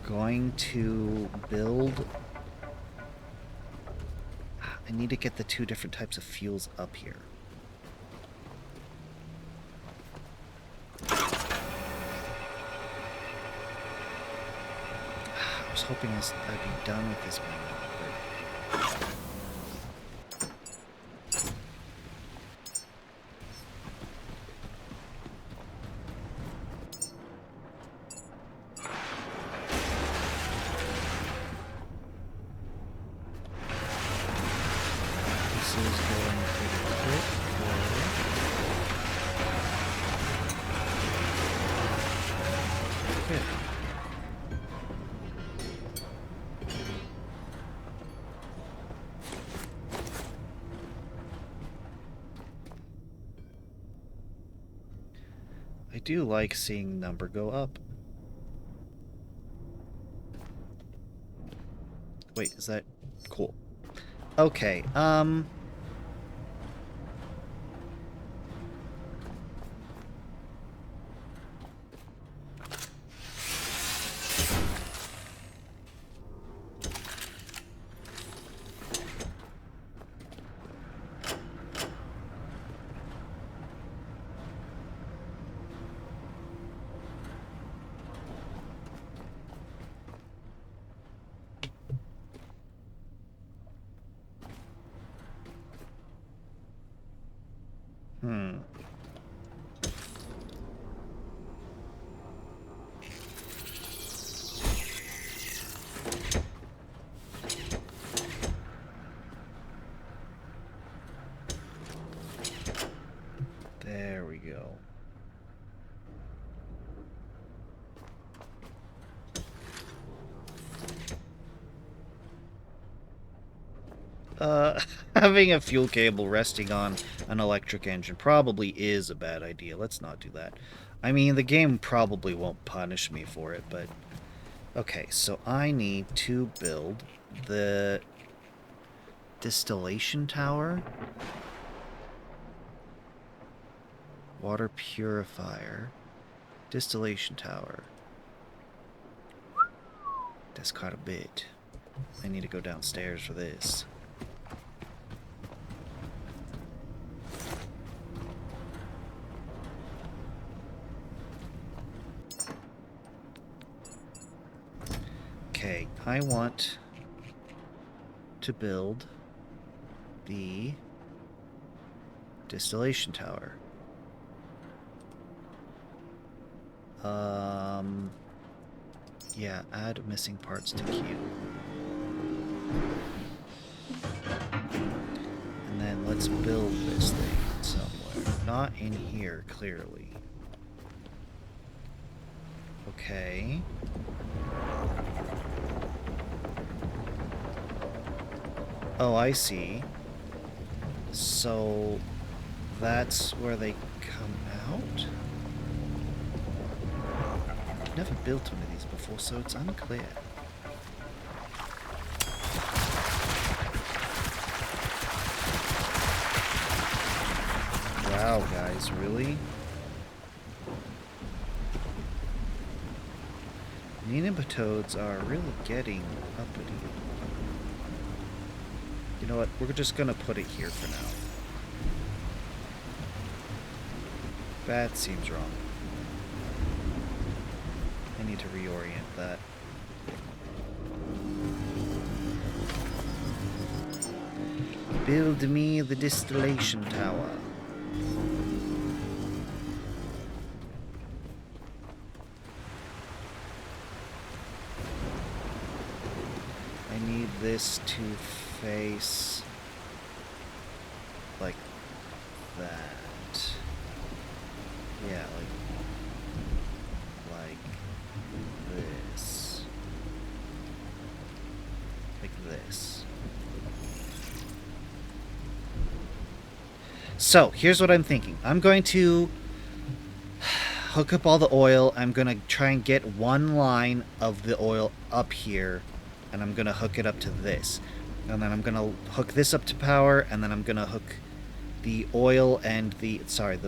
going to build... I need to get the 2 different types of fuels up here. I was hoping I'd be done with this one. I do like seeing number go up. Wait, is that cool? Okay, there we go. Having a fuel cable resting on an electric engine probably is a bad idea. Let's not do that. I mean, the game probably won't punish me for it, but... Okay, so I need to build the distillation tower, water purifier, distillation tower. That's quite a bit. I need to go downstairs for this. Okay, I want to build the distillation tower. Yeah, add missing parts to queue. And then let's build this thing somewhere. Not in here, clearly. Okay. Oh, I see. So that's where they come out? I've never built one of these before, so it's unclear. Wow, guys, really? Nematodes are really getting uppity. You know what? We're just gonna put it here for now. That seems wrong. I need to reorient that. Build me the distillation tower. I need this to face like that. Yeah, like this. Like this. So, here's what I'm thinking. I'm going to hook up all the oil. I'm going to try and get one line of the oil up here, and I'm going to hook it up to this. And then I'm going to hook this up to power, and then I'm going to hook the oil and the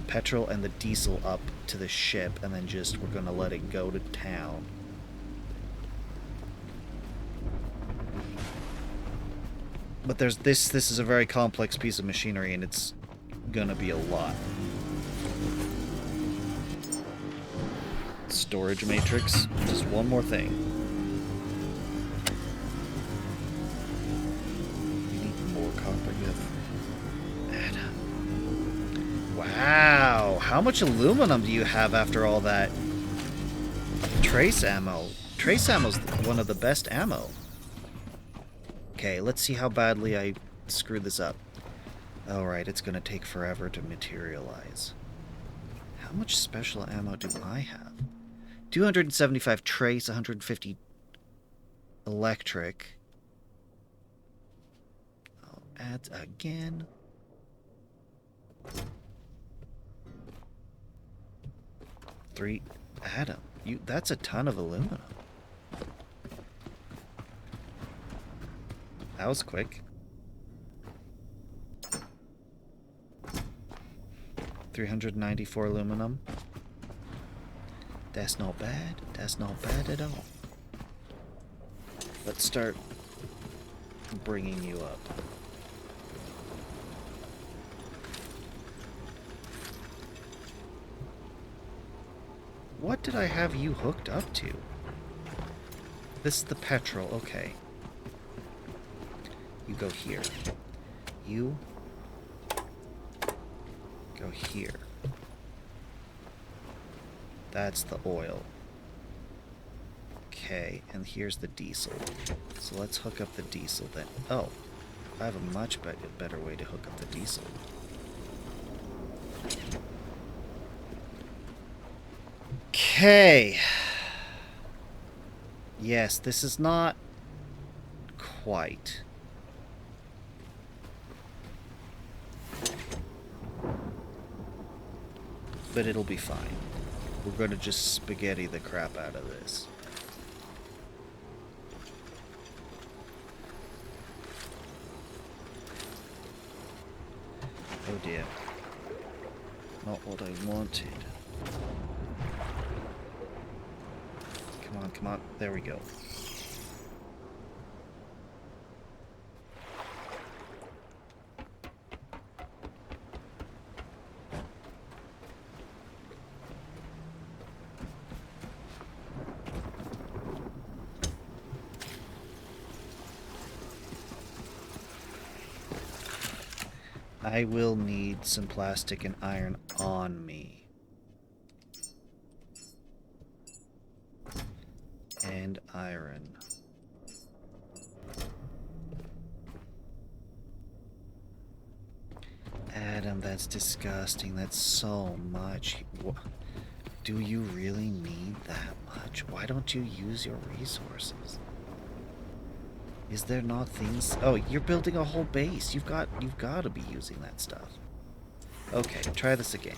petrol and the diesel up to the ship, and then we're going to let it go to town. But there's this is a very complex piece of machinery, and it's gonna be a lot. Storage matrix. Just one more thing. We need more copper. Wow! How much aluminum do you have after all that? Trace ammo. Trace ammo's one of the best ammo. Okay, let's see how badly I screwed this up. Alright, it's gonna take forever to materialize. How much special ammo do I have? 275 trace, 150 electric. I'll add again. Three. Adam, that's a ton of aluminum. That was quick. 394 aluminum. That's not bad. That's not bad at all. Let's start bringing you up. What did I have you hooked up to? This is the petrol. Okay. You go here. You go here. That's the oil. Okay, and here's the diesel. So let's hook up the diesel then. Oh, I have a much better way to hook up the diesel. Okay. Yes, this is not quite. But it'll be fine. We're going to just spaghetti the crap out of this. Oh dear. Not what I wanted. Come on, come on. There we go. I will need some plastic and iron on me. And iron. Adam, that's disgusting. That's so much. Do you really need that much? Why don't you use your resources? Is there not things? Oh, you're building a whole base. You've got to be using that stuff. Okay, try this again.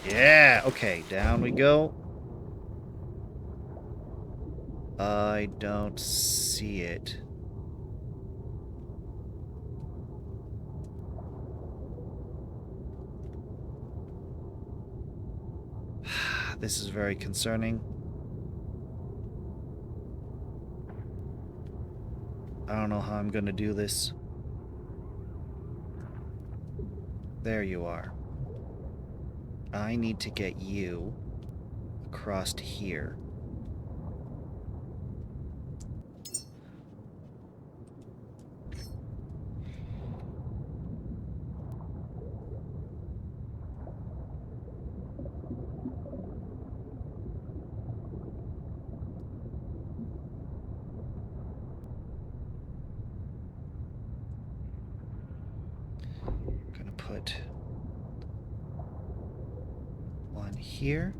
Yeah, okay, down we go. I don't see it. This is very concerning. I don't know how I'm going to do this. There you are. I need to get you across to here. Put one here.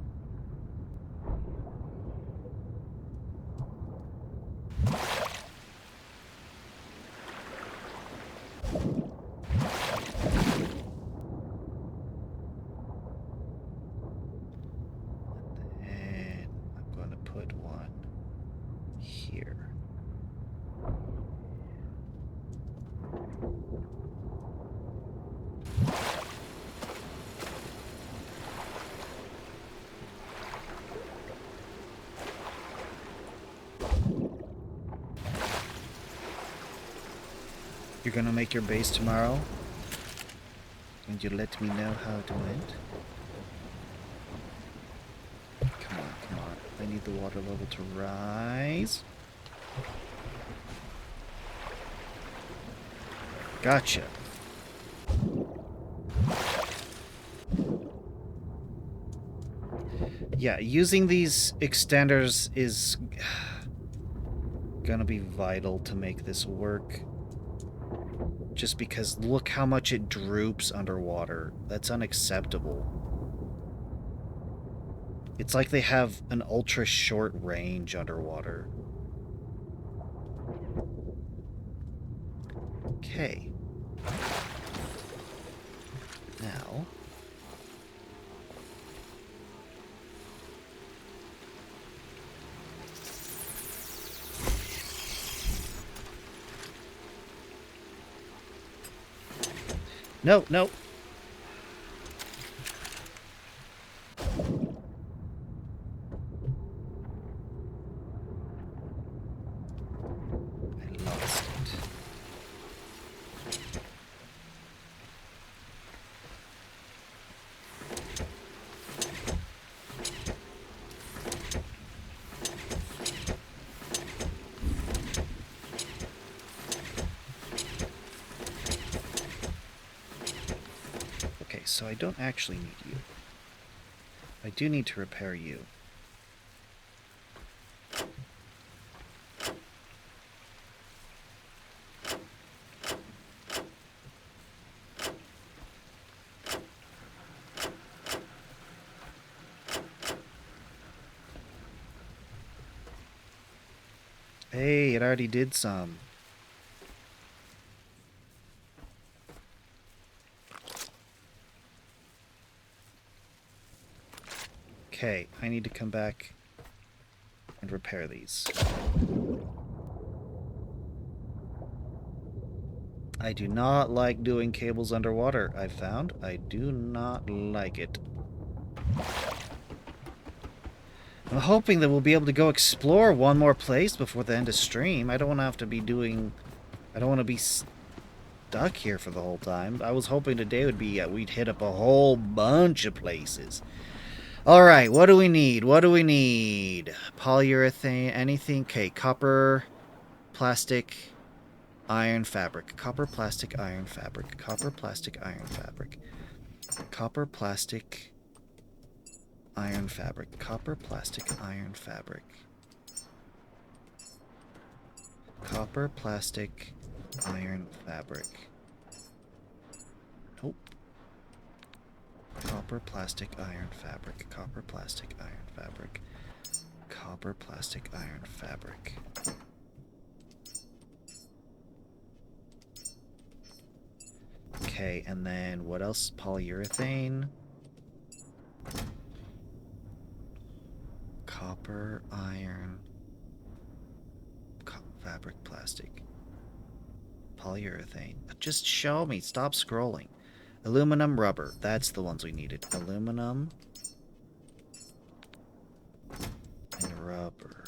And I'm going to put one here. You're gonna make your base tomorrow? And you let me know how it went? Come on, come on. I need the water level to rise. Gotcha. Yeah, using these extenders is gonna be vital to make this work. Just because look how much it droops underwater. That's unacceptable. It's like they have an ultra short range underwater. Okay. Now... No, no. I lost it. Okay, so I don't actually need you. I do need to repair you. Hey, it already did some. Okay, I need to come back and repair these. I do not like doing cables underwater, I've found. I do not like it. I'm hoping that we'll be able to go explore one more place before the end of stream. I don't want to have to be doing... I don't want to be stuck here for the whole time. I was hoping today would be... we'd hit up a whole bunch of places. Alright, what do we need? What do we need? Polyurethane, anything? Okay, copper, plastic, iron, fabric. Copper, plastic, iron, fabric. Copper, plastic, iron, fabric. Copper, plastic, iron, fabric. Copper, plastic, iron, fabric. Copper, plastic, iron, fabric. Nope. Copper, plastic, iron, fabric. Copper, plastic, iron, fabric. Copper, plastic, iron, fabric. Okay, and then what else? Polyurethane. Copper, iron, fabric, plastic. Polyurethane. Just show me. Stop scrolling. Aluminum, rubber. That's the ones we needed. Aluminum and rubber.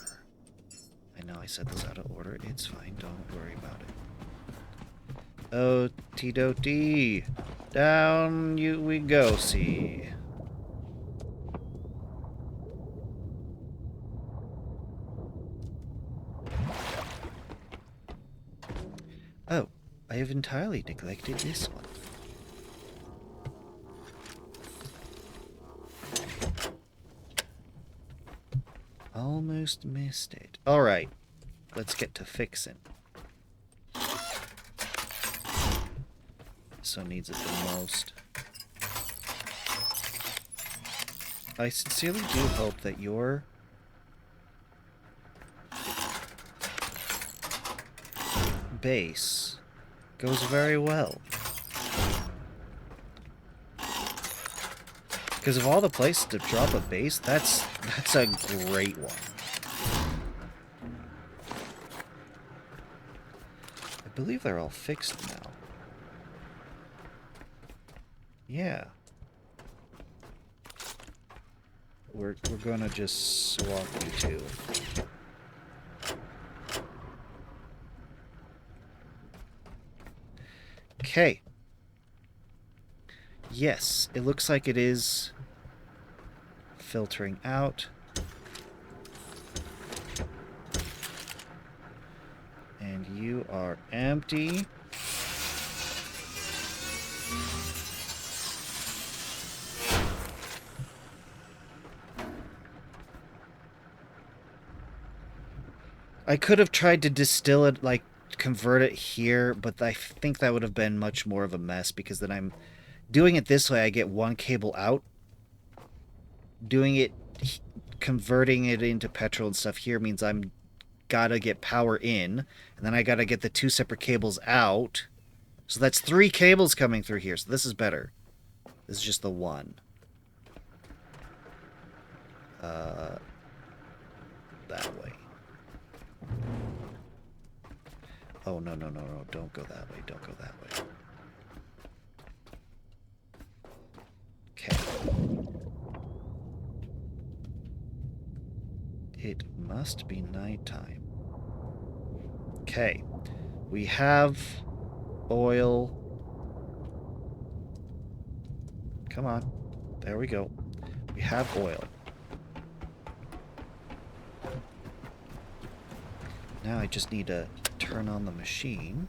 I know I said those out of order. It's fine. Don't worry about it. Oh, T-do-T. Down we go, see. Oh, I have entirely neglected this one. Almost missed it. Alright, let's get to fixing. This one needs it the most. I sincerely do hope that your base goes very well. Because of all the places to drop a base, that's a great one. I believe they're all fixed now. Yeah. We're gonna just swap you two. Okay. Yes, it looks like it is filtering out. And you are empty. I could have tried to distill it, like, convert it here, but I think that would have been much more of a mess, because then I'm doing it this way, I get one cable out. Doing it, converting it into petrol and stuff here means I'm gotta get power in, and then I gotta get the 2 separate cables out. So that's 3 cables coming through here, so this is better. This is just the one. That way. Oh, no, no, no, no, don't go that way, don't go that way. Okay. It must be nighttime. Okay. We have oil. Come on. There we go. We have oil. Now I just need to turn on the machine.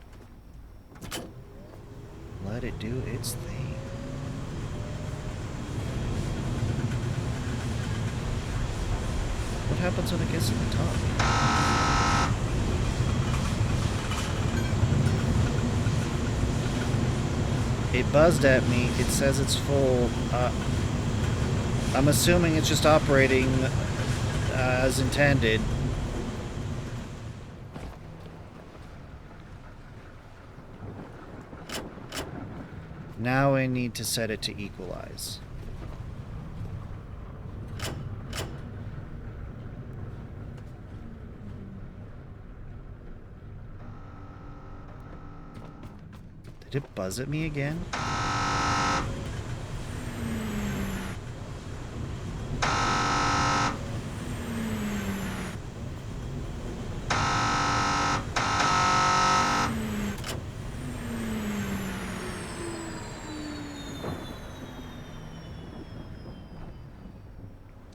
Let it do its thing. What happens when it gets to the top? It buzzed at me. It says it's full. I'm assuming it's just operating as intended. Now I need to set it to equalize. Did it buzz at me again?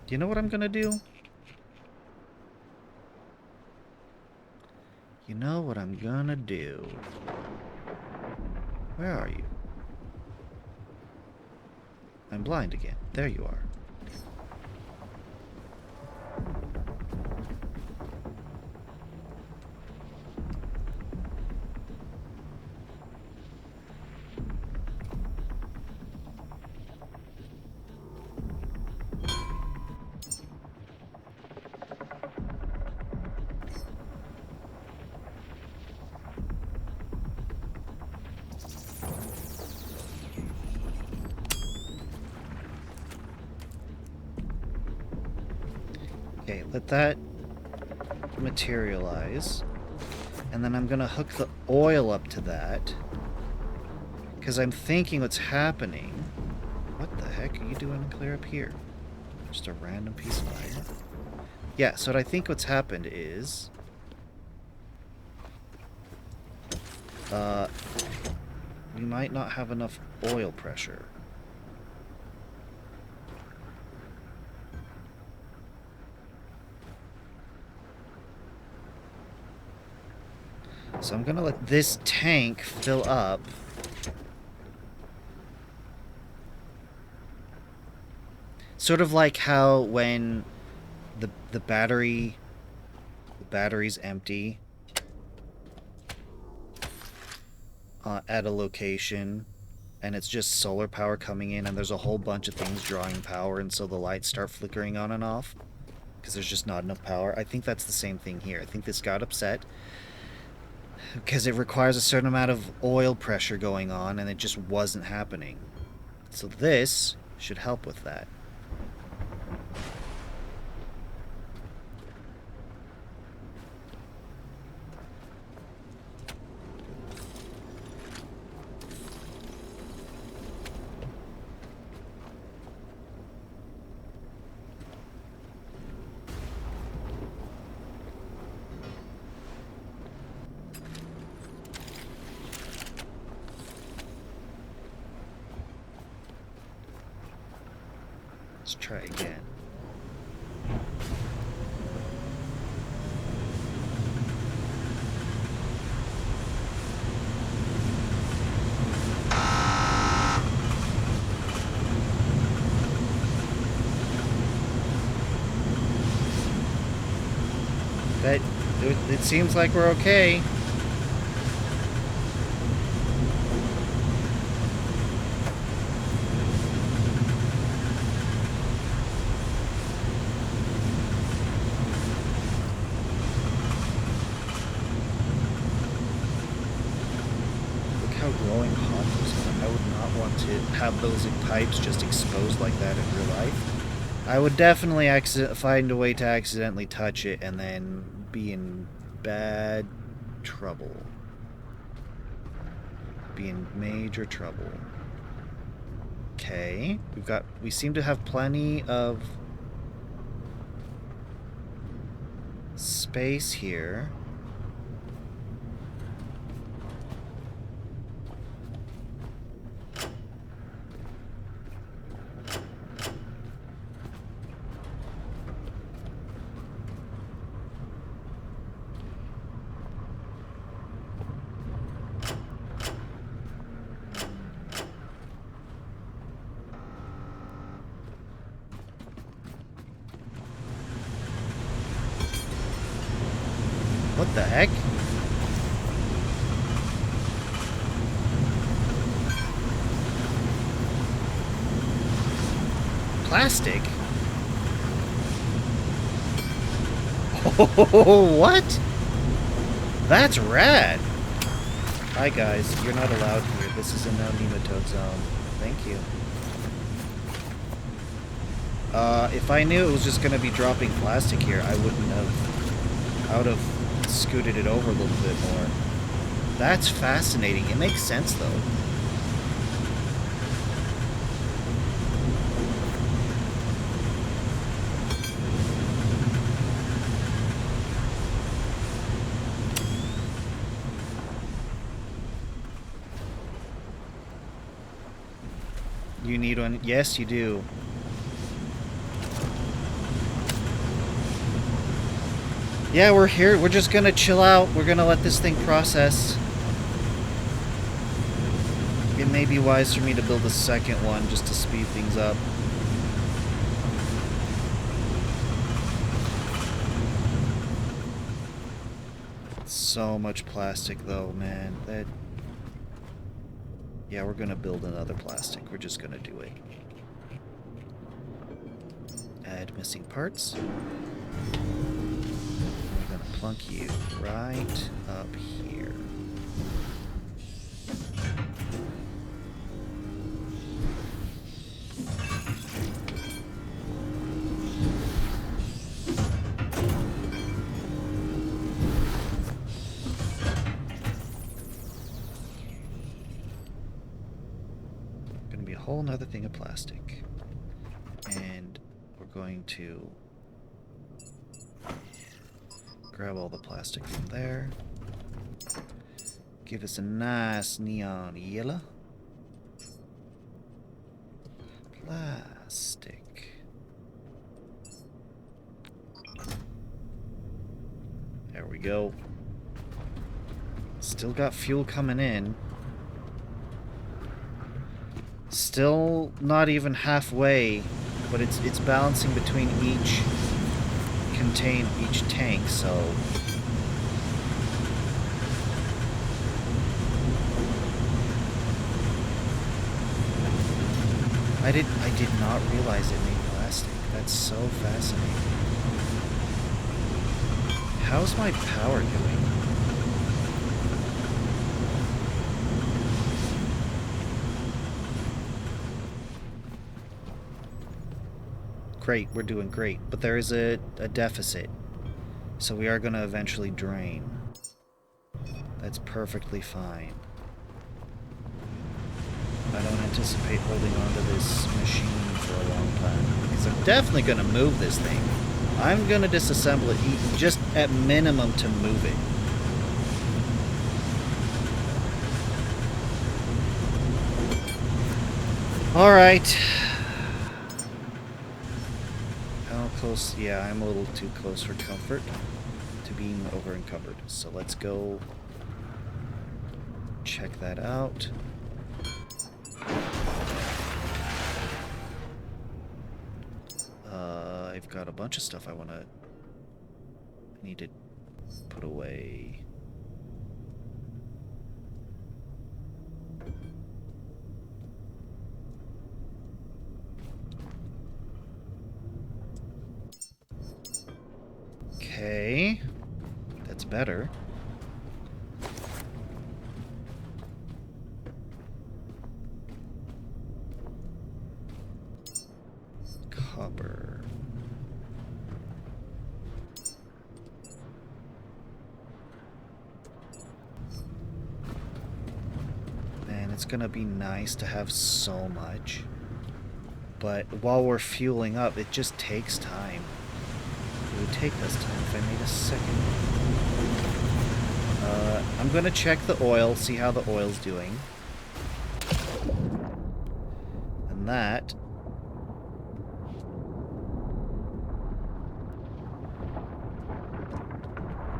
Do you know what I'm gonna do? You know what I'm gonna do? Where are you? I'm blind again. There you are. Okay, let that materialize. And then I'm gonna hook the oil up to that. Because I'm thinking what's happening... What the heck are you doing clear up here? Just a random piece of iron? Yeah, so what I think what's happened is... we might not have enough oil pressure. So I'm gonna let this tank fill up. Sort of like how when the battery's empty at a location, and it's just solar power coming in, and there's a whole bunch of things drawing power, and so the lights start flickering on and off because there's just not enough power. I think that's the same thing here. I think this got upset because it requires a certain amount of oil pressure going on, and it just wasn't happening. So this should help with that. Let's try again. It seems like we're okay. Look how glowing hot those are. I would not want to have those pipes just exposed like that in real life. I would definitely find a way to accidentally touch it and then be in bad trouble. Be in major trouble. Okay, we seem to have plenty of space here. What the heck? Plastic? Oh, what? That's rad. Hi guys, you're not allowed here. This is a no nematode zone. Thank you. If I knew it was just gonna be dropping plastic here, I would have scooted it over a little bit more. That's fascinating. It makes sense though. You need one? Yes, you do. Yeah, we're here. We're just gonna chill out. We're gonna let this thing process. It may be wise for me to build a second one just to speed things up. So much plastic though, man. Yeah, we're gonna build another plastic. We're just gonna do it. Add missing parts. Plunk you right up here. Gonna be a whole nother thing of plastic. And we're going to grab all the plastic from there. Give us a nice neon yellow. Plastic. There we go. Still got fuel coming in. Still not even halfway, but it's balancing between each tank, so I did not realize it made plastic. That's so fascinating. How's my power doing? Great, we're doing great, but there is a deficit. So we are going to eventually drain. That's perfectly fine. I don't anticipate holding on to this machine for a long time, because I'm definitely going to move this thing. I'm going to disassemble it, just at minimum to move it. Alright. close. Yeah, I'm a little too close for comfort to being over encumbered. So let's go check that out. I've got a bunch of stuff I need to put away. Okay, that's better. Copper. Man, it's gonna be nice to have so much. But while we're fueling up, it just takes time. It would take this time if I made a second. I'm gonna check the oil, see how the oil's doing. And that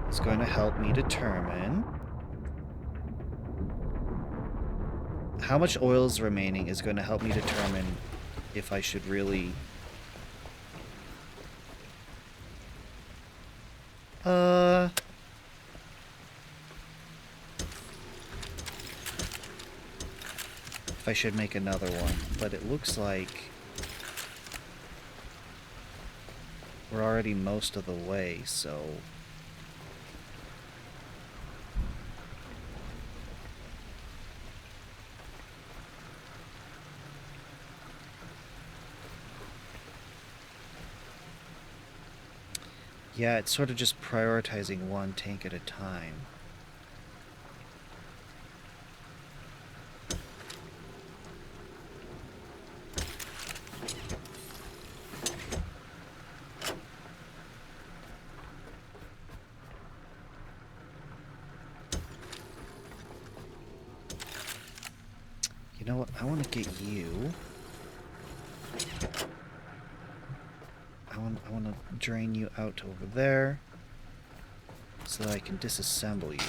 is going to help me determine how much oil is remaining. Is going to help me determine if I should really if I should make another one, but it looks like we're already most of the way, so yeah, it's sort of just prioritizing one tank at a time. You know what? I want to get you. I want to drain you out over there so that I can disassemble you.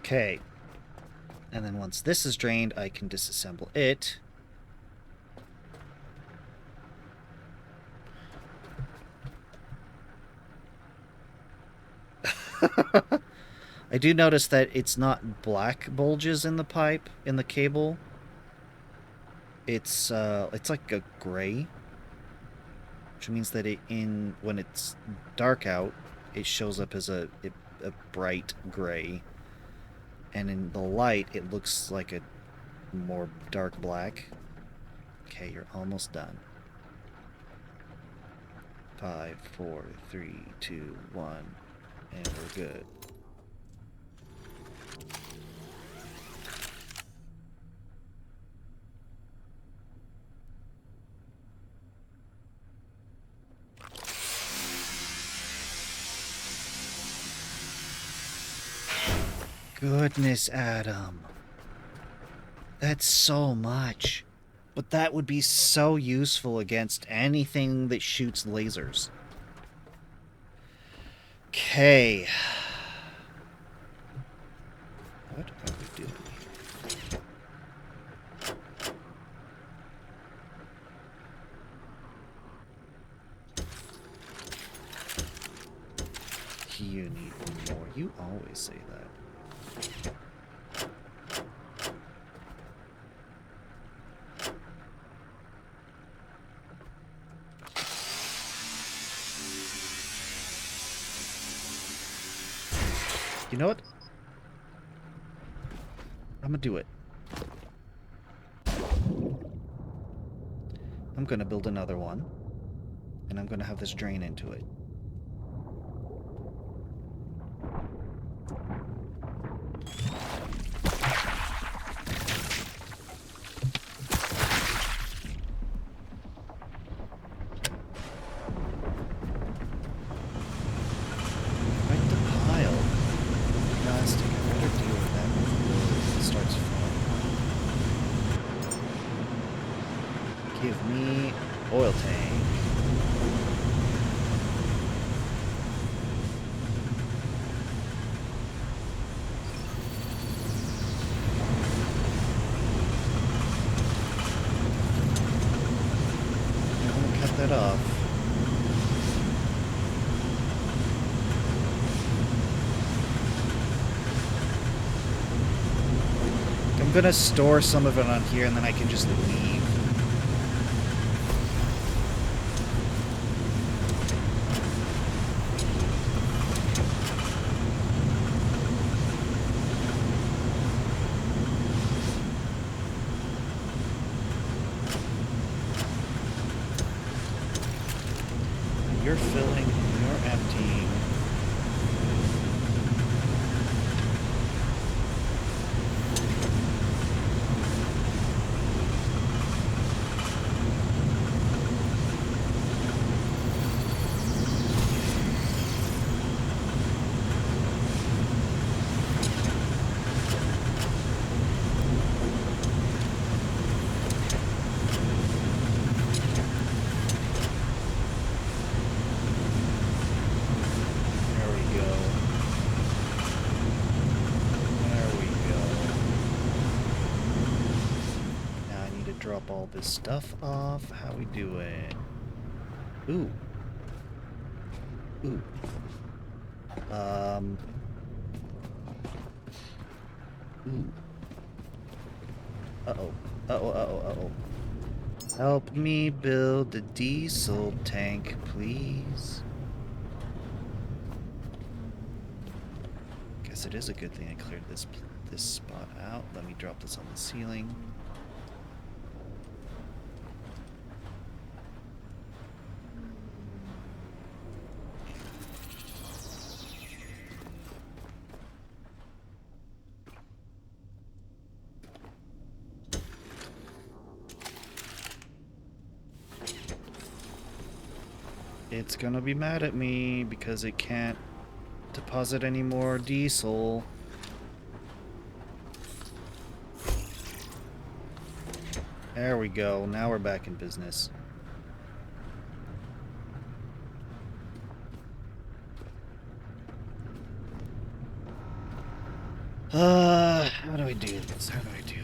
Okay. And then once this is drained, I can disassemble it. I do notice that it's not black bulges in the pipe, in the cable. It's like a gray. Which means that when it's dark out, it shows up as a bright gray. And in the light, it looks like a more dark black. Okay, you're almost done. 5, 4, 3, 2, 1, and we're good. Goodness, Adam. That's so much. But that would be so useful against anything that shoots lasers. Okay. What are we doing here? You need more. You always say that. You know what? I'm gonna do it. I'm gonna build another one. And I'm gonna have this drain into it. Give me oil tank. I'm gonna cut that off. I'm gonna store some of it on here and then I can just leave. You're filling, you're emptying. Drop all this stuff off. How we doing? Ooh. Ooh. Ooh. Uh-oh. Uh-oh, uh-oh, uh-oh. Help me build the diesel tank, please. Guess it is a good thing I cleared this spot out. Let me drop this on the ceiling. It's gonna be mad at me because it can't deposit any more diesel. There we go. Now we're back in business. How do we do this? How do I do?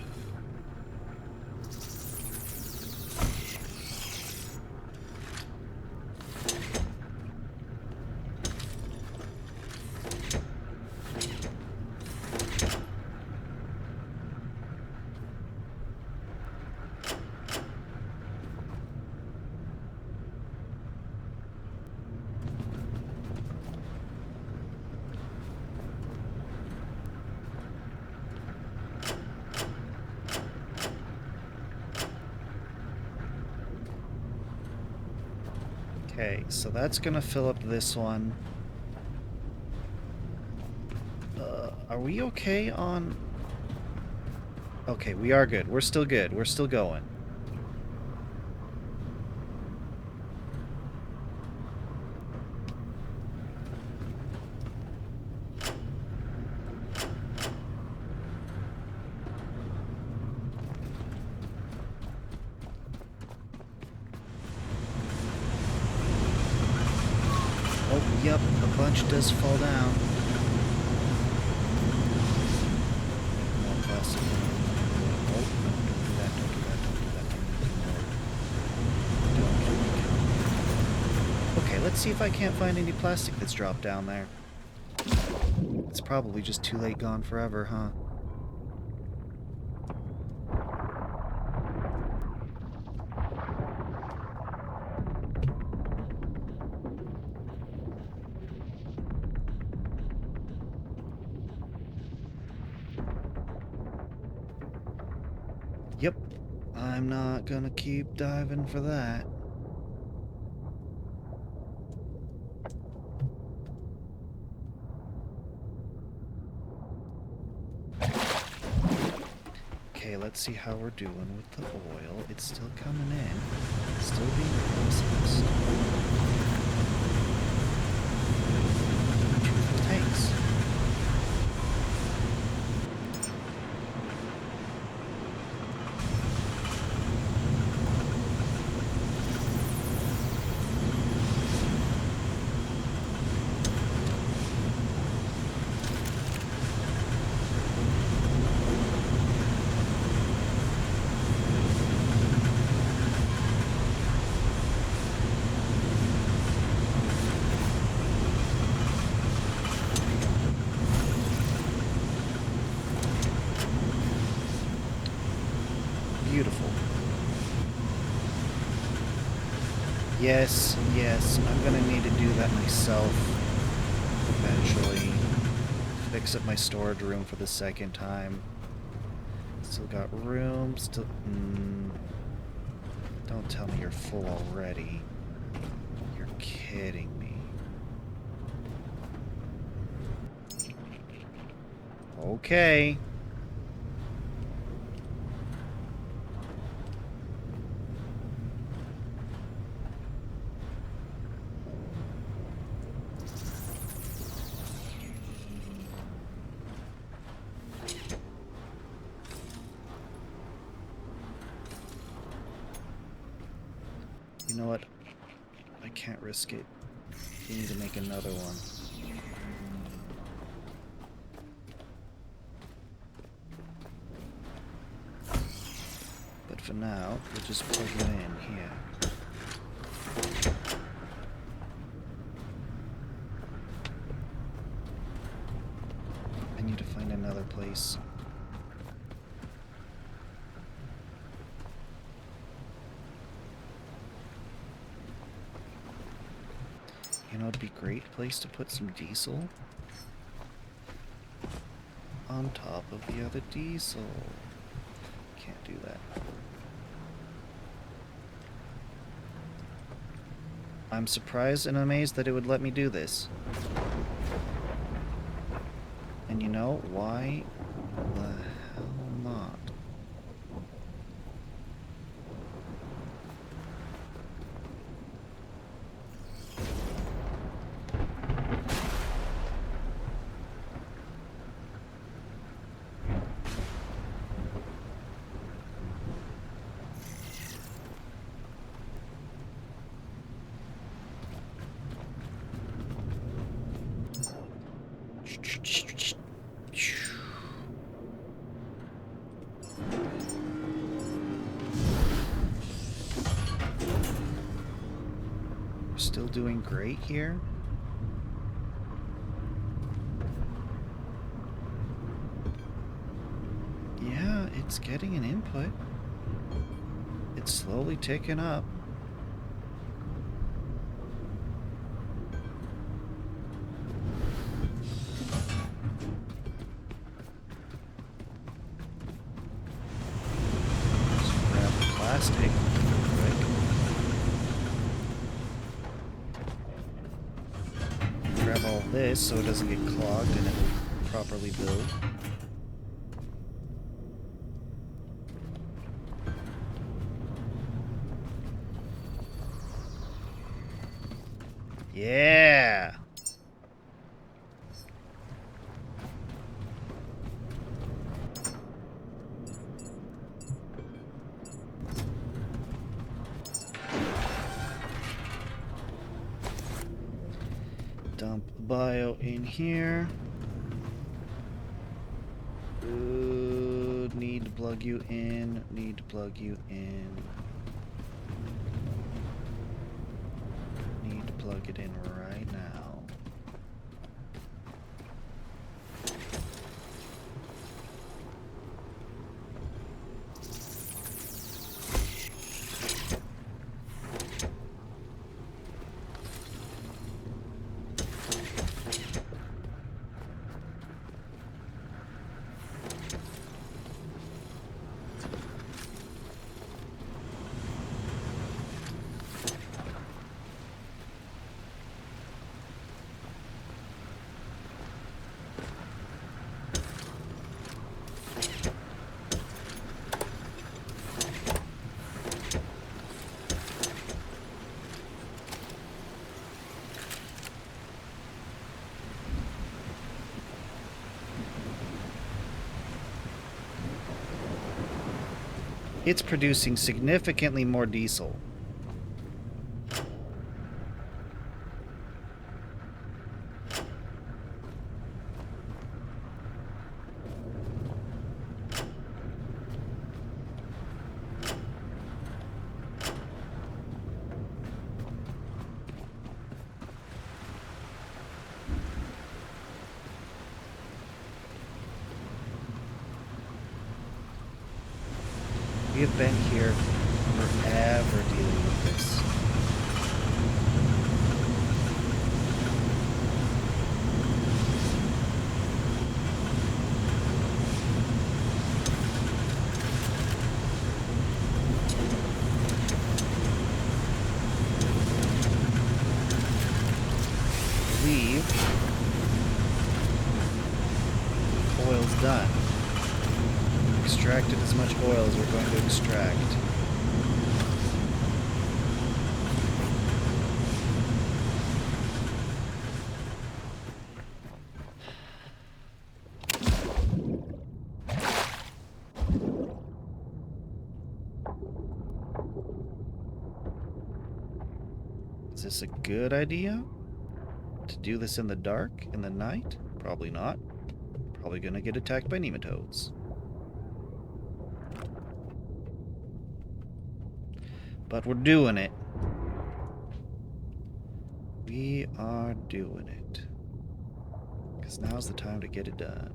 Okay, so that's gonna fill up this one. Are we okay on... Okay, we are good. We're still good. We're still going. Oh, yep, a bunch does fall down. More plastic. Oh, no, don't do that, don't do that, don't do that. Don't. Okay, let's see if I can't find any plastic that's dropped down there. It's probably just too late gone forever, huh? Yep. I'm not gonna keep diving for that. Okay, let's see how we're doing with the oil. It's still coming in. Still being processed. Truthful tanks. Beautiful. Yes, yes, I'm gonna need to do that myself eventually. Fix up my storage room for the second time. Still got room, still... Don't tell me you're full already. You're kidding me. Okay. You know what? I can't risk it. We need to make another one. But for now, we'll just plug it in here. I need to find another place. You know, it'd be a great place to put some diesel on top of the other diesel. Can't do that. I'm surprised and amazed that it would let me do this. And you know, why the hell not? Still doing great here. Yeah, it's getting an input. It's slowly ticking up. Just grab the plastic real quick. Grab all this so it doesn't get clogged and it will properly build. Yeah! Dump bio in here. Need to plug you in. Need to plug you in. Need to plug it in right now. it's producing significantly more diesel. We have been here forever dealing with this. I believe oil's done. Extracted as much oil as we're going to extract. Is this a good idea? To do this in the dark, in the night? Probably not. Probably gonna get attacked by nematodes. But we're doing it. We are doing it. Because now's the time to get it done.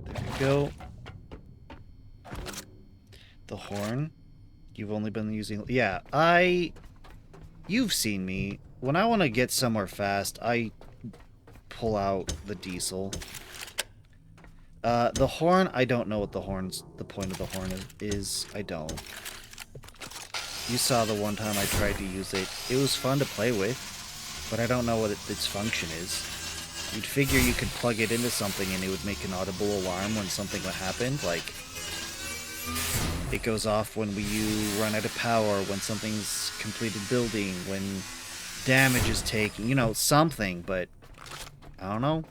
There we go. The horn. You've only been using... Yeah, you've seen me. When I want to get somewhere fast, I pull out the diesel. The horn, I don't know what the point of the horn is. I don't. You saw the one time I tried to use it. It was fun to play with, but I don't know what its function is. You'd figure you could plug it into something and it would make an audible alarm when something would happen, like it goes off when you run out of power, when something's completed building, when damage is taken, you know, something, but I don't know.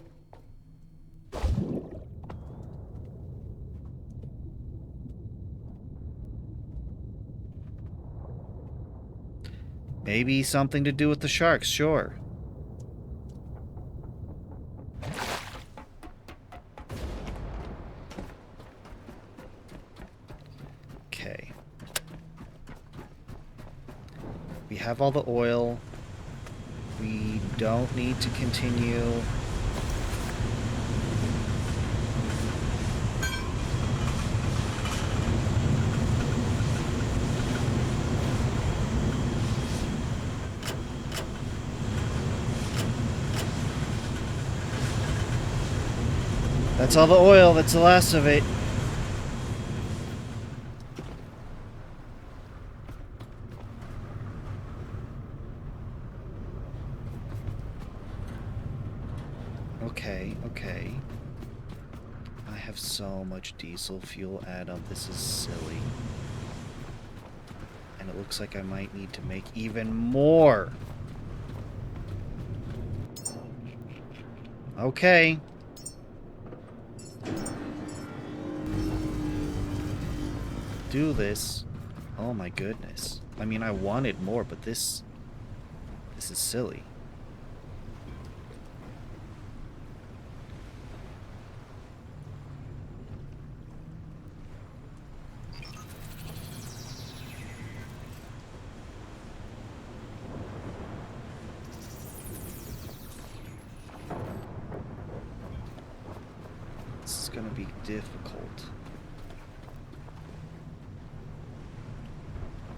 Maybe something to do with the sharks, sure. Okay. We have all the oil. We don't need to continue. That's all the oil. That's the last of it. Okay. I have so much diesel fuel add-up. This is silly. And it looks like I might need to make even more. Okay. Do this. Oh my goodness. I mean, I wanted more, but this is silly. This is gonna be difficult.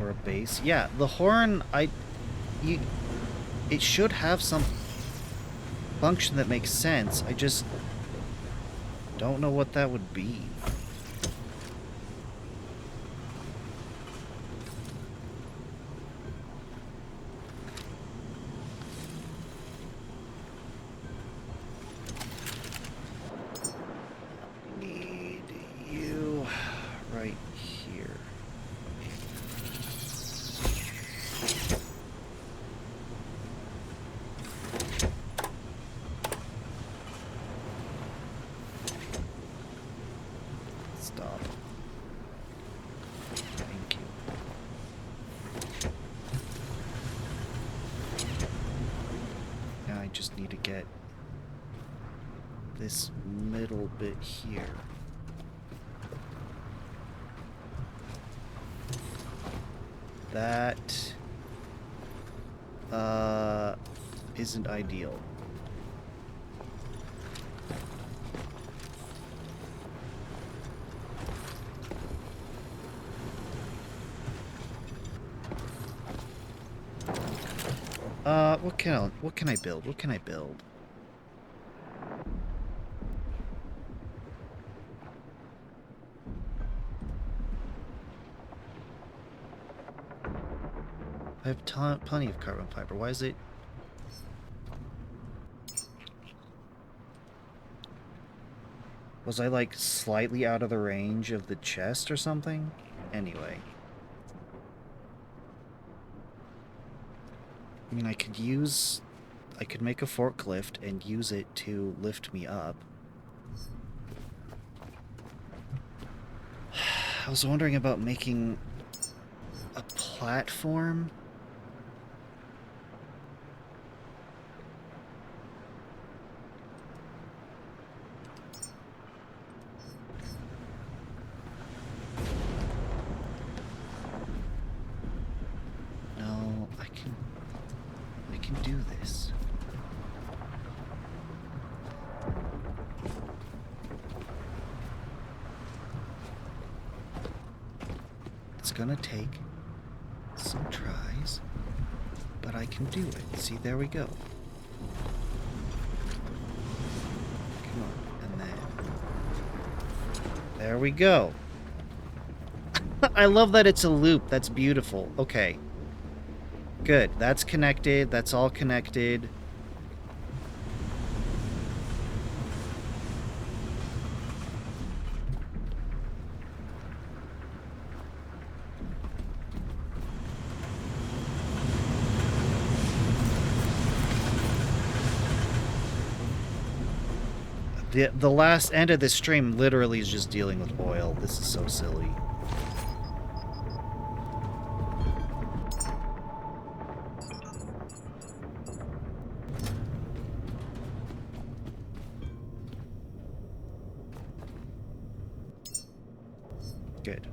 Or a base. Yeah, the horn, it should have some function that makes sense. I just don't know what that would be. Need you right here. just need to get this middle bit here. That isn't ideal. What can I build? What can I build? I have plenty of carbon fiber. Why is it? Was I like slightly out of the range of the chest or something? Anyway. I mean, I could make a forklift and use it to lift me up. I was wondering about making a platform. No, I can do this. It's gonna take some tries, but I can do it. See, there we go. Come on, and then... There we go. I love that it's a loop. That's beautiful. Okay. Good. That's connected. That's all connected. The last end of this stream literally is just dealing with oil. This is so silly. Good.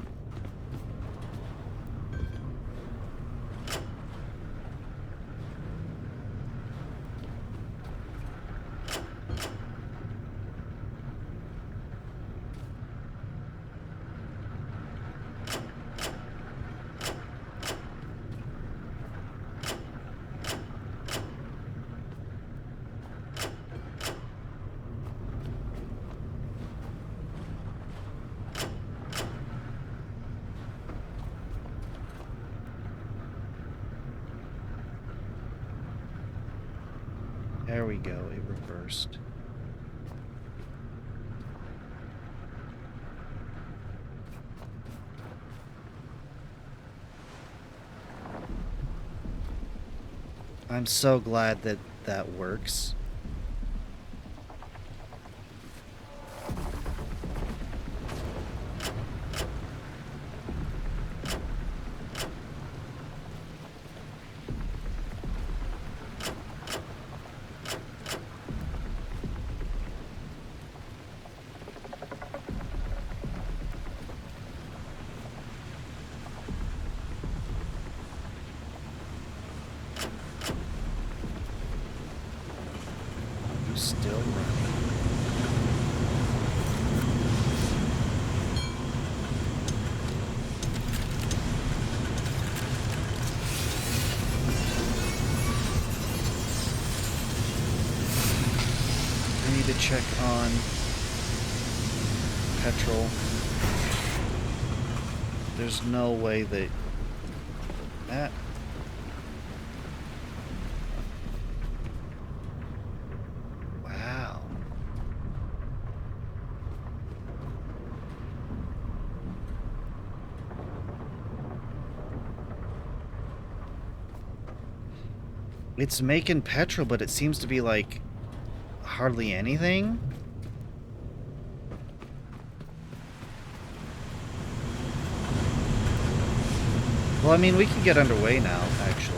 There we go, it reversed. I'm so glad that that works. Still running. I need to check on petrol. There's no way that wow. It's making petrol, but it seems to be like hardly anything. Well, I mean, we can get underway now, actually.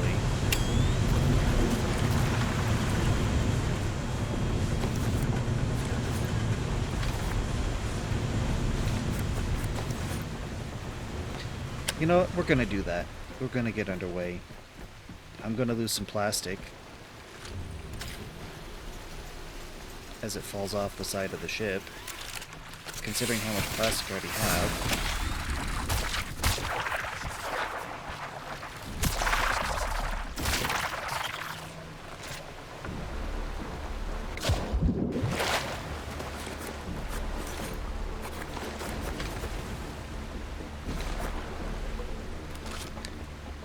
You know what? We're gonna do that. We're gonna get underway. I'm gonna lose some plastic as it falls off the side of the ship, considering how much plastic I already have.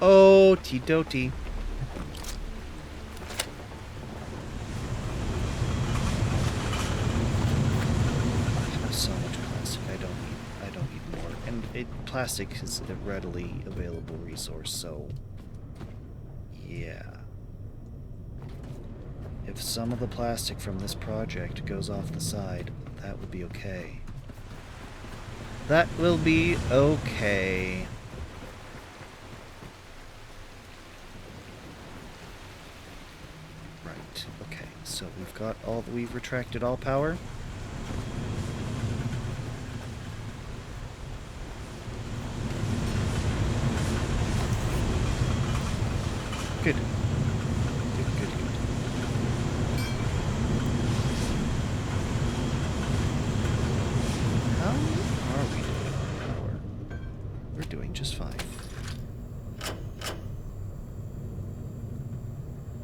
Oh, T-doty. So much plastic. I don't need more. And plastic is a readily available resource, so yeah. If some of the plastic from this project goes off the side, that would be okay. That will be okay. Right, okay. So we've retracted all power. Good. Good. How are we doing on power? We're doing just fine.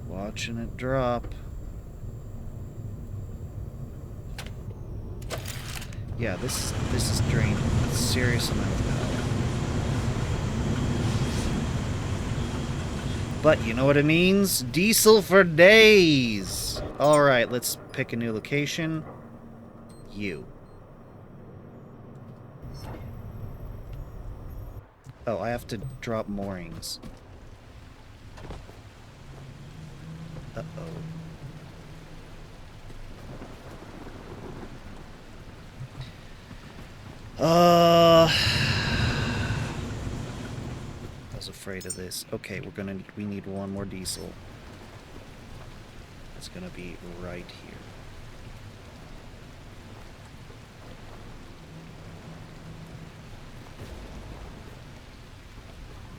Watching it drop. Yeah, this is drained a serious amount of power. But you know what it means? Diesel for days! Alright, let's pick a new location. You. Oh, I have to drop moorings. Uh-oh. I was afraid of this. Okay, we need one more diesel. It's gonna be right here.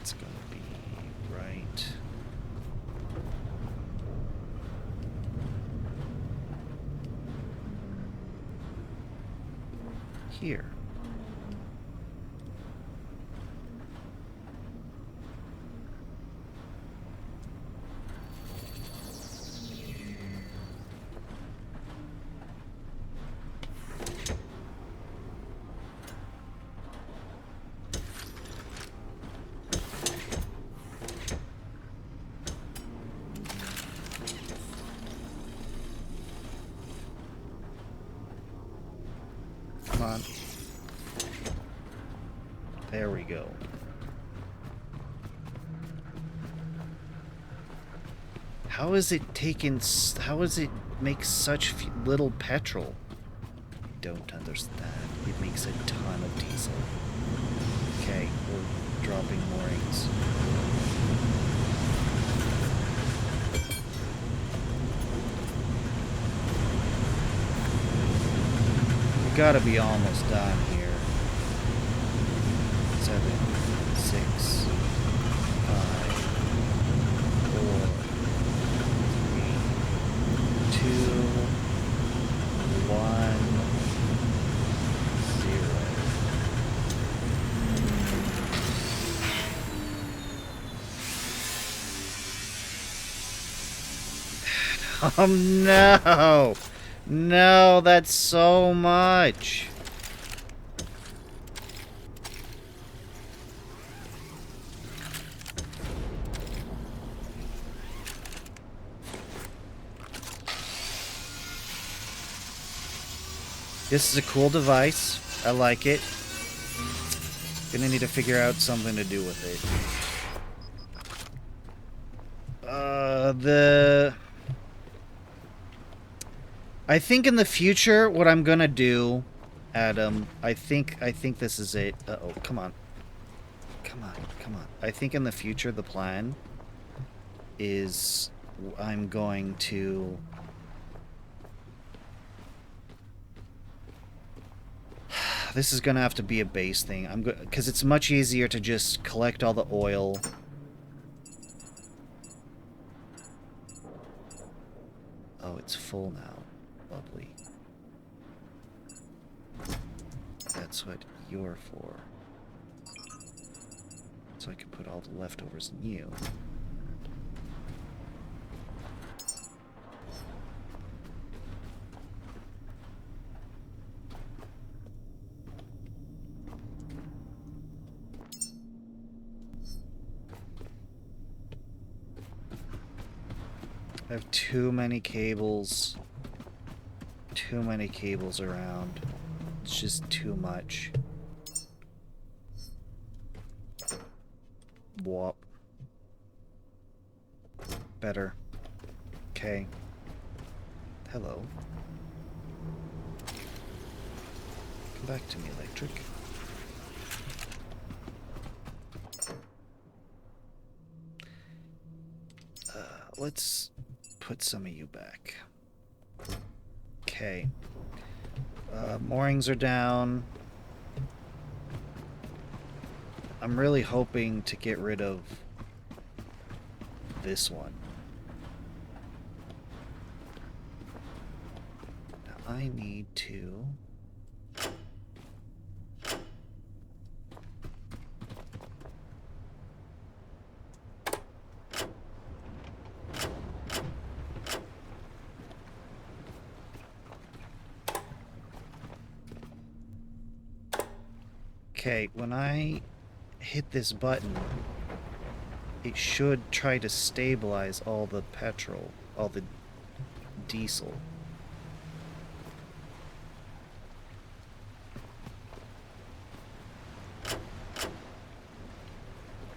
It's gonna be right here. Come on. There we go. How is it make such little petrol? I don't understand. It makes a ton of diesel. Okay, we're dropping moorings. We gotta be almost done here. 7, 6, 5, 4, 3, 2, 1, 0. Oh no! No, that's so much! This is a cool device. I like it. Gonna need to figure out something to do with it. I think in the future, what I'm gonna do, Adam, I think this is it. Uh-oh, come on. Come on. I think in the future, the plan is I'm going to... This is gonna have to be a base thing. Because it's much easier to just collect all the oil. Oh, it's full now. Lovely. That's what you're for. So I can put all the leftovers in you. I have too many cables. Too many cables around. It's just too much. Whoop. Better. Okay. Hello. Come back to me, electric. Let's put some of you back. Okay. Moorings are down. I'm really hoping to get rid of this one. Now I need to... Okay, when I hit this button, it should try to stabilize all the petrol, all the diesel.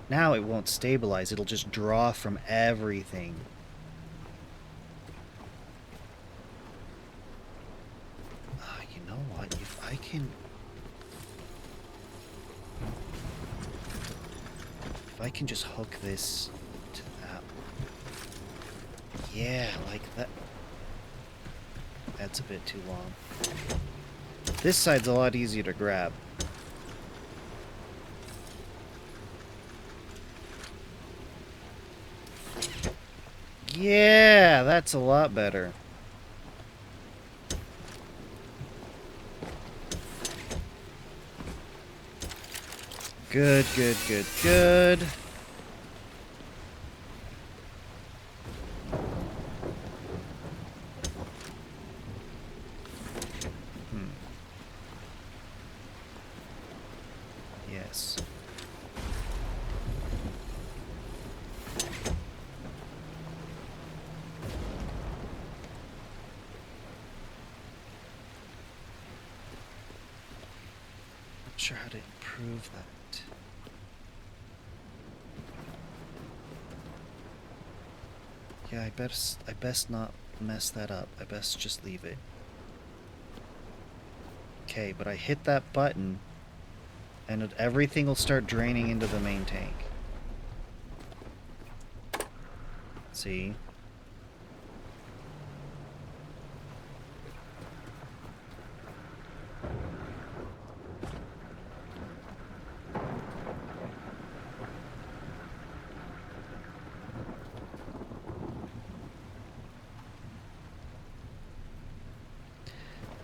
Now it won't stabilize, it'll just draw from everything. You know what, if I can... If I can just hook this to that. Yeah, like that. That's a bit too long. This side's a lot easier to grab. Yeah, that's a lot better. Good, good, good, good. Yes. Not sure how to improve that. Yeah, I best not mess that up. I best just leave it. Okay, but I hit that button and everything will start draining into the main tank. See?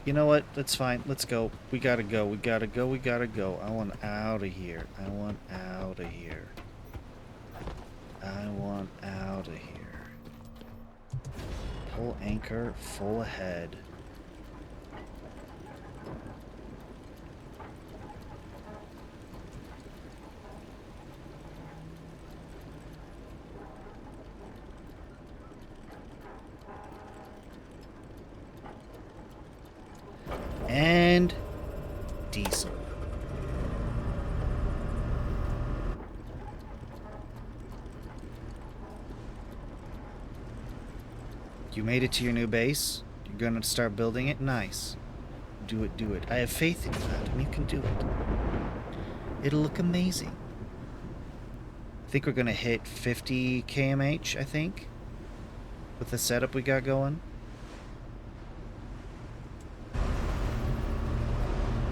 You know what? That's fine. Let's go. We gotta go. We gotta go. We gotta go. I want out of here. I want out of here. I want out of here. Pull anchor full ahead. And diesel. You made it to your new base? You're gonna start building it? Nice. Do it, do it. I have faith in you, Adam. You can do it. It'll look amazing. I think we're gonna hit 50 kmh, I think, with the setup we got going.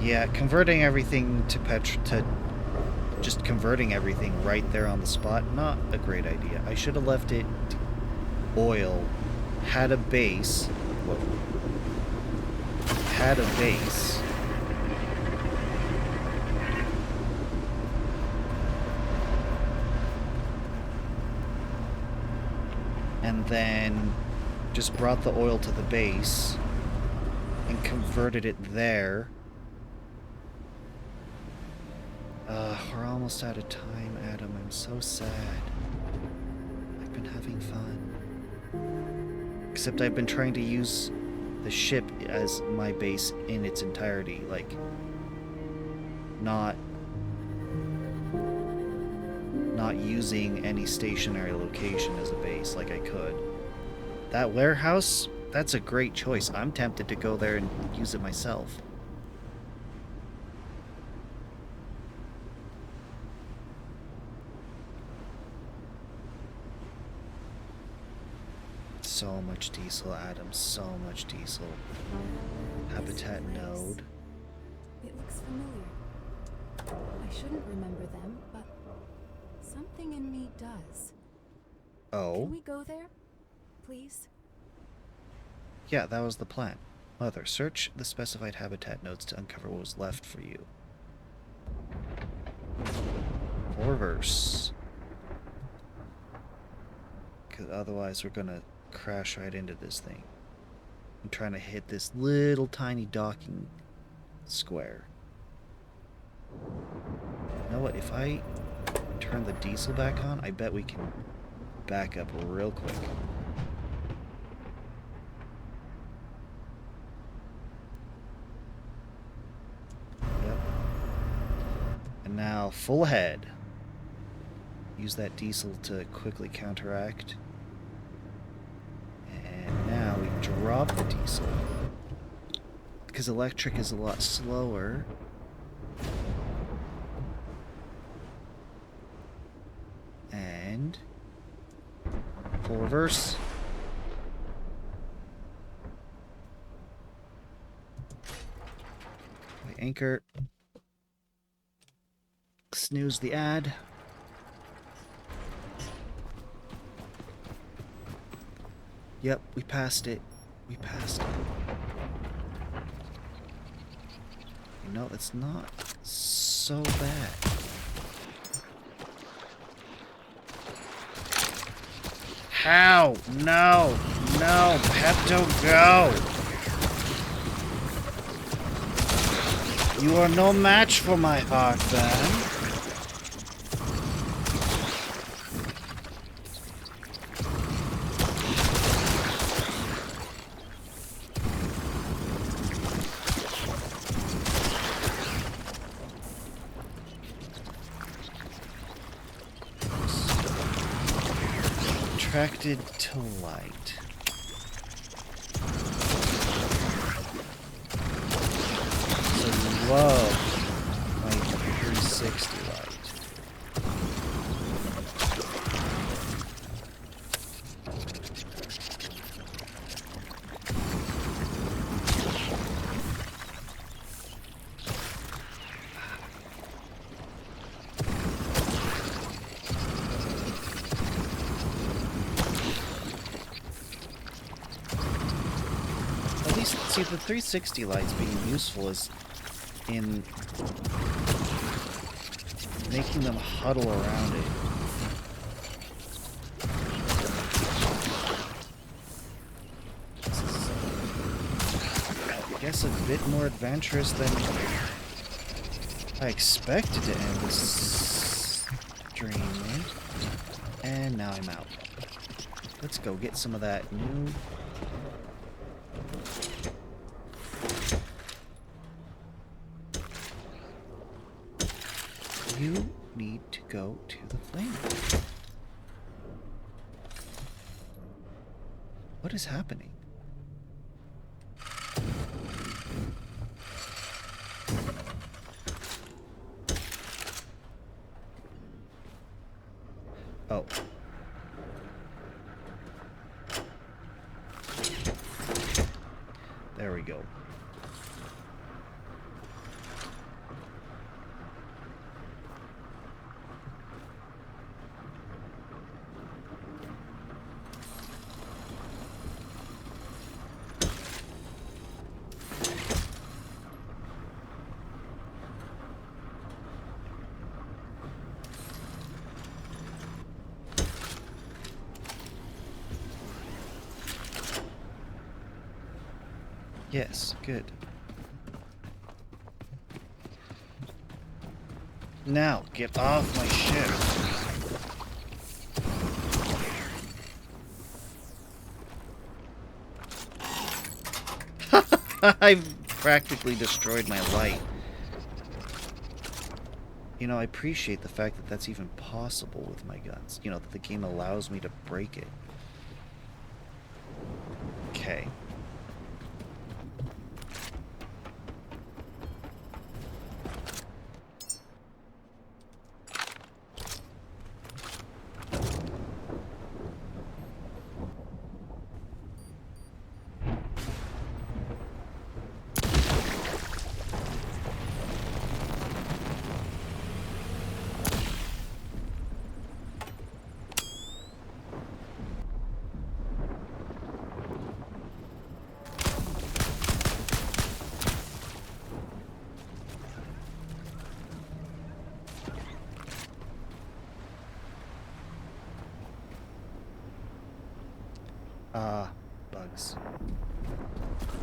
Yeah, converting everything to just converting everything right there on the spot, not a great idea. I should have left it oil, had a base, whoa, had a base, and then just brought the oil to the base and converted it there. We're almost out of time, Adam. I'm so sad. I've been having fun. Except I've been trying to use the ship as my base in its entirety. Like, not using any stationary location as a base like I could. That warehouse, that's a great choice. I'm tempted to go there and use it myself. So much diesel, Adam. So much diesel. Habitat node. It looks familiar. I shouldn't remember them, but something in me does. Oh? Can we go there, please? Yeah, that was the plan. Mother, search the specified habitat nodes to uncover what was left for you. Reverse. Because otherwise we're gonna crash right into this thing. I'm trying to hit this little tiny docking square. You know what? If I turn the diesel back on, I bet we can back up real quick. Yep. And now full ahead. Use that diesel to quickly counteract. And now we drop the diesel. Because electric is a lot slower. And full reverse. We anchor. Snooze the ad. Yep, we passed it. We passed it. You know, it's not so bad. How? No! No! Pepto, go! You are no match for my heart, then. Attracted to light. So you love my 360 light. See, the 360 lights being useful is in making them huddle around it. This is, I guess, a bit more adventurous than I expected to end this stream with. And now I'm out. Let's go get some of that new... You need to go to the flame. What is happening? Oh. There we go. Yes, good. Now, get off my ship. I've practically destroyed my light. You know, I appreciate the fact that that's even possible with my guns. You know, that the game allows me to break it. Okay. Bugs.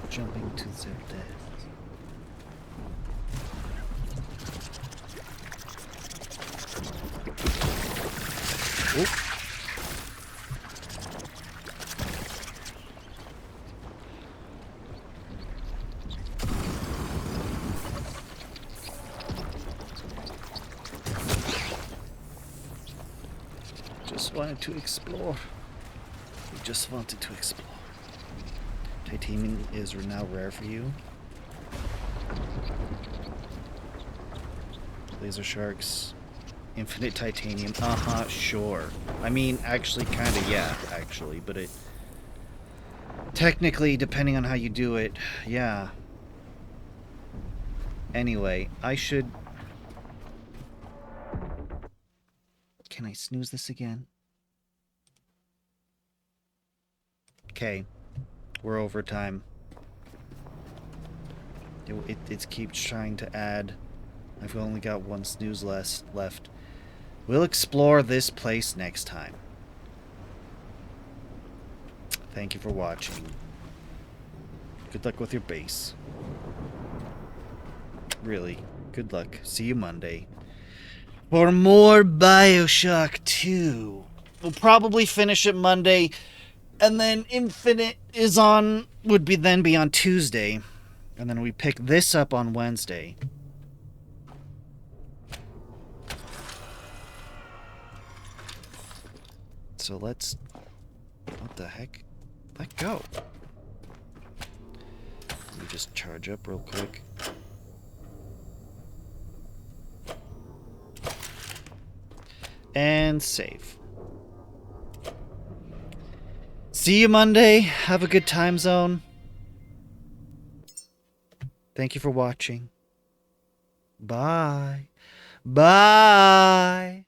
Jumping to their death. Oop. Just wanted to explore. We just wanted to explore. Titanium is now rare for you. Laser sharks. Infinite titanium. Sure. I mean, actually, kind of, yeah, actually. But it... technically, depending on how you do it, yeah. Anyway, I should... Can I snooze this again? Okay. We're over time. It keeps trying to add. I've only got one snooze left. We'll explore this place next time. Thank you for watching. Good luck with your base. Really, good luck. See you Monday. For more BioShock 2. We'll probably finish it Monday. And then Infinite is on, would then be on Tuesday. And then we pick this up on Wednesday. So let's... what the heck? Let go. Let me just charge up real quick. And save. See you Monday. Have a good time zone. Thank you for watching. Bye. Bye.